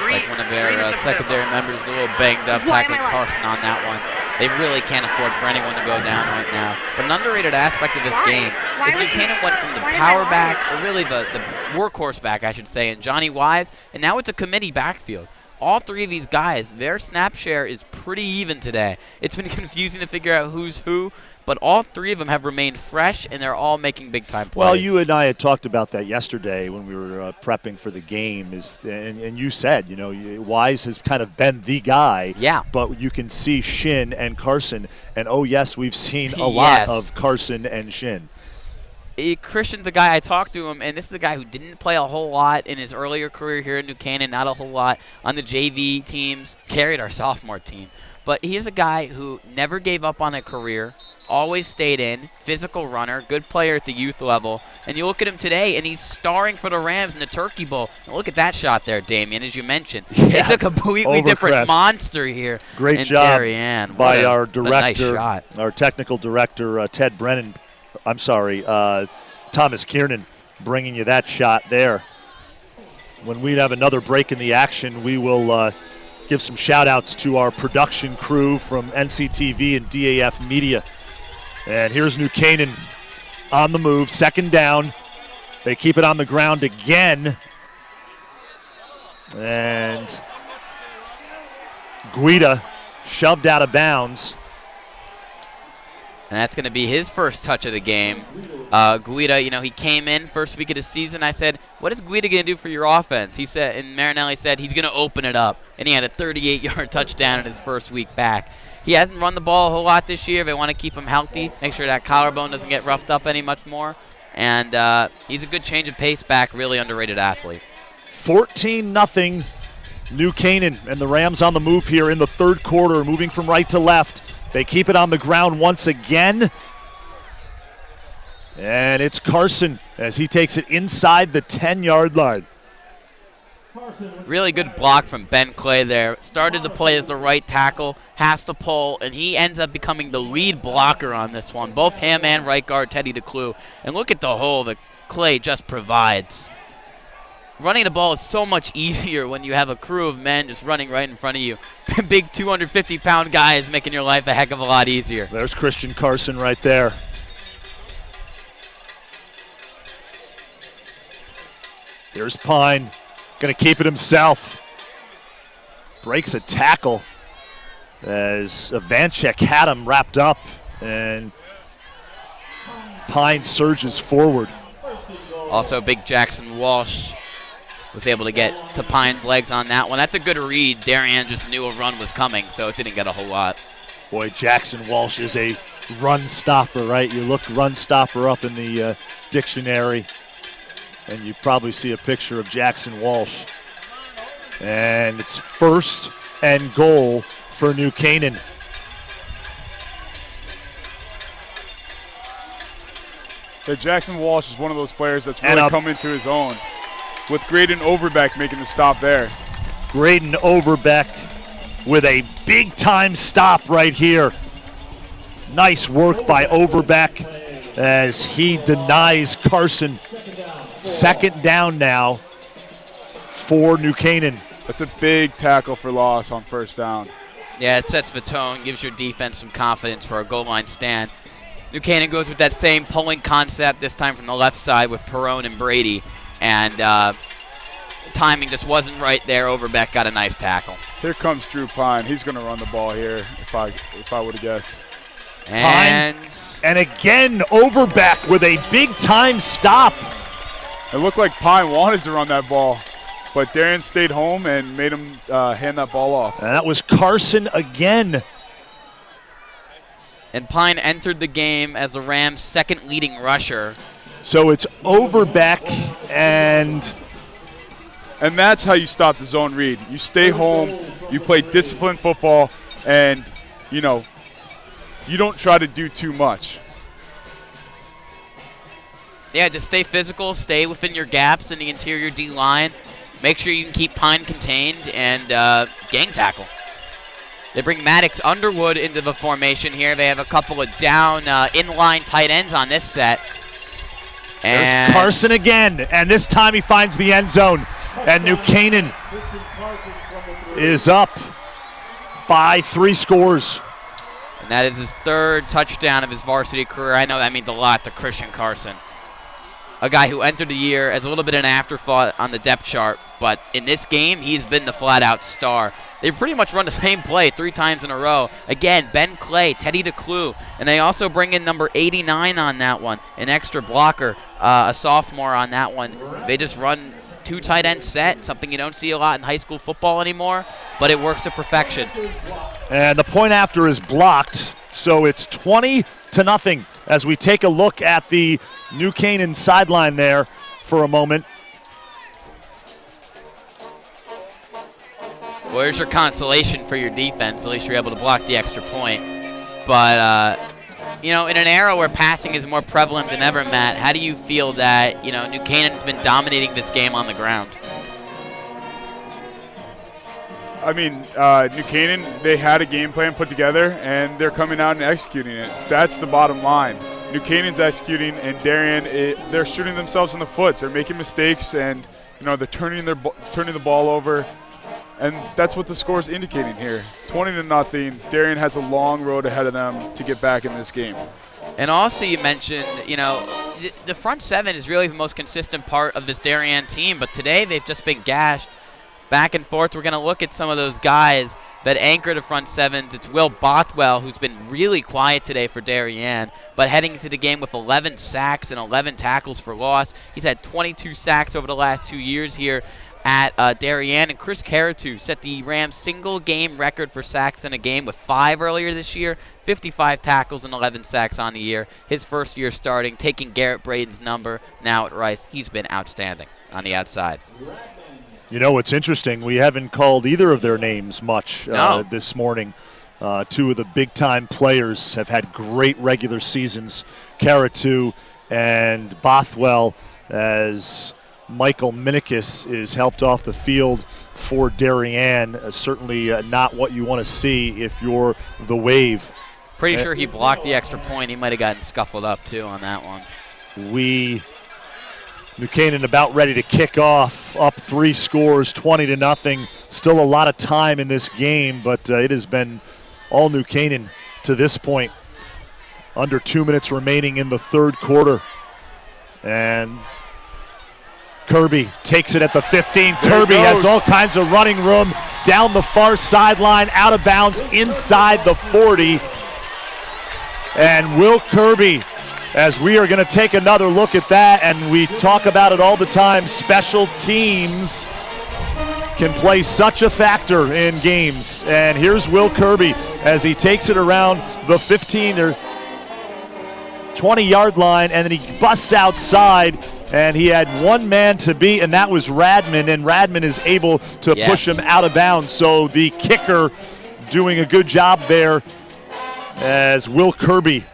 Like one of their secondary members is a little banged up, tackling Carson on that one. They really can't afford for anyone to go down right now. But an underrated aspect of this game is New Canaan went from the power back, or really the workhorse back, I should say, and Johnny Wise, and now it's a committee backfield. All three of these guys, their snap share is pretty even today. It's been confusing to figure out who's who, but all three of them have remained fresh, and they're all making big-time plays. Well, you and I had talked about that yesterday when we were prepping for the game, and you said, Wise has kind of been the guy. Yeah. But you can see Shin and Carson, and oh, yes, we've seen a lot of Carson and Shin. Christian's a guy, I talked to him, and this is a guy who didn't play a whole lot in his earlier career here in New Canaan, not a whole lot on the JV teams, carried our sophomore team. But he's a guy who never gave up on a career, always stayed in, physical runner, good player at the youth level. And you look at him today, and he's starring for the Rams in the Turkey Bowl. And look at that shot there, Damien, as you mentioned. Yeah, it's a completely different monster here. Great job Darien. by our director, nice our technical director, Ted Brennan. I'm sorry, Thomas Kiernan, bringing you that shot there. When we have another break in the action, we will give some shout-outs to our production crew from NCTV and DAF Media. And here's New Canaan on the move, second down. They keep it on the ground again. And Guida shoved out of bounds. And that's going to be his first touch of the game. Guida, he came in first week of the season. I said, what is Guida going to do for your offense? He said, and Marinelli said, he's going to open it up. And he had a 38-yard touchdown in his first week back. He hasn't run the ball a whole lot this year. They want to keep him healthy, make sure that collarbone doesn't get roughed up any much more. And he's a good change of pace back, really underrated athlete. 14-0 New Canaan, and the Rams on the move here in the third quarter, moving from right to left. They keep it on the ground once again. And it's Carson as he takes it inside the 10-yard line. Really good block from Ben Clay there. Started to play as the right tackle, has to pull, and he ends up becoming the lead blocker on this one. Both him and right guard Teddy DeClue. And look at the hole that Clay just provides. Running the ball is so much easier when you have a crew of men just running right in front of you. Big 250-pound guy is making your life a heck of a lot easier. There's Christian Carson right there. Here's Pine, going to keep it himself. Breaks a tackle as Ivanchek had him wrapped up, and Pine surges forward. Also, big Jackson Walsh was able to get to Pine's legs on that one. That's a good read. Darien just knew a run was coming, so it didn't get a whole lot. Boy, Jackson Walsh is a run stopper, right? You look run stopper up in the dictionary, and you probably see a picture of Jackson Walsh. And it's 1st and goal for New Canaan. Yeah, Jackson Walsh is one of those players that's really come into his own, with Graydon Overbeck making the stop there. Graydon Overbeck with a big-time stop right here. Nice work by Overbeck as he denies Carson. Second down now for New Canaan. That's a big tackle for loss on first down. Yeah, it sets the tone, gives your defense some confidence for a goal line stand. New Canaan goes with that same pulling concept, this time from the left side with Perrone and Brady. And timing just wasn't right there. Overbeck got a nice tackle. Here comes Drew Pine. He's going to run the ball here, if I would have guessed. And Pine. And again, Overbeck with a big-time stop. It looked like Pine wanted to run that ball, but Darien stayed home and made him hand that ball off. And that was Carson again. And Pine entered the game as the Rams' second leading rusher. So it's Overbeck and that's how you stop the zone read. You stay home, you play disciplined football, and, you don't try to do too much. Yeah, just stay physical, stay within your gaps in the interior D-line. Make sure you can keep Pine contained and gang tackle. They bring Maddox Underwood into the formation here. They have a couple of down inline tight ends on this set. And there's Carson again, and this time he finds the end zone. And New Canaan is up by 3 scores. And that is his 3rd touchdown of his varsity career. I know that means a lot to Christian Carson. a guy who entered the year as a little bit of an afterthought on the depth chart, but in this game, he's been the flat-out star. They pretty much run the same play 3 times in a row. Again, Ben Clay, Teddy DeClue, and they also bring in number 89 on that one, an extra blocker, a sophomore on that one. They just run 2 tight end set, something you don't see a lot in high school football anymore, but it works to perfection. And the point after is blocked, so it's 20-0 as we take a look at the New Canaan sideline there for a moment. Well, there's your consolation for your defense. At least you're able to block the extra point. But, you know, in an era where passing is more prevalent than ever, Matt, how do you feel that, you know, New Canaan's been dominating this game on the ground? I mean, New Canaan, they had a game plan put together, and they're coming out and executing it. That's the bottom line. New Canaan's executing, and Darien, they're shooting themselves in the foot. They're making mistakes, and, you know, they're turning the ball over. And that's what the score is indicating here. 20-0. Darien has a long road ahead of them to get back in this game. And also you mentioned, you know, the front seven is really the most consistent part of this Darien team, but today they've just been gashed back and forth. We're going to look at some of those guys that anchor the front sevens. It's Will Bothwell, who's been really quiet today for Darien, but heading into the game with 11 sacks and 11 tackles for loss. He's had 22 sacks over the last 2 years here at Darien, and Chris Caratu set the Rams single-game record for sacks in a game with 5 earlier this year, 55 tackles and 11 sacks on the year. His first year starting, taking Garrett Braden's number now at Rice. He's been outstanding on the outside. You know, what's interesting, we haven't called either of their names much this morning. 2 of the big-time players have had great regular seasons, Caratu and Bothwell, as Michael Minikis is helped off the field for Darien. Certainly not what you want to see if you're the Wave. Pretty sure he blocked the extra point. He might have gotten scuffled up, too, on that one. New Canaan about ready to kick off, up 3 scores, 20-0. Still a lot of time in this game, but it has been all New Canaan to this point. Under 2 minutes remaining in the third quarter. And Kirby takes it at the 15. Kirby has all kinds of running room down the far sideline, out of bounds inside the 40. And Will Kirby, as we are going to take another look at that, and we talk about it all the time, special teams can play such a factor in games. And here's Will Kirby as he takes it around the 15 or 20-yard line, and then he busts outside. And he had one man to beat, and that was Radman, and Radman is able to push him out of bounds. So the kicker doing a good job there as Will Kirby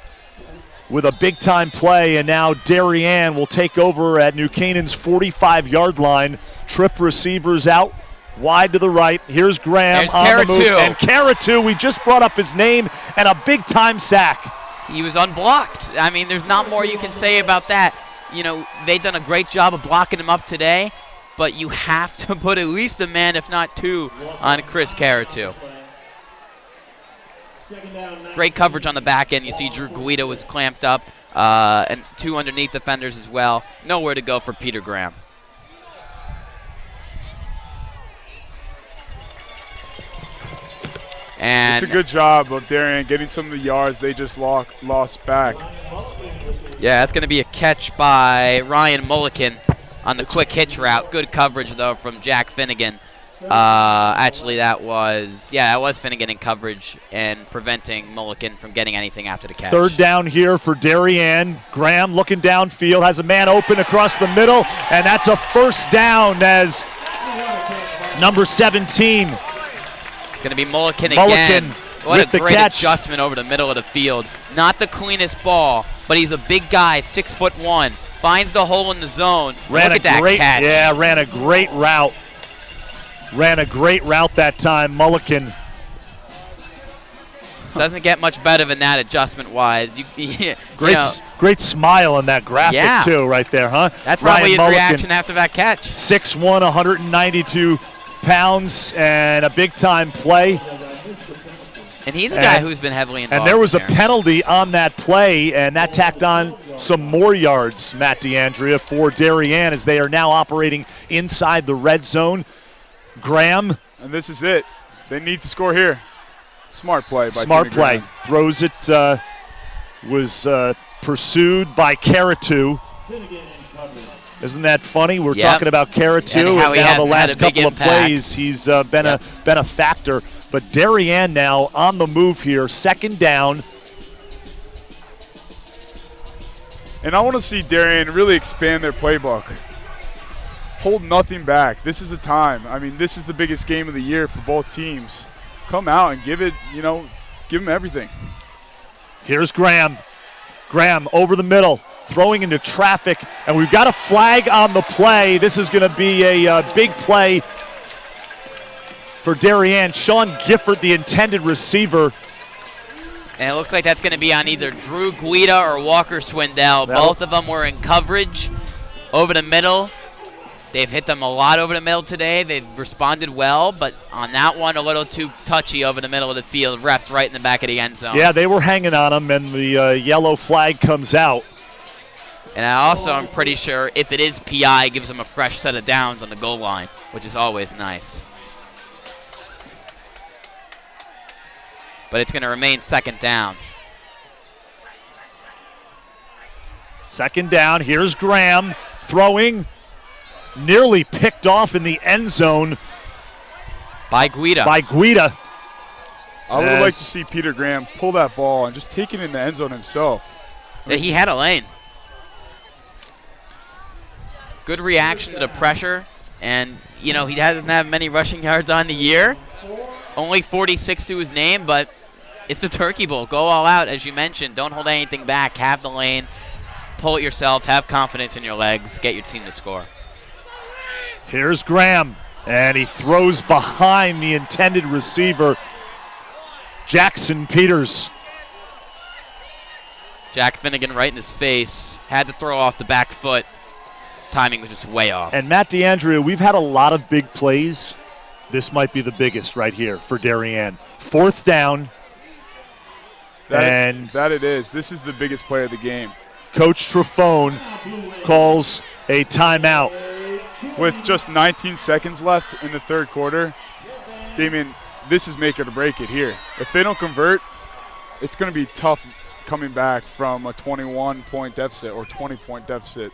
with a big-time play, and now Darien will take over at New Canaan's 45-yard line. Trip receivers out wide to the right. Here's Graham on the move. And Caratu, we just brought up his name, and a big-time sack. He was unblocked. I mean, there's not more you can say about that. You know, they've done a great job of blocking him up today, but you have to put at least a man, if not 2, on Chris Caratu. Great coverage on the back end. You see Drew Guida was clamped up, and 2 underneath defenders as well. Nowhere to go for Peter Graham. And it's a good job of Darien getting some of the yards they just lost back. Yeah, that's going to be a catch by Ryan Mulliken on the quick hitch route. Good coverage, though, from Jack Finnegan. Actually, that was Finnegan in coverage and preventing Mulliken from getting anything after the catch. Third down here for Darien. Graham looking downfield, has a man open across the middle, and that's a first down as number 17. It's going to be Mulliken again. What a great adjustment over the middle of the field. Not the cleanest ball, but he's a big guy, 6'1", finds the hole in the zone. Look at that catch. Yeah, ran a great route. Ran a great route that time, Mulliken. Doesn't get much better than that adjustment-wise. Great smile on that graphic, too, right there, huh? That's probably his reaction after that catch. 6'1", 192 pounds, and a big-time play. And he's a guy who's been heavily involved. And there was a there. penalty on that play, and that tacked on some more yards, Matt DeAndrea, for Darien as they are now operating inside the red zone. Graham. And this is it. They need to score here. Smart play by Smart Jimmy play. Graham. Throws it, was pursued by Caratu. Isn't that funny? We're talking about Caratu, and now the last couple of plays, he's been a factor. But Darien now on the move here, second down. And I want to see Darien really expand their playbook. Hold nothing back. This is the time. I mean, this is the biggest game of the year for both teams. Come out and give it, give them everything. Here's Graham. Graham over the middle, throwing into traffic, and we've got a flag on the play. This is going to be a big play for Darien. Sean Gifford, the intended receiver. And it looks like that's going to be on either Drew Guida or Walker Swindell. Both of them were in coverage over the middle. They've hit them a lot over the middle today. They've responded well, but on that one, a little too touchy over the middle of the field. Refs right in the back of the end zone. Yeah, they were hanging on him, and the yellow flag comes out. And I also am pretty sure if it is PI, it gives them a fresh set of downs on the goal line, which is always nice. But it's going to remain second down. Second down. Here's Graham throwing. Nearly picked off in the end zone by Guida. I would like to see Peter Graham pull that ball and just take it in the end zone himself. He had a lane. Good reaction to the pressure. And, he doesn't have many rushing yards on the year. Only 46 to his name, but it's the Turkey Bowl. Go all out, as you mentioned. Don't hold anything back. Have the lane. Pull it yourself. Have confidence in your legs. Get your team to score. Here's Graham, and he throws behind the intended receiver, Jackson Peters. Jack Finnegan right in his face. Had to throw off the back foot. Timing was just way off. And Matt DeAndrea, we've had a lot of big plays. This might be the biggest right here for Darien. Fourth down. That it is. This is the biggest play of the game. Coach Trefone calls a timeout. With just 19 seconds left in the third quarter, Damien, this is make it or break it here. If they don't convert, it's going to be tough coming back from a 21-point deficit or 20-point deficit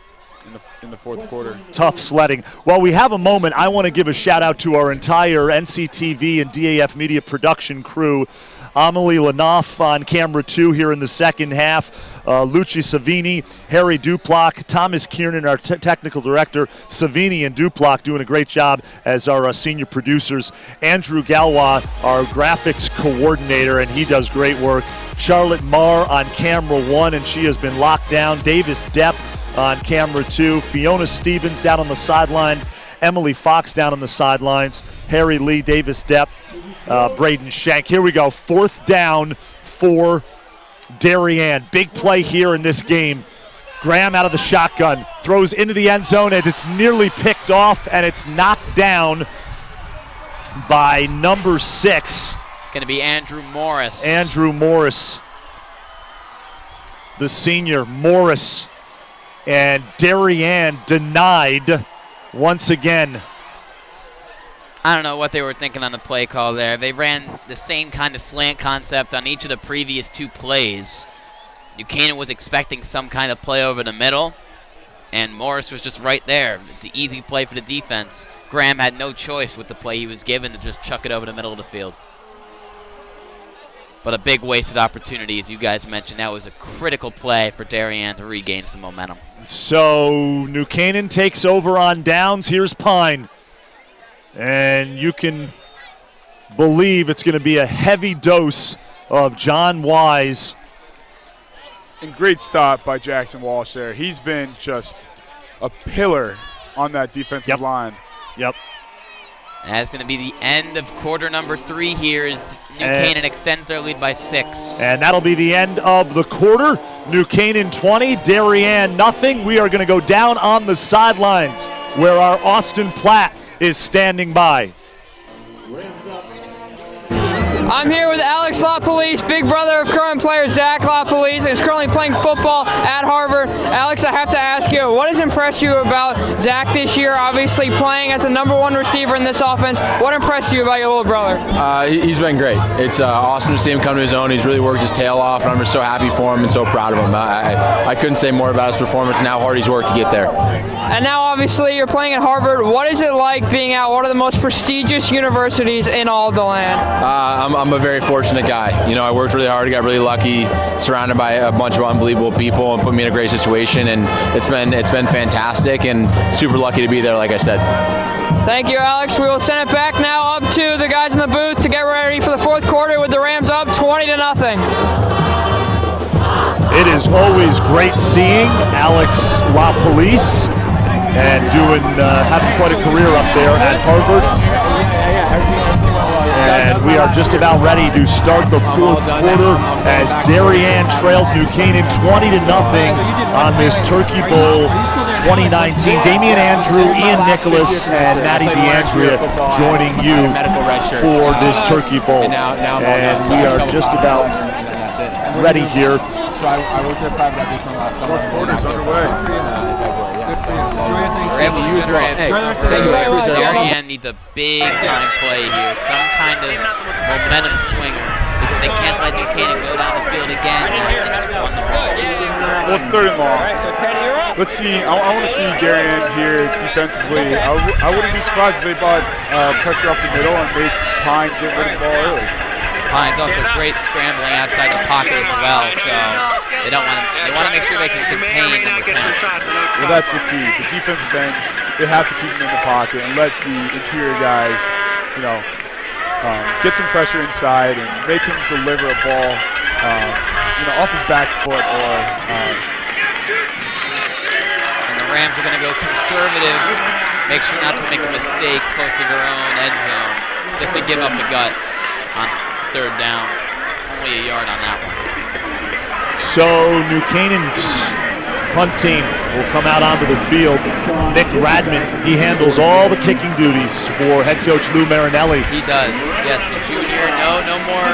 in the fourth quarter. Tough sledding. While we have a moment, I want to give a shout-out to our entire NCTV and DAF Media production crew. Amelie Lanoff on camera 2 here in the second half. Lucci Savini, Harry Duplac, Thomas Kiernan, our technical director. Savini and Duplac doing a great job as our senior producers. Andrew Galwa, our graphics coordinator, and he does great work. Charlotte Marr on camera 1, and she has been locked down. Davis Depp on camera 2. Fiona Stevens down on the sideline. Emily Fox down on the sidelines. Harry Lee, Davis Depp, Braden Shank. Here we go, fourth down for Darien. Big play here in this game. Graham out of the shotgun, throws into the end zone, and it's nearly picked off, and it's knocked down by number 6. It's going to be Andrew Morris. Andrew Morris, the senior. Morris, and Darien denied once again. I don't know what they were thinking on the play call there. They ran the same kind of slant concept on each of the previous 2 plays. New Canaan was expecting some kind of play over the middle, and Morris was just right there. It's an easy play for the defense. Graham had no choice with the play he was given to just chuck it over the middle of the field. But a big wasted opportunity, as you guys mentioned. That was a critical play for Darien to regain some momentum. So New Canaan takes over on downs. Here's Pine. And you can believe it's going to be a heavy dose of John Wise. And great stop by Jackson Walsh there. He's been just a pillar on that defensive line. Yep. And that's going to be the end of quarter number 3 here as New Canaan extends their lead by 6. And that'll be the end of the quarter. New Canaan 20, Darien nothing. We are going to go down on the sidelines where our Austin Platt is standing by. I'm here with Alex LaPolice, big brother of current player Zach LaPolice, and is currently playing football at Harvard. Alex, I have to ask you, what has impressed you about Zach this year, obviously playing as the #1 receiver in this offense? What impressed you about your little brother? He's been great. It's awesome to see him come to his own. He's really worked his tail off, and I'm just so happy for him and so proud of him. I couldn't say more about his performance and how hard he's worked to get there. And now, obviously, you're playing at Harvard. What is it like being at one of the most prestigious universities in all of the land? I'm a very fortunate guy. You know, I worked really hard, got really lucky, surrounded by a bunch of unbelievable people, and put me in a great situation. And it's been fantastic, and super lucky to be there, like I said. Thank you, Alex. We will send it back now up to the guys in the booth to get ready for the fourth quarter with the Rams up 20-0. It is always great seeing Alex LaPolice and having quite a career up there at Harvard. And we are just about ready to start the fourth quarter as Darien trails New Canaan 20-0 on this Turkey Bowl 2019. Damian Andrew, Ian Nicholas, and Maddie DeAndrea joining you for this Turkey Bowl. And we are just about ready here. So I worked at a private equity firm last summer. Fourth quarter's underway. Darien needs a big-time play here, some kind of momentum swinger, because they can't let New Canaan go down the field again and just run the ball. Well, it's 3rd and long. Let's see. I want to see Darien here defensively. I wouldn't be surprised if they brought pressure up the middle and made Pine get rid of the ball early. Pine's also great scrambling outside the pocket as well, so they want to make sure they can contain number 10. Well, that's the key. The defensive end, they have to keep him in the pocket and let the interior guys, get some pressure inside and make him deliver a ball, off his back foot or. And the Rams are going to go conservative, make sure not to make a mistake close to their own end zone, just to give up the gut on 3rd down. Only a yard on that one. So New Canaan's punt team will come out onto the field. Nick Radman, he handles all the kicking duties for head coach Lou Marinelli. He does, yes. The junior, no more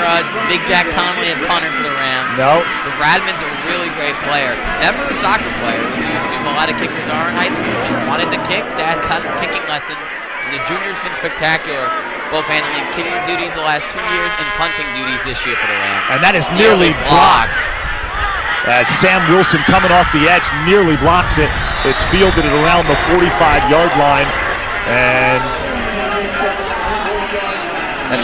Big Jack Conley and punter for the Rams. No. But Radman's a really great player. Never a soccer player, which you assume a lot of kickers are in high school. Just wanted to kick, dad cut him kicking lessons. And the junior's been spectacular, both handling kicking duties the last 2 years and punting duties this year for the Rams. And that is nearly blocked. As Sam Wilson coming off the edge nearly blocks it. It's fielded at around the 45-yard line. And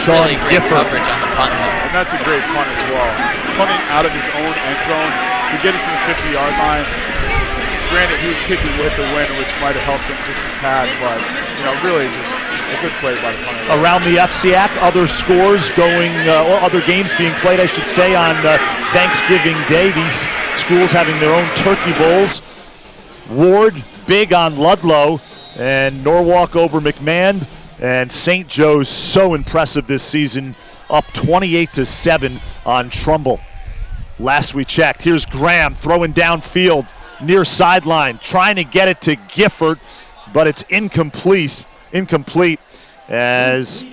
Sean really great Gifford. coverage on the punt there. And that's a great punt as well. Punting out of his own end zone to get it to the 50-yard line. Granted, he was kicking with the wind, which might have helped him just a tad, but really just a good play by the punter. Around the FCAC, other scores going, or other games being played, I should say, on Thanksgiving Day. These schools having their own turkey bowls. Ward, big on Ludlow, and Norwalk over McMahon. And St. Joe's so impressive this season, up 28-7 on Trumbull. Last we checked, here's Graham throwing downfield near sideline, trying to get it to Gifford, but it's incomplete as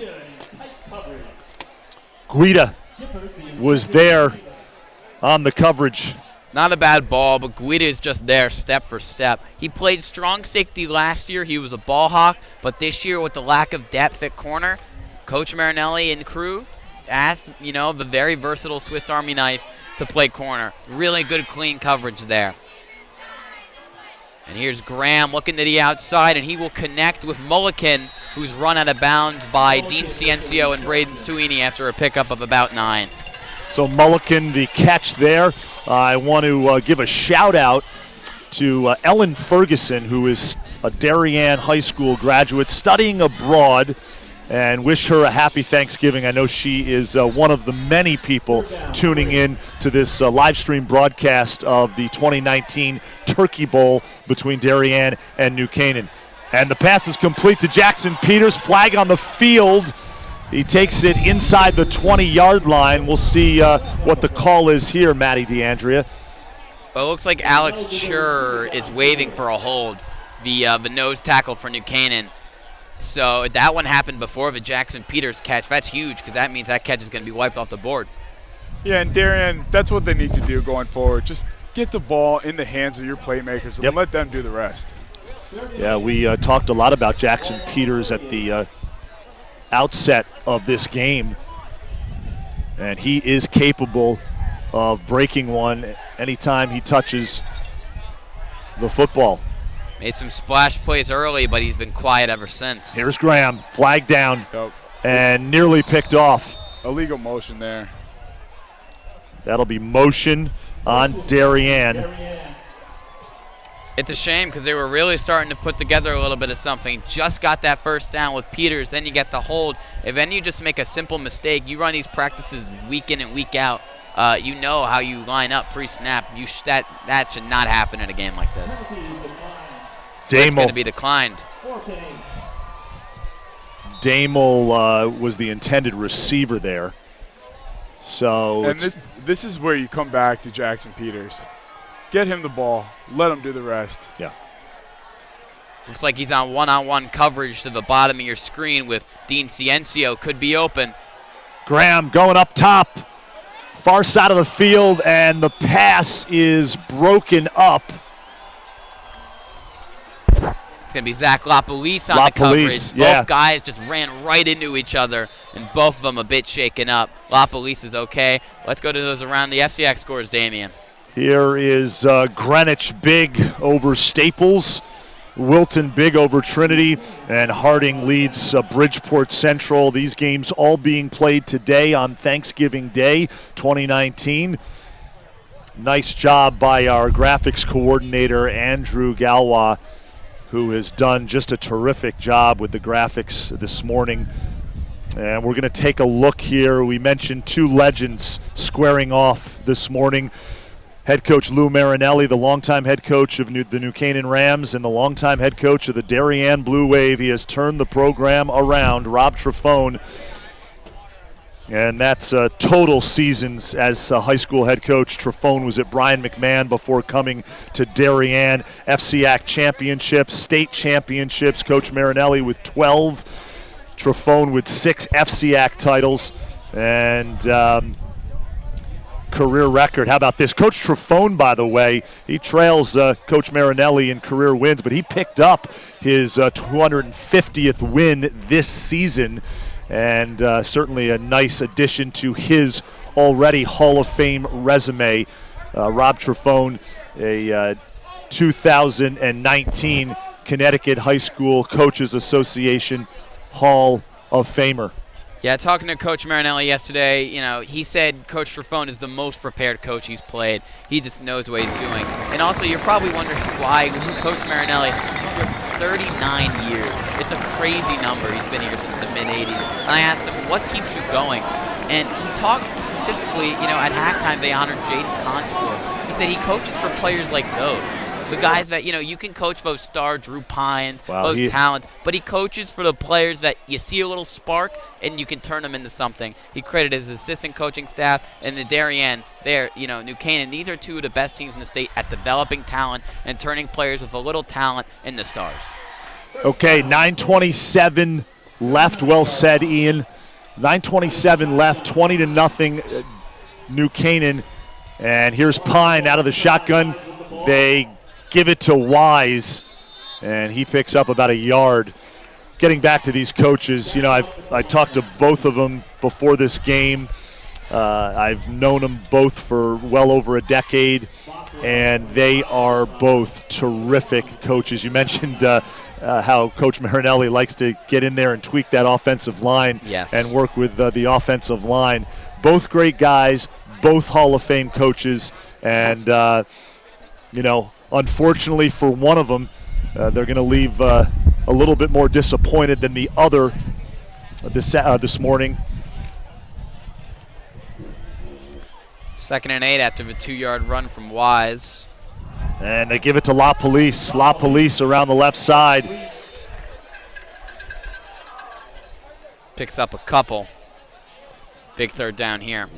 Guida was there on the coverage. Not a bad ball, but Guida is just there step for step. He played strong safety last year. He was a ball hawk, but this year with the lack of depth at corner, Coach Marinelli and crew asked, the very versatile Swiss Army knife to play corner. Really good, clean coverage there. And here's Graham looking to the outside, and he will connect with Mulliken, who's run out of bounds by Dean Ciencio and Braden Sweeney after a pickup of about 9. So Mulliken, the catch there. I want to give a shout out to Ellen Ferguson, who is a Darien High School graduate studying abroad, and wish her a happy Thanksgiving. I know she is one of the many people tuning in to this live stream broadcast of the 2019 Turkey Bowl between Darien and New Canaan. And the pass is complete to Jackson Peters. Flag on the field. He takes it inside the 20-yard line. We'll see what the call is here, Maddie DeAndrea. Well, it looks like Alex Chur is waving for a hold, the nose tackle for New Canaan. So that one happened before the Jackson Peters catch. That's huge because that means that catch is going to be wiped off the board. Yeah, and Darien, that's what they need to do going forward. Just get the ball in the hands of your playmakers and let them do the rest. Yeah, we talked a lot about Jackson Peters at the outset of this game, and he is capable of breaking one anytime he touches the football. Made some splash plays early, but he's been quiet ever since. Here's Graham, flag down, and nearly picked off. Illegal motion there. That'll be motion on Darien. It's a shame because they were really starting to put together a little bit of something. Just got that first down with Peters, then you get the hold. If then you just make a simple mistake, you run these practices week in and week out. You know how you line up pre-snap. That should not happen in a game like this. It's going to be declined. Damel was the intended receiver there. So and this is where you come back to Jackson Peters. Get him the ball. Let him do the rest. Yeah. Looks like he's on one-on-one coverage to the bottom of your screen with Dean Ciencio. Could be open. Graham going up top. Far side of the field, and the pass is broken up. It's going to be Zach LaPolice on the coverage. Both guys just ran right into each other, and both of them a bit shaken up. LaPolice is okay. Let's go to those around the FCX scores, Damian. Here is Greenwich big over Staples. Wilton big over Trinity, and Harding leads Bridgeport Central. These games all being played today on Thanksgiving Day 2019. Nice job by our graphics coordinator, Andrew Galwa, who has done just a terrific job with the graphics this morning. And we're going to take a look here. We mentioned two legends squaring off this morning. Head coach Lou Marinelli, the longtime head coach of the New Canaan Rams and the longtime head coach of the Darien Blue Wave. He has turned the program around. Rob Trefone, and that's total seasons as a high school head coach. Trefone was at Brian McMahon before coming to Darien. FCAC championships, state championships. Coach Marinelli with 12. Trefone with 6 FCAC titles. And career record. How about this? Coach Trefone, by the way, he trails Coach Marinelli in career wins, but he picked up his 250th win this season, and certainly a nice addition to his already Hall of Fame resume. Rob Trefone, a 2019 Connecticut High School Coaches Association Hall of Famer. Yeah, talking to Coach Marinelli yesterday, he said Coach Trefone is the most prepared coach he's played. He just knows what he's doing. And also, you're probably wondering why Coach Marinelli is here for 39 years. It's a crazy number. He's been here since the mid-'80s. And I asked him, what keeps you going? And he talked specifically, at halftime they honored Jaden Consport. He said he coaches for players like those. The guys that, you can coach those star Drew Pines, those talents, but he coaches for the players that you see a little spark and you can turn them into something. He credited his assistant coaching staff and the Darien there, New Canaan. These are two of the best teams in the state at developing talent and turning players with a little talent into stars. Okay, 9:27 left. Well said, Ian. 9:27 left, 20-0 New Canaan. And here's Pine out of the shotgun. They give it to Wise, and he picks up about a yard. Getting back to these coaches, I talked to both of them before this game. I've known them both for well over a decade, and they are both terrific coaches. You mentioned how Coach Marinelli likes to get in there and tweak that offensive line and work with the offensive line. Both great guys, both Hall of Fame coaches, and unfortunately for one of them, they're going to leave a little bit more disappointed than the other this morning. 2nd and 8 after the 2-yard run from Wise. And they give it to LaPolice. LaPolice around the left side. Picks up a couple. Big third down here.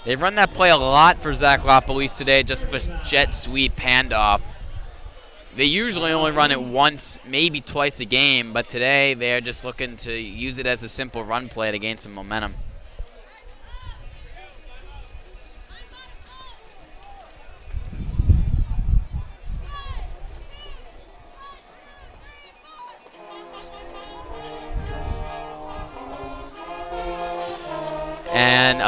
They've run that play a lot for Zach LaPolice today, just for jet sweep handoff. They usually only run it once, maybe twice a game, but today they're just looking to use it as a simple run play to gain some momentum. And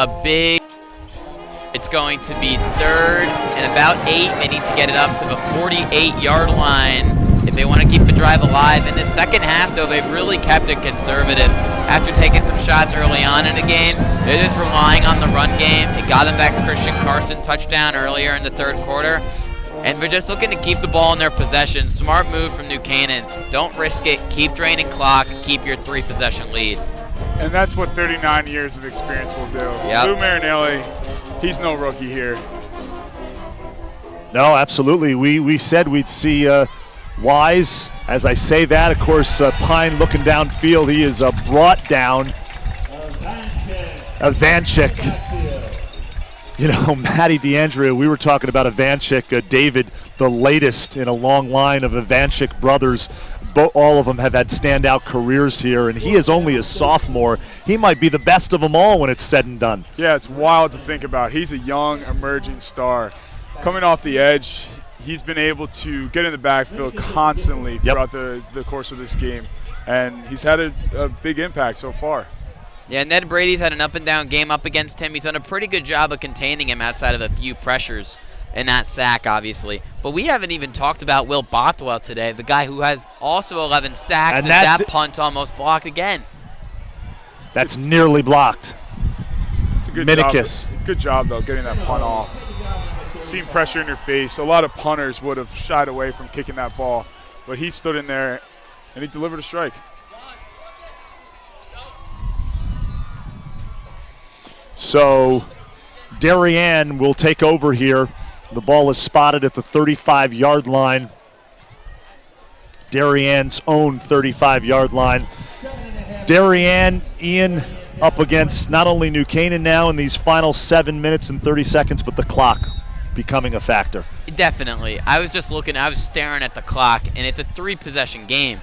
it's going to be 3rd and about 8. They need to get it up to the 48-yard line if they want to keep the drive alive. In the second half, though, they've really kept it conservative. After taking some shots early on in the game, they're just relying on the run game. It got them that Christian Carson touchdown earlier in the 3rd quarter. And they're just looking to keep the ball in their possession. Smart move from New Canaan. Don't risk it. Keep draining clock. Keep your 3-possession lead. And that's what 39 years of experience will do. Yep. Lou Marinelli, he's no rookie here. No, absolutely. We said we'd see Wise. As I say that, of course, Pine looking downfield. He is brought down. Ivanchik. You know, Matty DeAndrea, we were talking about Ivanchik. David, the latest in a long line of Ivanchik brothers. All of them have had standout careers here, and he is only a sophomore. He might be the best of them all when it's said and done. Yeah, it's wild to think about. He's a young, emerging star. Coming off the edge, he's been able to get in the backfield constantly throughout the course of this game, and he's had a big impact so far. Yeah, Ned Brady's had an up-and-down game up against him. He's done a pretty good job of containing him outside of a few pressures. And that sack, obviously. But we haven't even talked about Will Bothwell today, the guy who has also 11 sacks, and that punt almost blocked again. That's nearly blocked. It's a good Minikis. job. Good job, though, getting that punt off. Seeing pressure in your face. A lot of punters would have shied away from kicking that ball, but he stood in there, and he delivered a strike. So Darien will take over here. The ball is spotted at the 35-yard line. Darien's own 35-yard line. Darien, Ian, up against not only New Canaan now in these final 7 minutes and 30 seconds, but the clock becoming a factor. Definitely. I was just looking, I was staring at the clock, and it's a 3-possession game.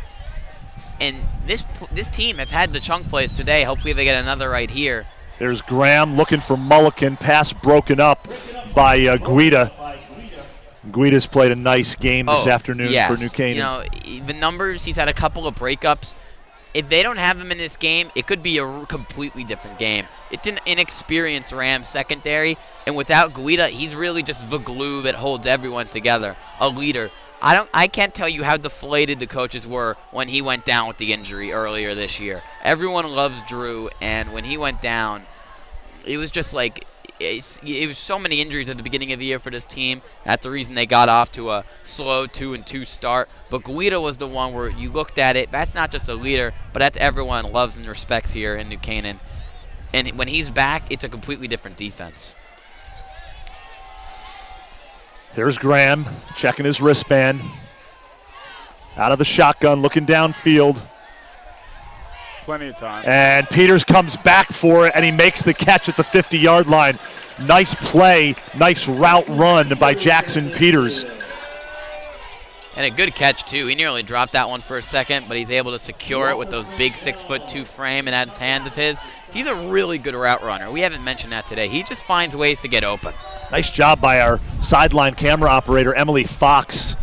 And this team has had the chunk plays today. Hopefully they get another right here. There's Graham looking for Mulligan. Pass broken up by Guida. Guida's played a nice game this afternoon for New Canaan. You know, the numbers, he's had a couple of breakups. If they don't have him in this game, it could be a completely different game. It's an inexperienced Rams secondary, and without Guida, he's really just the glue that holds everyone together, a leader. I can't tell you how deflated the coaches were when he went down with the injury earlier this year. Everyone loves Drew, and when he went down, it was just like it was so many injuries at the beginning of the year for this team. That's the reason they got off to a slow 2-2 start. But Guida was the one where you looked at it. That's not just a leader, but that's everyone loves and respects here in New Canaan. And when he's back, it's a completely different defense. Here's Graham checking his wristband. Out of the shotgun, looking downfield. Plenty of time. And Peters comes back for it, and he makes the catch at the 50-yard line. Nice play, nice route run by Jackson Peters. And a good catch, too. He nearly dropped that one for a second, but he's able to secure it with those big 6'2" frame and that hands of his. He's a really good route runner. We haven't mentioned that today. He just finds ways to get open. Nice job by our sideline camera operator, Emily Fox,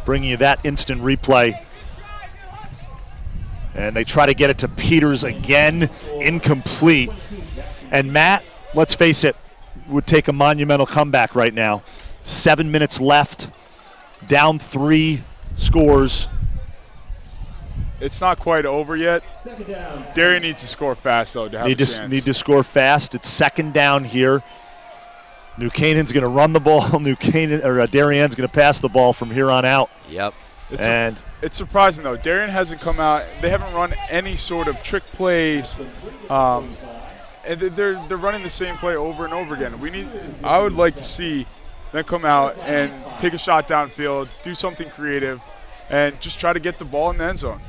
bringing you that instant replay. And they try to get it to Peters again, incomplete. And Matt, let's face it, would take a monumental comeback right now. 7 minutes left, down 3 scores. It's not quite over yet. Darien needs to score fast, though, to have a chance. Need to score fast. It's second down here. New Canaan's going to run the ball. Darien's going to pass the ball from here on out. Yep. It's surprising, though. Darien hasn't come out. They haven't run any sort of trick plays. And they're running the same play over and over again. I would like to see them come out and take a shot downfield, do something creative, and just try to get the ball in the end zone.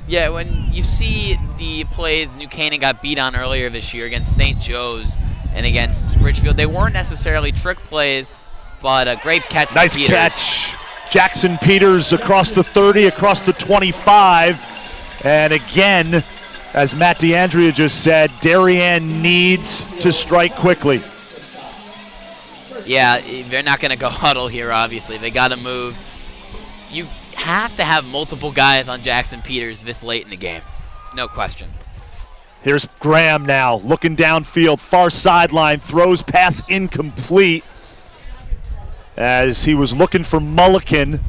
Yeah, when you see the plays New Canaan got beat on earlier this year against St. Joe's and against Richfield, they weren't necessarily trick plays, but a great catch. Nice Peters. catch. Jackson Peters across the 30, across the 25. And again, as Matt DeAndrea just said, Darien needs to strike quickly. Yeah, they're not going to go huddle here, obviously. They got to move. You have to have multiple guys on Jackson Peters this late in the game. No question. Here's Graham now, looking downfield, far sideline, throws pass incomplete as he was looking for Mulliken.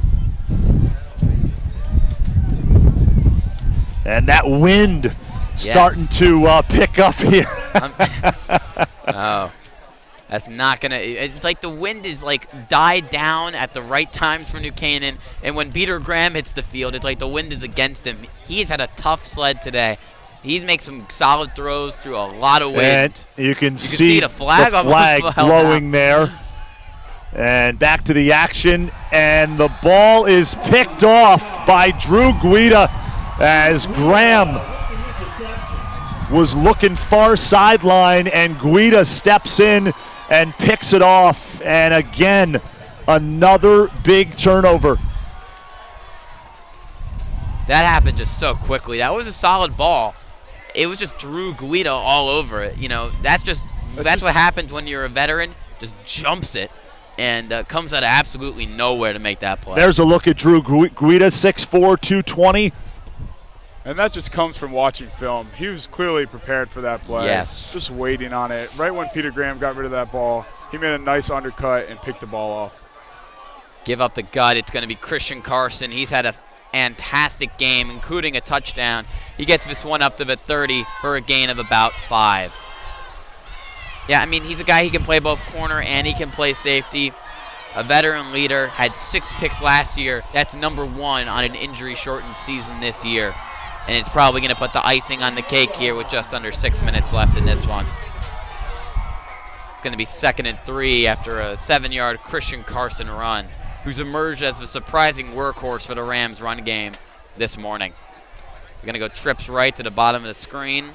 And that wind starting to pick up here. Oh, that's not going to – it's like the wind is like died down at the right times for New Canaan, and when Peter Graham hits the field, it's like the wind is against him. He's had a tough sled today. He's made some solid throws through a lot of wind. And you can see the flag blowing blowing there. And back to the action, and the ball is picked off by Drew Guida as Graham was looking far sideline, and Guida steps in and picks it off. And again, another big turnover. That happened just so quickly. That was a solid ball. It was just Drew Guida all over it. You know, that's what happens when you're a veteran. Just jumps it and comes out of absolutely nowhere to make that play. There's a look at Drew Guida, 6'4", 220. And that just comes from watching film. He was clearly prepared for that play. Yes. Just waiting on it. Right when Peter Graham got rid of that ball, he made a nice undercut and picked the ball off. Give up the gut. It's going to be Christian Carson. He's had a fantastic game, including a touchdown. He gets this one up to the 30 for a gain of about 5. Yeah, I mean, he's a guy, he can play both corner and he can play safety. A veteran leader, had 6 picks last year. That's number 1 on an injury-shortened season this year. And it's probably going to put the icing on the cake here with just under 6 minutes left in this one. It's going to be 2nd and 3 after a 7-yard Christian Carson run, who's emerged as the surprising workhorse for the Rams run game this morning. We're going to go trips right to the bottom of the screen.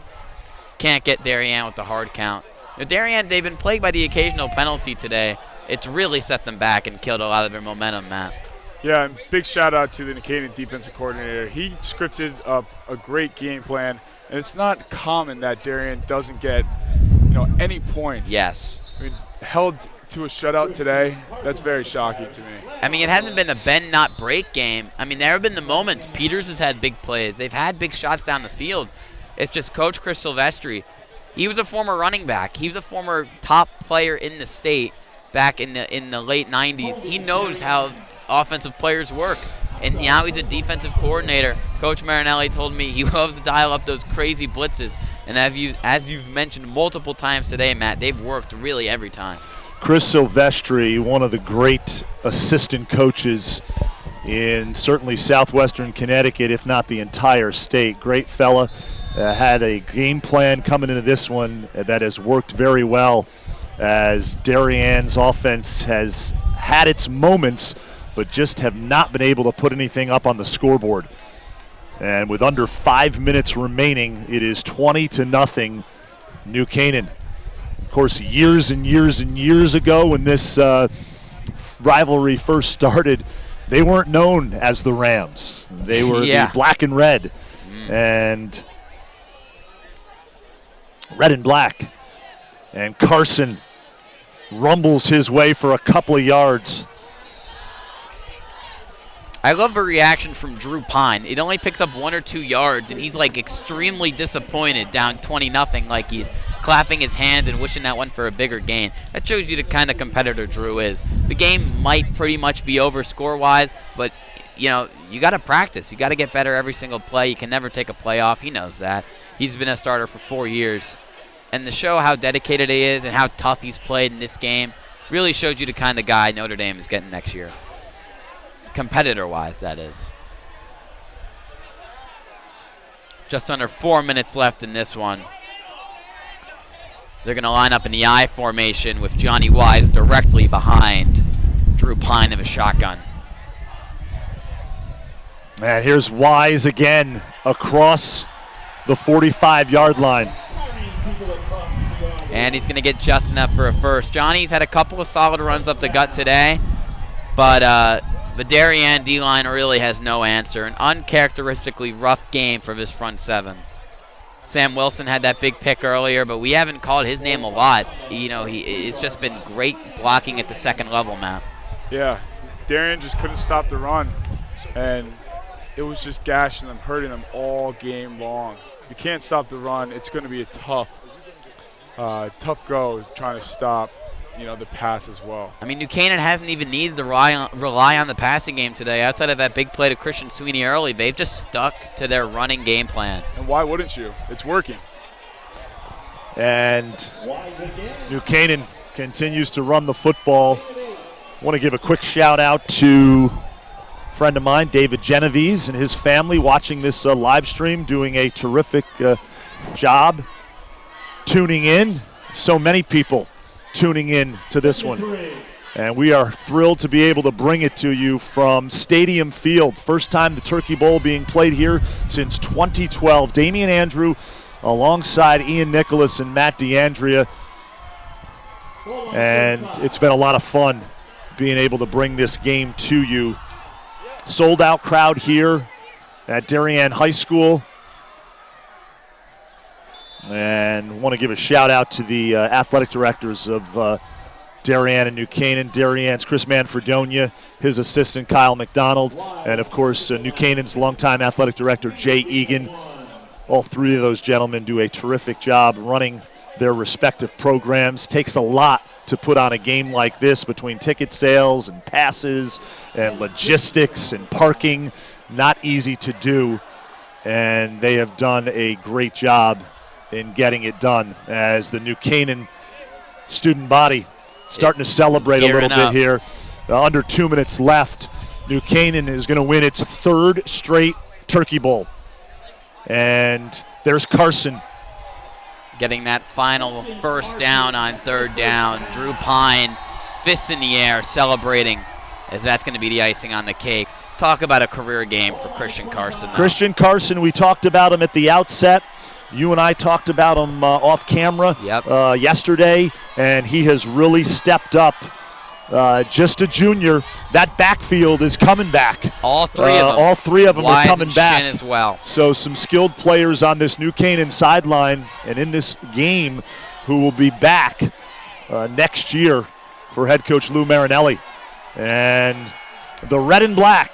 Can't get Darien with the hard count. Now, Darien, they've been plagued by the occasional penalty today. It's really set them back and killed a lot of their momentum, Matt. Yeah, and big shout out to the New Canaan defensive coordinator. He scripted up a great game plan, and it's not common that Darien doesn't get, any points. Yes. I mean, held to a shutout today, that's very shocking to me. I mean, it hasn't been a bend not break game. I mean, there have been the moments. Peters has had big plays. They've had big shots down the field. It's just Coach Chris Silvestri. He was a former running back. He was a former top player in the state back in the late 90s. He knows how offensive players work. And now he's a defensive coordinator. Coach Marinelli told me he loves to dial up those crazy blitzes. And as you've mentioned multiple times today, Matt, they've worked really every time. Chris Silvestri, one of the great assistant coaches in certainly southwestern Connecticut, if not the entire state. Great fella. Had a game plan coming into this one that has worked very well, as Darien's offense has had its moments but just have not been able to put anything up on the scoreboard. And with under 5 minutes remaining, it is 20-0 New Canaan. Of course, years and years and years ago when this rivalry first started, they weren't known as the Rams. They were the black and red. And red and black. And Carson rumbles his way for a couple of yards. I love the reaction from Drew Pine. It only picks up 1 or 2 yards, and he's like extremely disappointed, down 20-0, like he's clapping his hands and wishing that one for a bigger gain. That shows you the kind of competitor Drew is. The game might pretty much be over score-wise, but you got to practice. You got to get better every single play. You can never take a play off. He knows that. He's been a starter for 4 years. And to show how dedicated he is and how tough he's played in this game really shows you the kind of guy Notre Dame is getting next year. Competitor-wise, that is. Just under 4 minutes left in this one. They're going to line up in the I formation with Johnny Wise directly behind Drew Pine of a shotgun. And here's Wise again across the 45-yard line. And he's going to get just enough for a first. Johnny's had a couple of solid runs up the gut today, but But Darien D-line really has no answer. An uncharacteristically rough game for this front seven. Sam Wilson had that big pick earlier, but we haven't called his name a lot. You know, it's just been great blocking at the second level, Matt. Yeah, Darien just couldn't stop the run, and it was just gashing them, hurting them all game long. You can't stop the run. It's going to be a tough go trying to stop, you know, the pass as well. I mean, New Canaan hasn't even needed to rely on the passing game today. Outside of that big play to Christian Sweeney early, they've just stuck to their running game plan. And why wouldn't you? It's working. And New Canaan continues to run the football. I want to give a quick shout out to a friend of mine, David Genovese, and his family watching this live stream, doing a terrific job tuning in. So many people tuning in to this one. And we are thrilled to be able to bring it to you from Stadium Field. First time the Turkey Bowl being played here since 2012. Damian Andrew alongside Ian Nicholas and Matt DeAndrea. And it's been a lot of fun being able to bring this game to you. Sold out crowd here at Darien High School. And want to give a shout out to the athletic directors of Darien and New Canaan. Darien's Chris Manfredonia, his assistant Kyle McDonald, and of course New Canaan's longtime athletic director Jay Egan. All three of those gentlemen do a terrific job running their respective programs. Takes a lot to put on a game like this between ticket sales and passes and logistics and parking. Not easy to do, and they have done a great job in getting it done as the New Canaan student body starting to celebrate a little bit here. Under 2 minutes left. New Canaan is going to win its third straight Turkey Bowl. And there's Carson. Getting that final first down on third down. Drew Pine, fists in the air, celebrating, as that's going to be the icing on the cake. Talk about a career game for Christian Carson, though. Christian Carson, we talked about him at the outset. You and I talked about him off camera yesterday, and he has really stepped up. Just a junior. That backfield is coming back. All three of them. All three of them are coming back. Shin as well. So some skilled players on this New Canaan sideline and in this game who will be back next year for head coach Lou Marinelli. And the red and black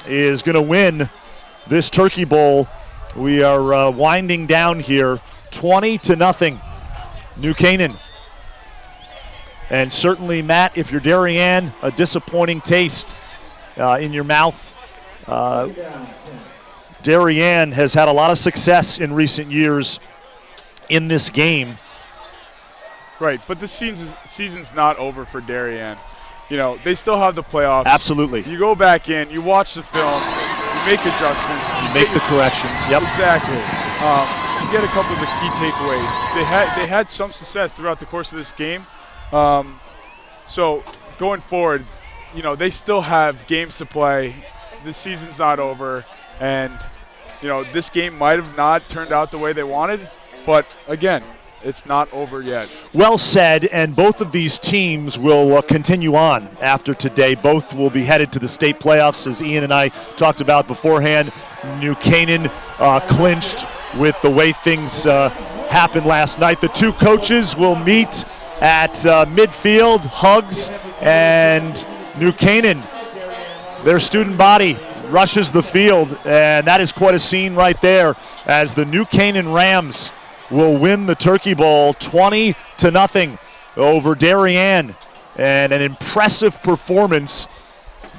is going to win this Turkey Bowl. We are winding down here, 20-0, New Canaan. And certainly, Matt, if you're Darien, a disappointing taste in your mouth. Darien has had a lot of success in recent years in this game. Right, but the season's not over for Darien. You know, they still have the playoffs. Absolutely. You go back in, you watch the film, you make adjustments. You make the corrections. Yep. Exactly. You get a couple of the key takeaways. They had some success throughout the course of this game. So going forward, you know, they still have games to play. The season's not over. And, you know, this game might have not turned out the way they wanted. But, again, it's not over yet. Well said, and both of these teams will continue on after today. Both will be headed to the state playoffs, as Ian and I talked about beforehand. New Canaan clinched with the way things happened last night. The two coaches will meet at midfield, hugs, and New Canaan, their student body, rushes the field, and that is quite a scene right there as the New Canaan Rams will win the Turkey Bowl 20-0 over Darien. And an impressive performance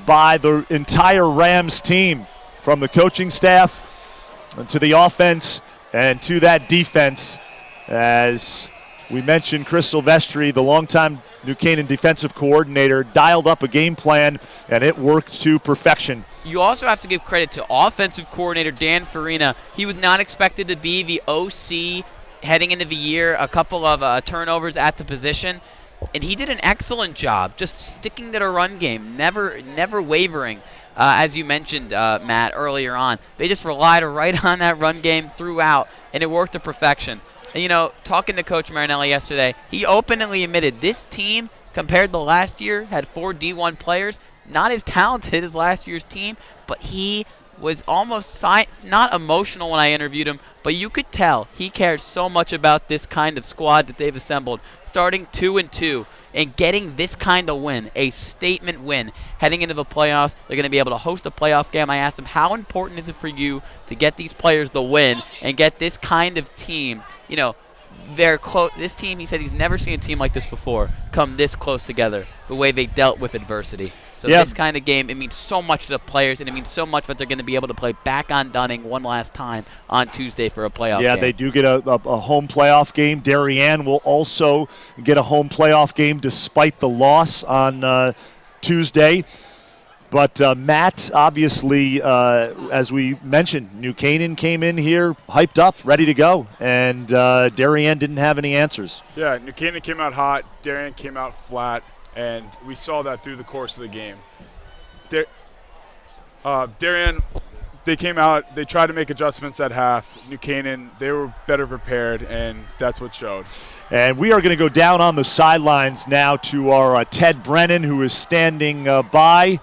by the entire Rams team, from the coaching staff to the offense and to that defense. As we mentioned, Chris Silvestri, the longtime New Canaan defensive coordinator, dialed up a game plan, and it worked to perfection. You also have to give credit to offensive coordinator Dan Farina. He was not expected to be the OC heading into the year, a couple of turnovers at the position, and he did an excellent job just sticking to the run game, never wavering. As you mentioned, Matt, earlier on, they just relied right on that run game throughout, and it worked to perfection. And, you know, talking to Coach Marinelli yesterday, he openly admitted this team, compared to last year, had 4 D1 players. not as talented as last year's team, but he was almost not emotional when I interviewed him, but you could tell he cares so much about this kind of squad that they've assembled, starting 2-2 and getting this kind of win, a statement win, heading into the playoffs. They're going to be able to host a playoff game. I asked him, how important is it for you to get these players the win and get this kind of team, you know, they're close. This team, he said he's never seen a team like this before come this close together, the way they dealt with adversity. So this kind of game, it means so much to the players, and it means so much that they're going to be able to play back on Dunning one last time on Tuesday for a playoff game. Yeah, they do get a home playoff game. Darien will also get a home playoff game despite the loss on Tuesday. But Matt, obviously, as we mentioned, New Canaan came in here hyped up, ready to go, and Darien didn't have any answers. Yeah, New Canaan came out hot, Darien came out flat, and we saw that through the course of the game. Darien, they came out, they tried to make adjustments at half. New Canaan, they were better prepared, and that's what showed. And we are going to go down on the sidelines now to our Ted Brennan, who is standing by.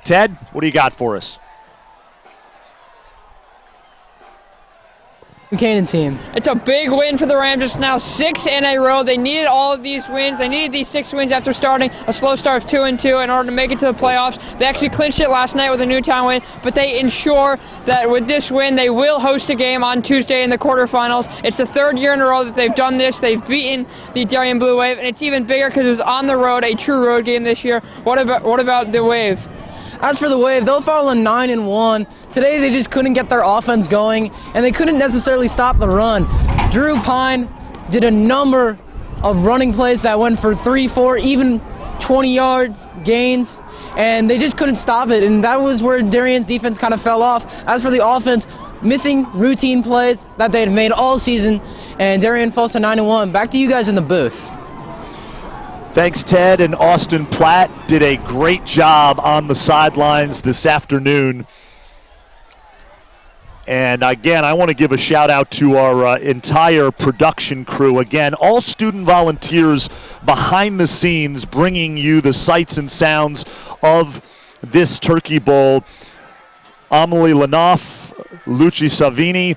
Ted, what do you got for us? New Canaan team. It's a big win for the Rams. It's now 6 in a row. They needed all of these wins. They needed these 6 wins after starting a slow start of 2-2 in order to make it to the playoffs. They actually clinched it last night with a Newtown win, but they ensure that with this win, they will host a game on Tuesday in the quarterfinals. It's the 3rd year in a row that they've done this. They've beaten the Darien Blue Wave, and it's even bigger because it was on the road, a true road game this year. What about the Wave? As for the Wave, they'll fall in 9-1. Today they just couldn't get their offense going, and they couldn't necessarily stop the run. Drew Pine did a number of running plays that went for 3, 4, even 20 yards gains, and they just couldn't stop it, and that was where Darien's defense kind of fell off. As for the offense, missing routine plays that they had made all season, and Darien falls to 9-1. Back to you guys in the booth. Thanks, Ted. And Austin Platt did a great job on the sidelines this afternoon. And again, I want to give a shout out to our entire production crew. Again, all student volunteers behind the scenes bringing you the sights and sounds of this Turkey Bowl. Amelie Lanoff, Luci Savini,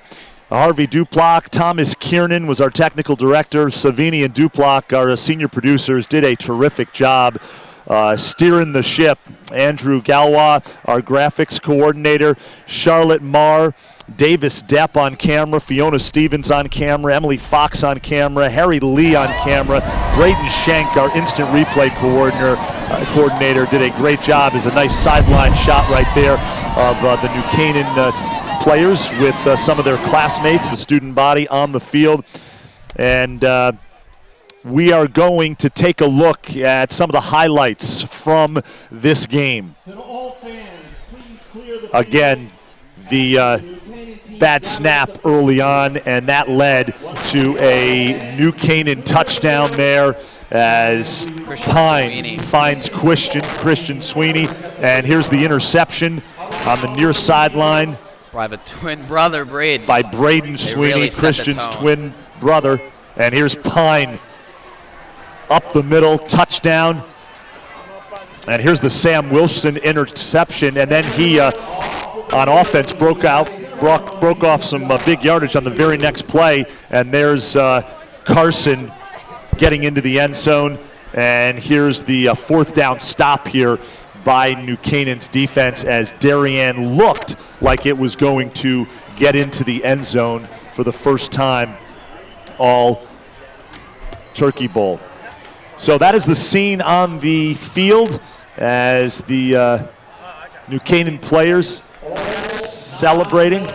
Harvey Duplac, Thomas Kiernan was our technical director. Savini and Duplac, our senior producers, did a terrific job steering the ship. Andrew Galwa, our graphics coordinator. Charlotte Marr, Davis Depp on camera. Fiona Stevens on camera. Emily Fox on camera. Harry Lee on camera. Braden Schenk, our instant replay coordinator, did a great job. There's a nice sideline shot right there of the New Canaan players with some of their classmates, the student body on the field. And we are going to take a look at some of the highlights from this game. Again, the bad snap early on, and that led to a New Canaan touchdown there as Pine finds Christian Sweeney. And here's the interception on the near sideline. By the twin brother, Braden. By Braden Sweeney, really Christian's twin brother. And here's Pine up the middle, touchdown. And here's the Sam Wilson interception. And then he, on offense, broke off some big yardage on the very next play. And there's Carson getting into the end zone. And here's the 4th down stop here by New Canaan's defense as Darien looked like it was going to get into the end zone for the first time all Turkey Bowl. So that is the scene on the field as the New Canaan players celebrating.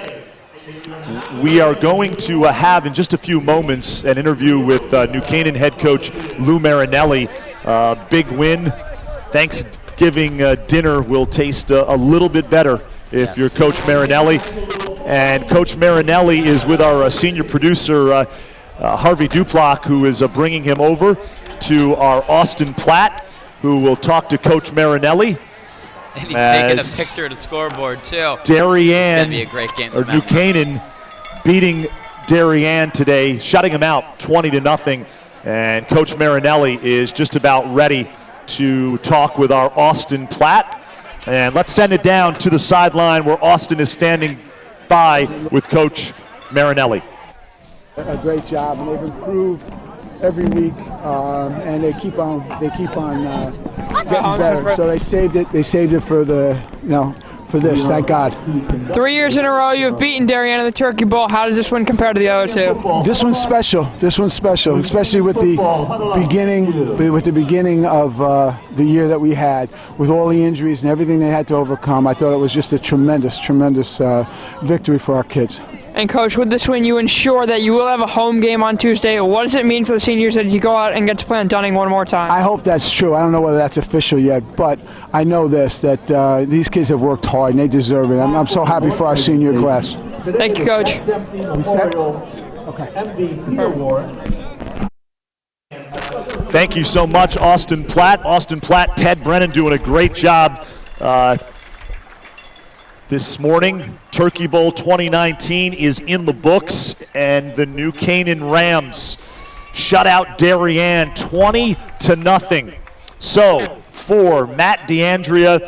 We are going to have in just a few moments an interview with New Canaan head coach Lou Marinelli. Big win. Thanksgiving dinner will taste a little bit better if you're Coach Marinelli. And Coach Marinelli is with our senior producer, Harvey Duplac, who is bringing him over to our Austin Platt, who will talk to Coach Marinelli. And he's taking a picture of the scoreboard, too. Darien, be a great game or New Canaan, beating Darien today, shutting him out 20-0. And Coach Marinelli is just about ready to talk with our Austin Platt. And let's send it down to the sideline where Austin is standing by with Coach Marinelli. A great job, and they've improved every week, and they keep on getting better. So they saved it for the for this. Thank God. 3 years in a row, you have beaten Darien in the Turkey Bowl. How does this one compare to the other two? This one's special. This one's special, especially with the beginning of the year that we had, with all the injuries and everything they had to overcome. I thought it was just a tremendous victory for our kids. And Coach, with this win, you ensure that you will have a home game on Tuesday. What does it mean for the seniors that you go out and get to play on Dunning one more time? I hope that's true. I don't know whether that's official yet, but I know this, that these kids have worked hard and they deserve it. I'm so happy for our senior class. Thank you, Coach. Thank you so much, Austin Platt. Austin Platt, Ted Brennan doing a great job this morning. Turkey Bowl 2019 is in the books, and the New Canaan Rams shut out Darien 20-0. So for Matt DeAndrea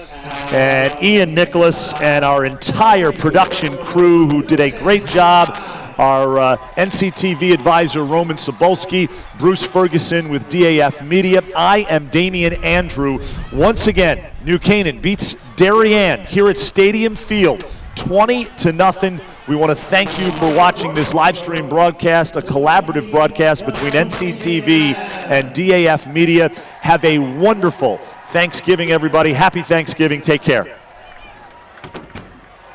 and Ian Nicholas and our entire production crew who did a great job, our NCTV advisor Roman Sobolski, Bruce Ferguson with DAF Media, I am Damian Andrew. Once again, New Canaan beats Darien here at Stadium Field 20-0. We want to thank you for watching this live stream broadcast, a collaborative broadcast between NCTV and DAF Media. Have a wonderful Thanksgiving, everybody. Happy Thanksgiving. Take care.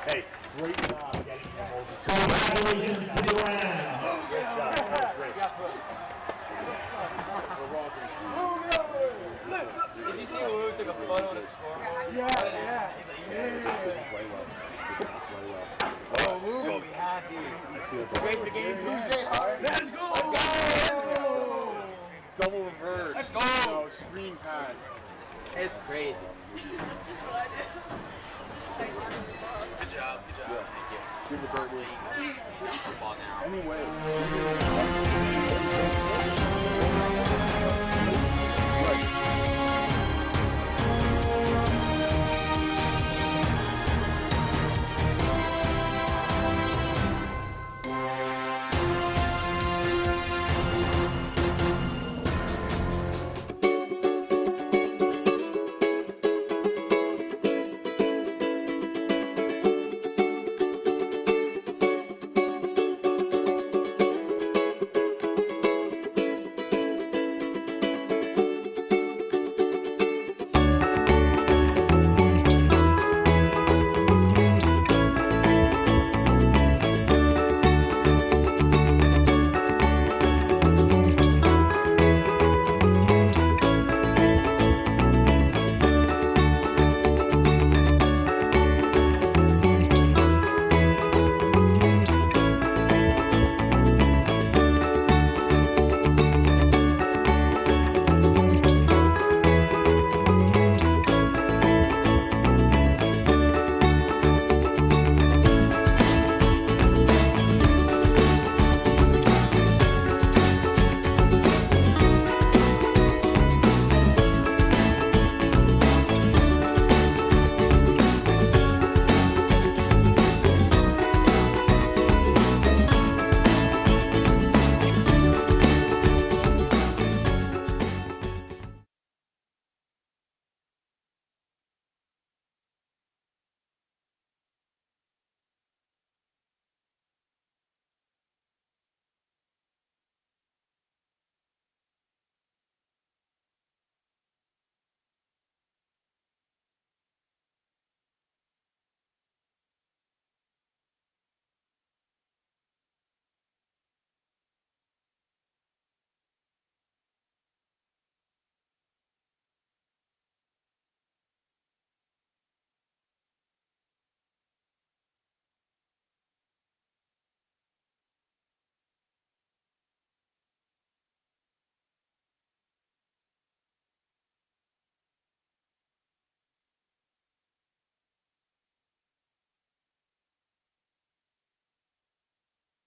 Hey, great job getting them over. Congratulations to the Rams. Great job. That was great. Did you see Lou took a photo of the score? Yeah. Oh, Lou will be happy. Wait for the game Tuesday. Let's go! Double reverse. Let's go! No, screen pass. It's crazy. Good job. Thank you. Give the bird Football now. anyway.